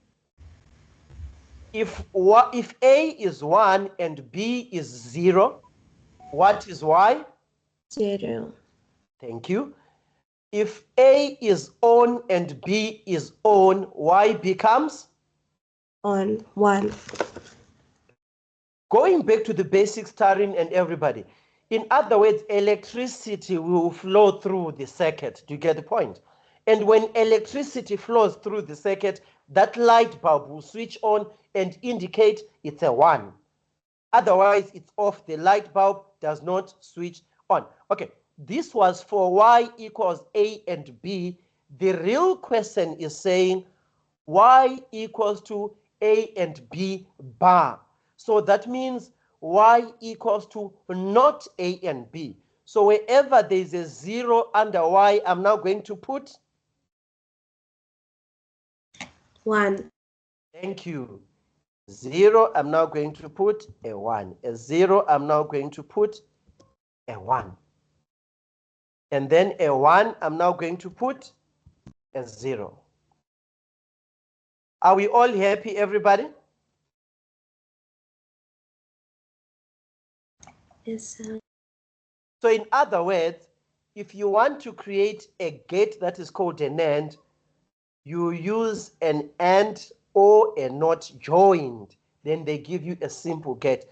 If A is 1 and B is 0, what is Y? 0. Thank you. If A is on and B is on, Y becomes? On. 1. Going back to the basics, Tarin and everybody. In other words, electricity will flow through the circuit. Do you get the point? And when electricity flows through the circuit, that light bulb will switch on and indicate it's a 1. Otherwise, it's off. The light bulb does not switch on. Okay, this was for Y equals A and B. The real question is saying Y equals to A and B bar. So that means Y equals to not A and B. So wherever there is a 0 under Y, I'm now going to put 1. Thank you. 0, I'm now going to put a 1. A 0, I'm now going to put a 1. And then a 1, I'm now going to put a 0. Are we all happy, everybody? Yes, sir. So in other words, if you want to create a gate that is called an AND, you use an AND or a NOT joined. Then they give you a simple gate.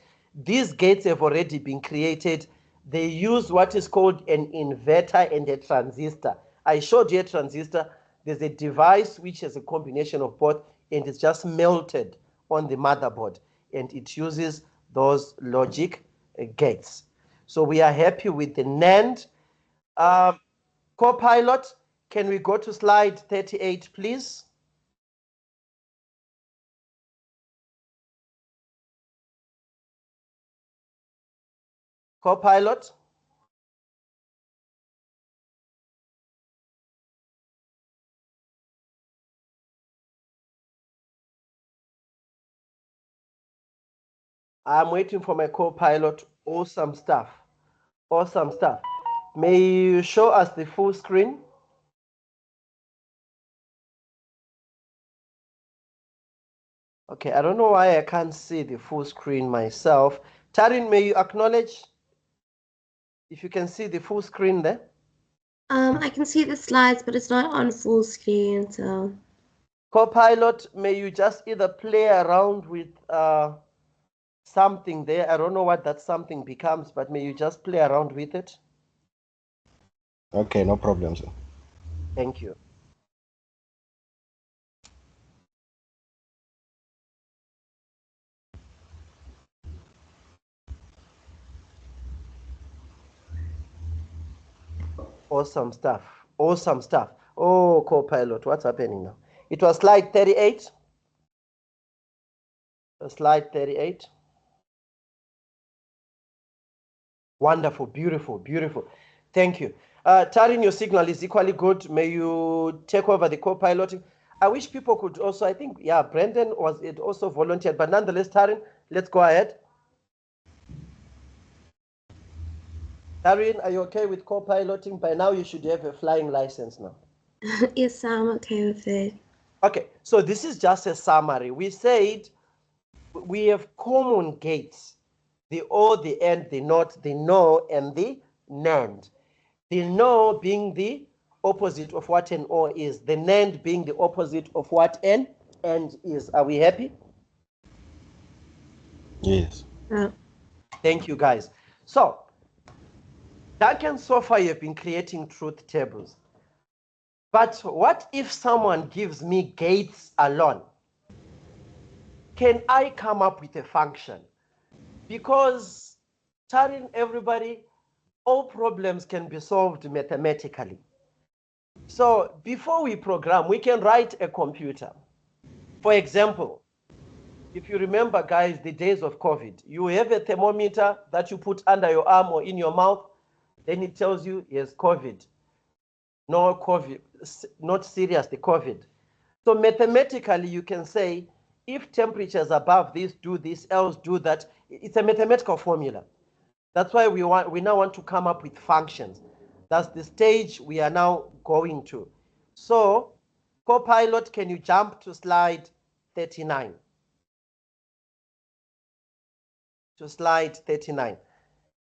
These gates have already been created. They use what is called an inverter and a transistor. I showed you a transistor. There's a device which has a combination of both, and it's just melted on the motherboard, and it uses those logic gates. So we are happy with the NAND. Co-pilot, can we go to slide 38, please? Co-pilot? I'm waiting for my co-pilot. Awesome stuff. Awesome stuff. May you show us the full screen? Okay, I don't know why I can't see the full screen myself. Tarin, may you acknowledge if you can see the full screen there? I can see the slides, but it's not on full screen, so. Co-pilot, may you just either play around with something there. I don't know what that something becomes, but may you just play around with it? Okay, no problem, sir. Thank you. Awesome stuff. Awesome stuff. Oh, co-pilot, what's happening now? It was slide 38. Slide 38. Wonderful, beautiful, beautiful. Thank you. Tarin, your signal is equally good. May you take over the co-piloting. I wish people could also, I think, yeah, Brendan was it also volunteered, but nonetheless, Tarin, let's go ahead. Tarin, are you okay with co-piloting? By now, you should have a flying license now. Yes, I'm okay with it. Okay, so this is just a summary. We said we have common gates, the O, the N, the not, the no, and the NAND. The no being the opposite of what an O is, the NAND being the opposite of what an AND is. Are we happy? Yes. Thank you, guys. So, Duncan, so far you've been creating truth tables. But what if someone gives me gates alone? Can I come up with a function? Because, telling everybody, all problems can be solved mathematically. So before we program, we can write a computer. For example, if you remember, guys, the days of COVID, you have a thermometer that you put under your arm or in your mouth, then it tells you, yes, COVID. No COVID, not serious, the COVID. So mathematically, you can say, if temperatures above this, do this, else do that. It's a mathematical formula. That's why we now want to come up with functions. That's the stage we are now going to. So, co-pilot, can you jump to slide 39? To slide 39.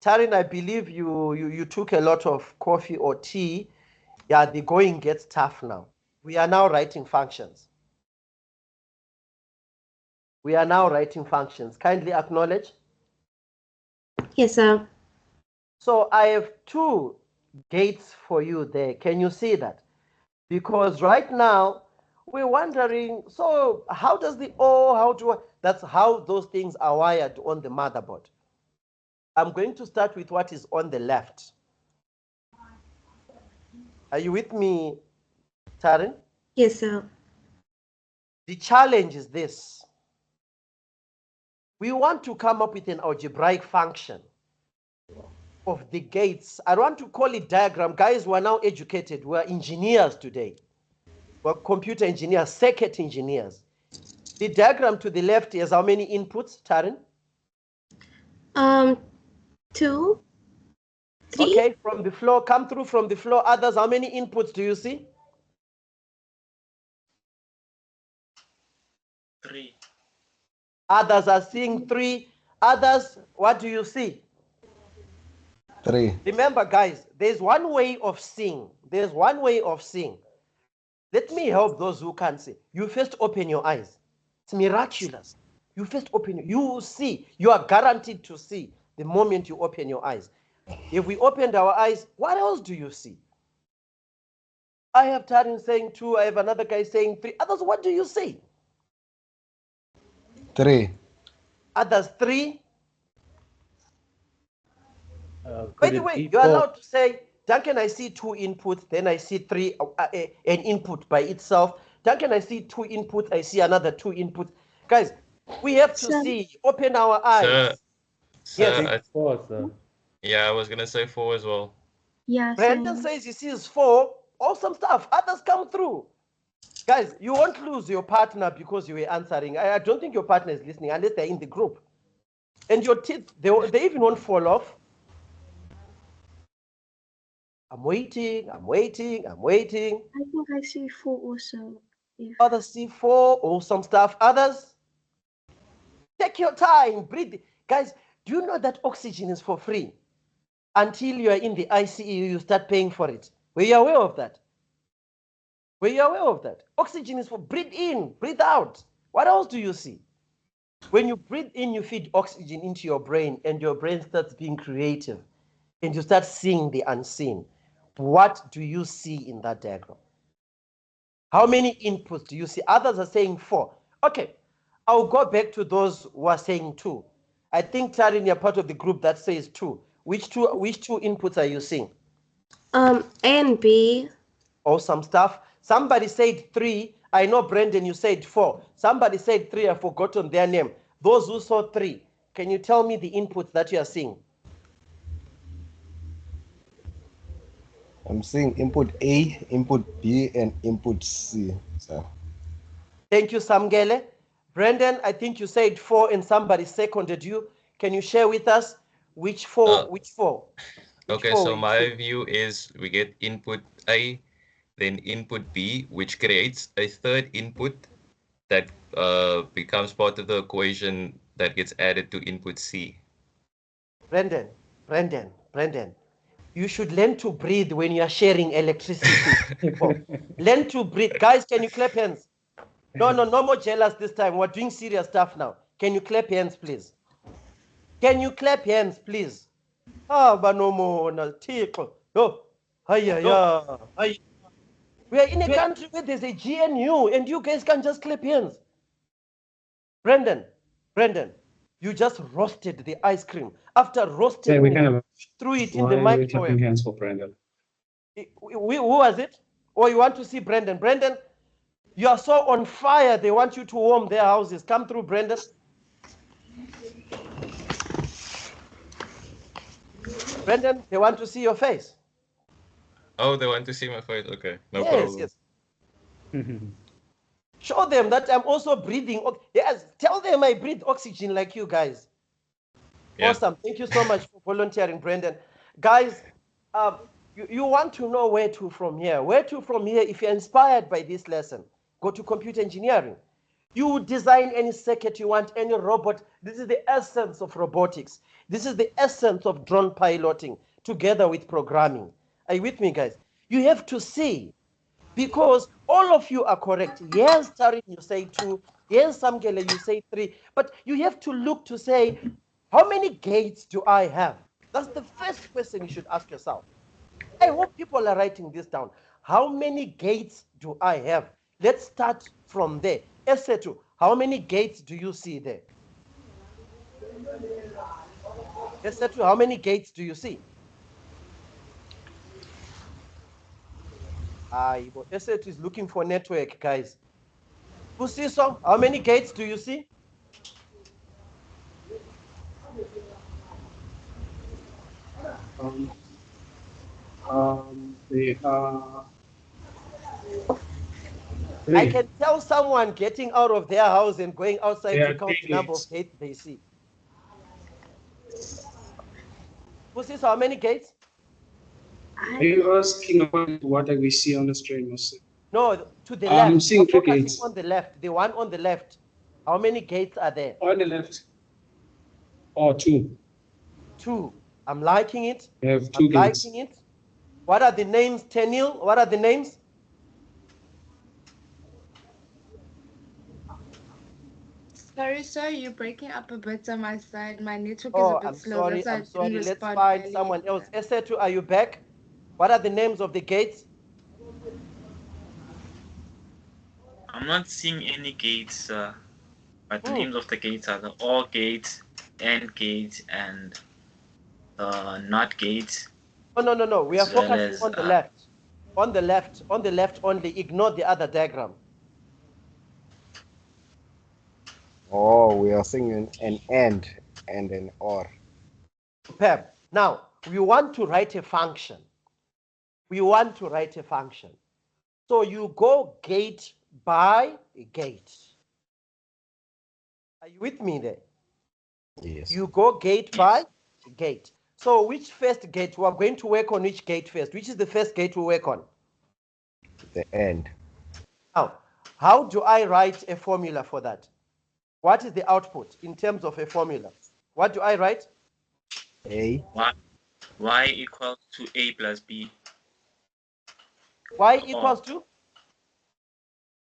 Tarin, I believe you took a lot of coffee or tea. Yeah, the going gets tough now. We are now writing functions. We are now writing functions. Kindly acknowledge. Yes, sir. So I have two gates for you there. Can you see that? Because right now we're wondering, so how does the O, that's how those things are wired on the motherboard. I'm going to start with what is on the left. Are you with me, Tarin? Yes, sir. The challenge is this. We want to come up with an algebraic function of the gates. I don't want to call it diagram. Guys, we're now educated. We're engineers today. We're computer engineers, circuit engineers. The diagram to the left has how many inputs, Tarin? 2, 3. Okay, from the floor, come through from the floor. Others, how many inputs do you see? 3. Others are seeing 3. Others, what do you see? 3. Remember, guys, there's one way of seeing. There's one way of seeing. Let me help those who can't see. You first open your eyes. It's miraculous. You first open, you will see. You are guaranteed to see the moment you open your eyes. If we opened our eyes, what else do you see? I have Tarin saying 2. I have another guy saying 3. Others, what do you see? 3. Others, 3. By the way, you're allowed to say, Duncan, I see 2 inputs, then I see 3, an input by itself. Duncan, I see 2 inputs, I see another 2 inputs. Guys, we have to see, open our eyes. Yes. Yeah, I was going to say 4 as well. Yeah, Brandon says he sees 4. Awesome stuff. Others come through. Guys, you won't lose your partner because you were answering. I don't think your partner is listening unless they're in the group. And your teeth, they even won't fall off. I'm waiting, I'm waiting, I'm waiting. I think I see 4 also. Others see 4, awesome stuff. Others, take your time, breathe. Guys, do you know that oxygen is for free? Until you are in the ICU, you start paying for it. Were you aware of that? Were you aware of that? Oxygen is for breathe in, breathe out. What else do you see? When you breathe in, you feed oxygen into your brain, and your brain starts being creative, and you start seeing the unseen. What do you see in that diagram? How many inputs do you see? Others are saying 4. Okay, I'll go back to those who are saying 2. I think, Tarin, you're part of the group that says 2. Which two inputs are you seeing? A and B. Awesome stuff. Somebody said 3. I know, Brendan, you said 4. Somebody said 3. I've forgotten their name. Those who saw 3, can you tell me the inputs that you are seeing? I'm seeing input A, input B, and input C. So. Thank you, Samgele. Brendan, I think you said 4 and somebody seconded you. Can you share with us which 4? Which 4? Okay, so my view is we get input A, then input B, which creates a third input that becomes part of the equation that gets added to input C. Brendan, you should learn to breathe when you are sharing electricity. Learn to breathe. Guys, can you clap hands? No more jealous this time. We're doing serious stuff now. Can you clap hands, please? Can you clap hands, please? Ah, but no more. No, we are in a country where there's a GNU and you guys can just clap hands. Brendan, you just roasted the ice cream. After roasting it, threw it in the microwave. Hands for Brendan. Who was it? Or you want to see Brendan? Brendan, you are so on fire. They want you to warm their houses. Come through, Brendan. Brendan, they want to see your face. Oh, they want to see my face. Okay, no Yes, problem. yes. Show them that I'm also breathing. Yes, tell them I breathe oxygen like you guys. Yeah. Awesome. Thank you so much for volunteering, Brendan. Guys, you want to know where to from here. Where to from here, if you're inspired by this lesson, go to computer engineering. You design any circuit you want, any robot. This is the essence of robotics. This is the essence of drone piloting together with programming. Are you with me, guys? You have to see, because all of you are correct. Yes, Tarin, you say 2. Yes, Samgele, you say 3. But you have to look to say, how many gates do I have? That's the first question you should ask yourself. I hope people are writing this down. How many gates do I have? Let's start from there. Esetu, how many gates do you see there? Esetu, how many gates do you see? Esetu is looking for network, guys. Pusiso, how many gates do you see? They are. I can tell someone getting out of their house and going outside to count the number of gates they see. Pusiso, how many gates? Are you asking about what we see on the screen? No, to the left. I'm seeing 3 focusing gates. on the left. The one on the left. How many gates are there? On the left. Oh, 2. 2. I'm liking it. We have 2 gates. Liking it. What are the names, Tenil? What are the names? Sorry, sir, you're breaking up a bit on my side. My network is a bit slow. I'm sorry. Let's find someone else. Esetu, are you back? What are the names of the gates? I'm not seeing any gates, but the names of the gates are the OR gate, AND gate, and NOT gate. No. We are focusing on the left. On the left only. Ignore the other diagram. Oh, we are seeing an AND and an OR. Superb. Now, we want to write a function. So you go gate by gate. Are you with me there? Yes. You go gate by gate. So which first gate? We are going to work on which gate first? Which is the first gate we work on? The AND. Now, how do I write a formula for that? What is the output in terms of a formula? What do I write? A. Y equals to A plus B. Y equals to?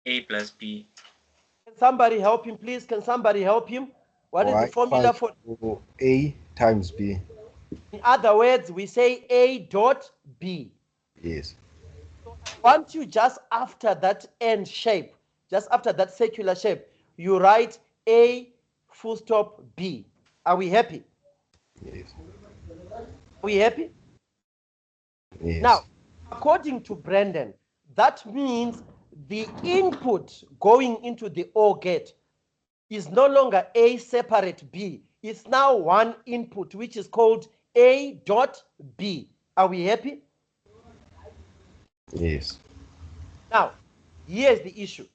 A plus B. Can somebody help him, please? Can somebody help him? What is the formula for A times B? In other words, we say A dot B. Yes. So I want you just after that end shape, just after that circular shape, you write A full stop B. Are we happy? Yes. Are we happy? Yes. Now, According to Brandon, that means the input going into the OR gate is no longer A separate B. It's now one input, which is called A dot B. Are we happy? Yes. Now, here's the issue.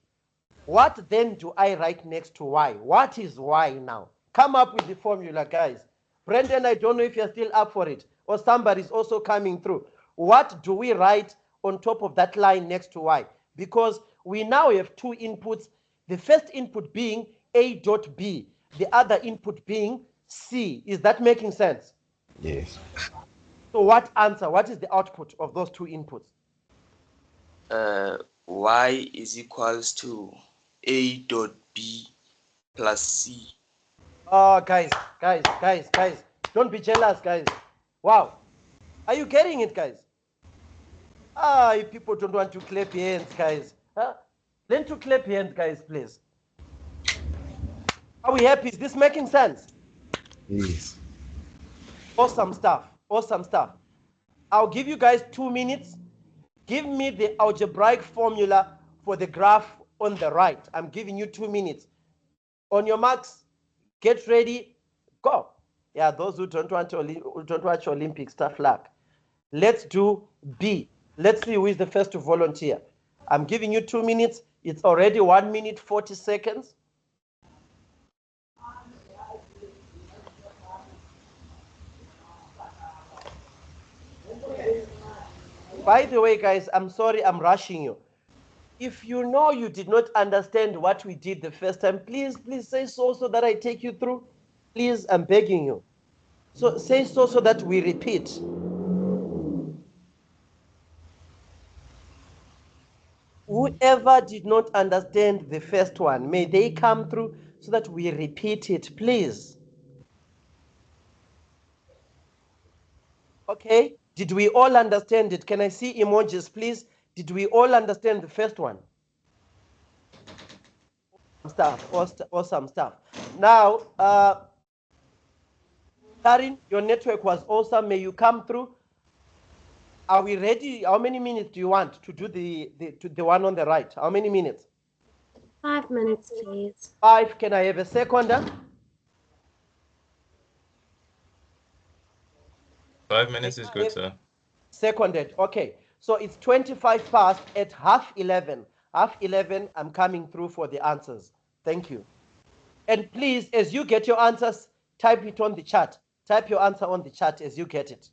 What then do I write next to Y? What is Y now? Come up with the formula, guys. Brendan, I don't know if you're still up for it, or somebody's also coming through. What do we write on top of that line next to Y? Because we now have two inputs, the first input being A dot B, the other input being C. Is that making sense? Yes. So what answer, what is the output of those two inputs? Y is equals to A dot B plus C. Oh, guys, don't be jealous, guys. Wow. Are you getting it, guys? If people don't want to clap your hands, guys. Learn to clap your hands, guys, please. Are we happy? Is this making sense? Yes. Awesome stuff. Awesome stuff. I'll give you guys 2 minutes. Give me the algebraic formula for the graph on the right. I'm giving you 2 minutes. On your marks, get ready, go. Yeah, those who don't watch Olympic stuff luck. Let's do B. Let's see who is the first to volunteer. I'm giving you 2 minutes. It's already 1 minute, 40 seconds. By the way, guys, I'm sorry I'm rushing you. If you know you did not understand what we did the first time, please say so that I take you through. Please, I'm begging you. So say so that we repeat. Whoever did not understand the first one, may they come through so that we repeat it, please. Okay, did we all understand it? Can I see emojis, please? Did we all understand the first one? Awesome stuff. Now, Karin, your network was awesome. May you come through. Are we ready? How many minutes do you want to do the one on the right? How many minutes? 5 minutes, please. 5. Can I have a seconder? 5 minutes is good, sir. Seconded. Okay. So it's 25 past at 11:30. 11:30, I'm coming through for the answers. Thank you. And please, as you get your answers, type it on the chat. Type your answer on the chat as you get it.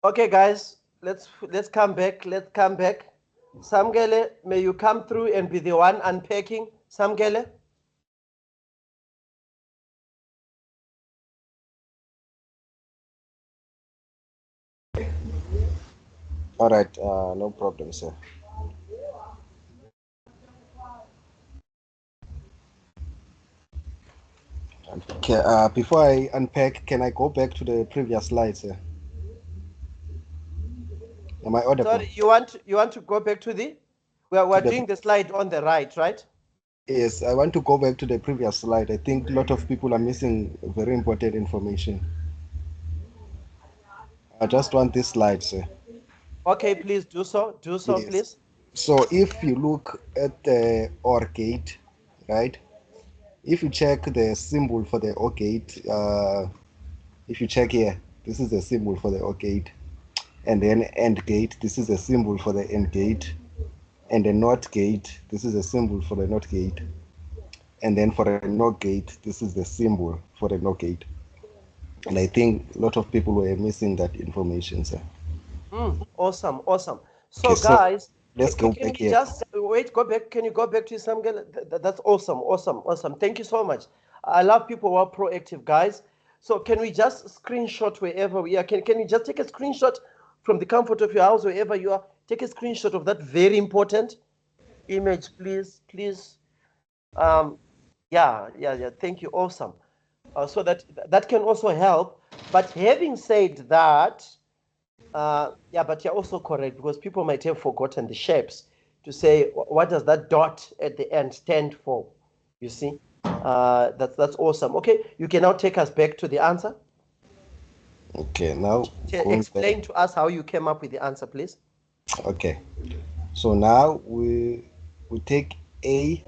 Okay, guys, let's come back. Let's come back. Samgele, may you come through and be the one unpacking. Samgele. All right, no problem, sir. Okay, before I unpack, can I go back to the previous slide, sir? Am I audible? Sorry, you want to go back to the? We're doing the slide on the right, right? Yes, I want to go back to the previous slide. I think a lot of people are missing very important information. I just want this slide, sir. Okay, please do so. Do so, Yes. please. So if you look at the OR gate, right? If you check the symbol for the OR gate, if you check here, this is the symbol for the OR gate. And then AND gate, this is a symbol for the AND gate. And the NOT gate, this is a symbol for the NOT gate. And then for the NOT gate, this is the symbol for the NOT gate. And I think a lot of people were missing that information, sir. Awesome, awesome. So, Okay, guys, let's go can back we here. just wait? Go back. Can you go back to Samgele? That's awesome, awesome, awesome. Thank you so much. I love people who are proactive, guys. So, can we just screenshot wherever we are? Can you just take a screenshot from the comfort of your house, wherever you are? Take a screenshot of that very important image, please, please. Yeah. Thank you. Awesome. So that can also help. But having said that, yeah, but you're also correct because people might have forgotten the shapes to say what does that dot at the end stand for? You see, that's awesome. Okay, you can now take us back to the answer. Okay, now Explain to us how you came up with the answer, please. Okay, so now we take A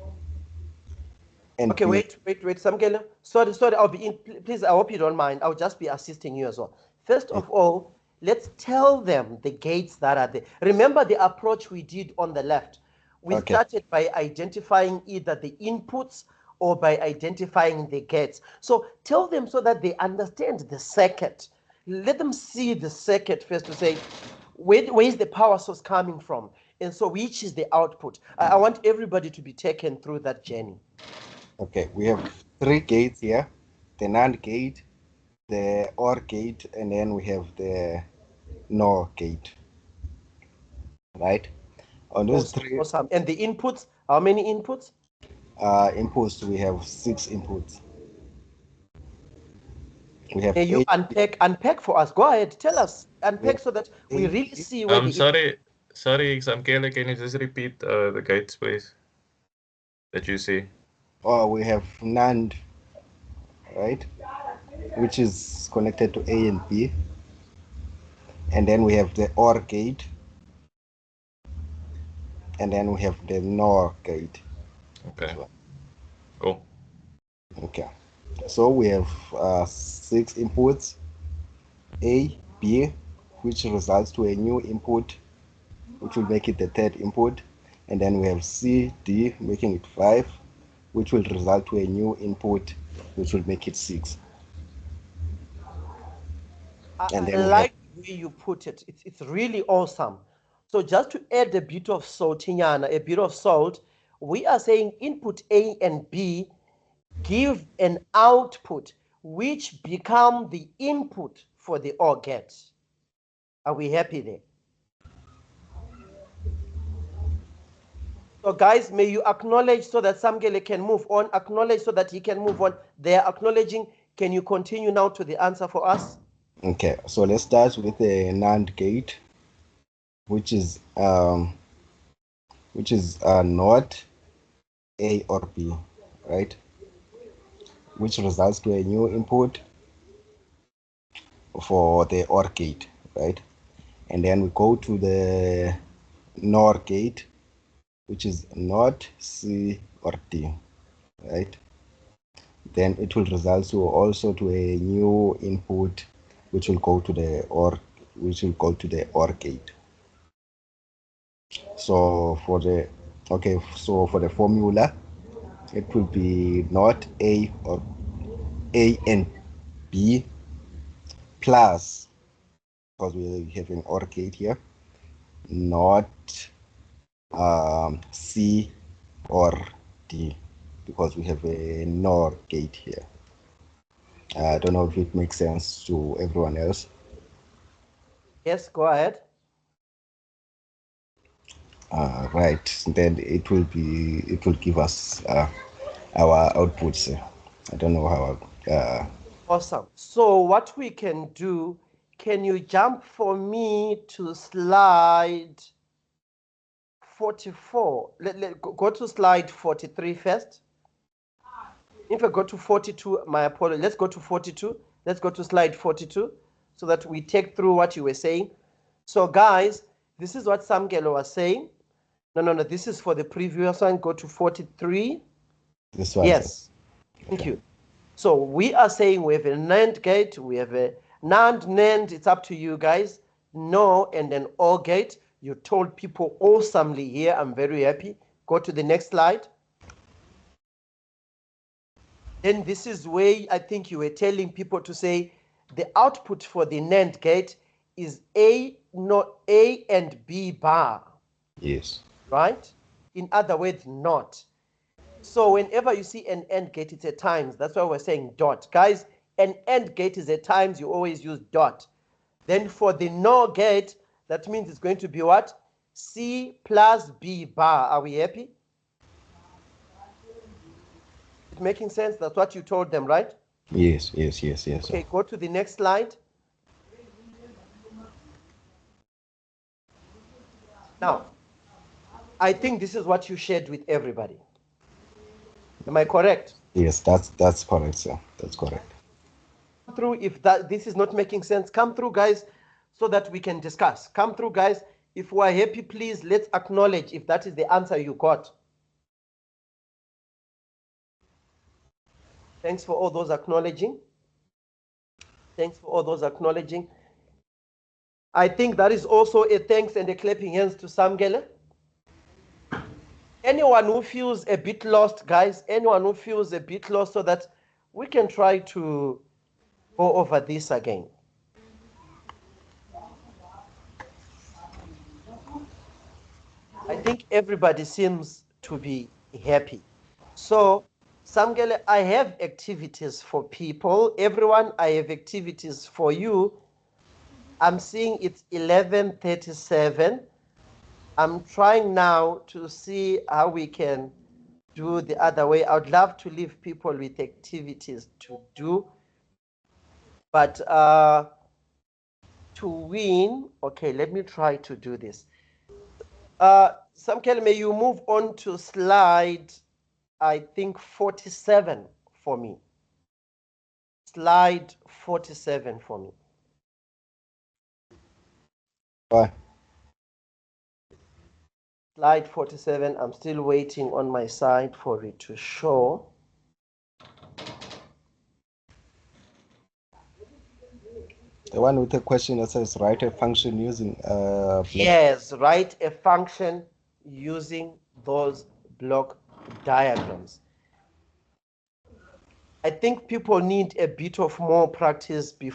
and Okay, B. wait, Samgele. Sorry, I'll be in. Please, I hope you don't mind. I'll just be assisting you as well. First of all, let's tell them the gates that are there. Remember the approach we did on the left. We started by identifying either the inputs or by identifying the gates. So tell them so that they understand the circuit. Let them see the circuit first to say, where is the power source coming from? And so which is the output? I want everybody to be taken through that journey. Okay, we have 3 gates here, the NAND gate, the OR gate, and then we have the NOR gate, right? On those three awesome. And the inputs, how many inputs? Inputs, we have 6 inputs. We have Can you unpack for us? Go ahead, tell us, unpack so that we really see where the sorry, Samkele, can you just repeat the gates, please, that you see? Oh, we have NAND, right, which is connected to A and B, and then we have the OR gate, and then we have the NOR gate. Okay, cool. Okay, so we have 6 inputs, A, B, which results to a new input, which will make it the 3rd input, and then we have C, D, making it 5, which will result to a new input, which will make it 6. And then I like the way you put it. It's really awesome. So just to add a bit of salt, we are saying input A and B give an output which become the input for the OR gate. Are we happy there? So guys, may you acknowledge so that Samgele can move on, acknowledge so that he can move on. They are acknowledging. Can you continue now to the answer for us? Okay, so let's start with the NAND gate, which is not A or B, right? Which results to a new input for the OR gate, right? And then we go to the NOR gate, which is not C or D, right? Then it will result to also to a new input, which will go to the OR gate. So for the formula, it will be not A or A and B plus because we have an OR gate here, not C or D, because we have a NOR gate here. I don't know if it makes sense to everyone else. Yes, go ahead. Right, then it will give us our outputs. I don't know how. Awesome. So what we can do, can you jump for me to slide 44? Go to slide 43 first. If I go to 42, my apologies. Let's go to 42. Let's go to slide 42 so that we take through what you were saying. So guys, this is what Samgelo was saying. No, this is for the previous one. Go to 43. This one. Yes. Thank you. So we are saying we have a NAND gate, we have a NAND, it's up to you guys. No, and an OR gate. You told people awesomely here. I'm very happy. Go to the next slide. Then this is where I think you were telling people to say the output for the NAND gate is A and B bar. Yes. Right? In other words, not. So whenever you see an AND gate, it's a times. That's why we're saying dot. Guys, an AND gate is a times. You always use dot. Then for the NOR gate, that means it's going to be what? C plus B bar. Are we happy? It making sense? That's what you told them, right? Yes. Okay, go to the next slide. Now, I think this is what you shared with everybody. Am I correct? Yes, that's correct, sir. That's correct. Through if this is not making sense, come through, guys, so that we can discuss. Come through, guys. If we are happy, please let's acknowledge if that is the answer you got. Thanks for all those acknowledging. Thanks for all those acknowledging. I think that is also a thanks and a clapping hands to Samgele. Anyone who feels a bit lost, guys, anyone who feels a bit lost, so that we can try to go over this again. I think everybody seems to be happy. So, Samgele, I have activities for people. Everyone, I have activities for you. I'm seeing it's 11:37. I'm trying now to see how we can do the other way. I would love to leave people with activities to do. But to win, okay, let me try to do this. Samkele, may you move on to slide, I think, 47 for me. Slide 47 for me. Bye. Slide 47, I'm still waiting on my side for it to show. The one with the question that says write a function using Yes, write a function using those block diagrams. I think people need a bit of more practice before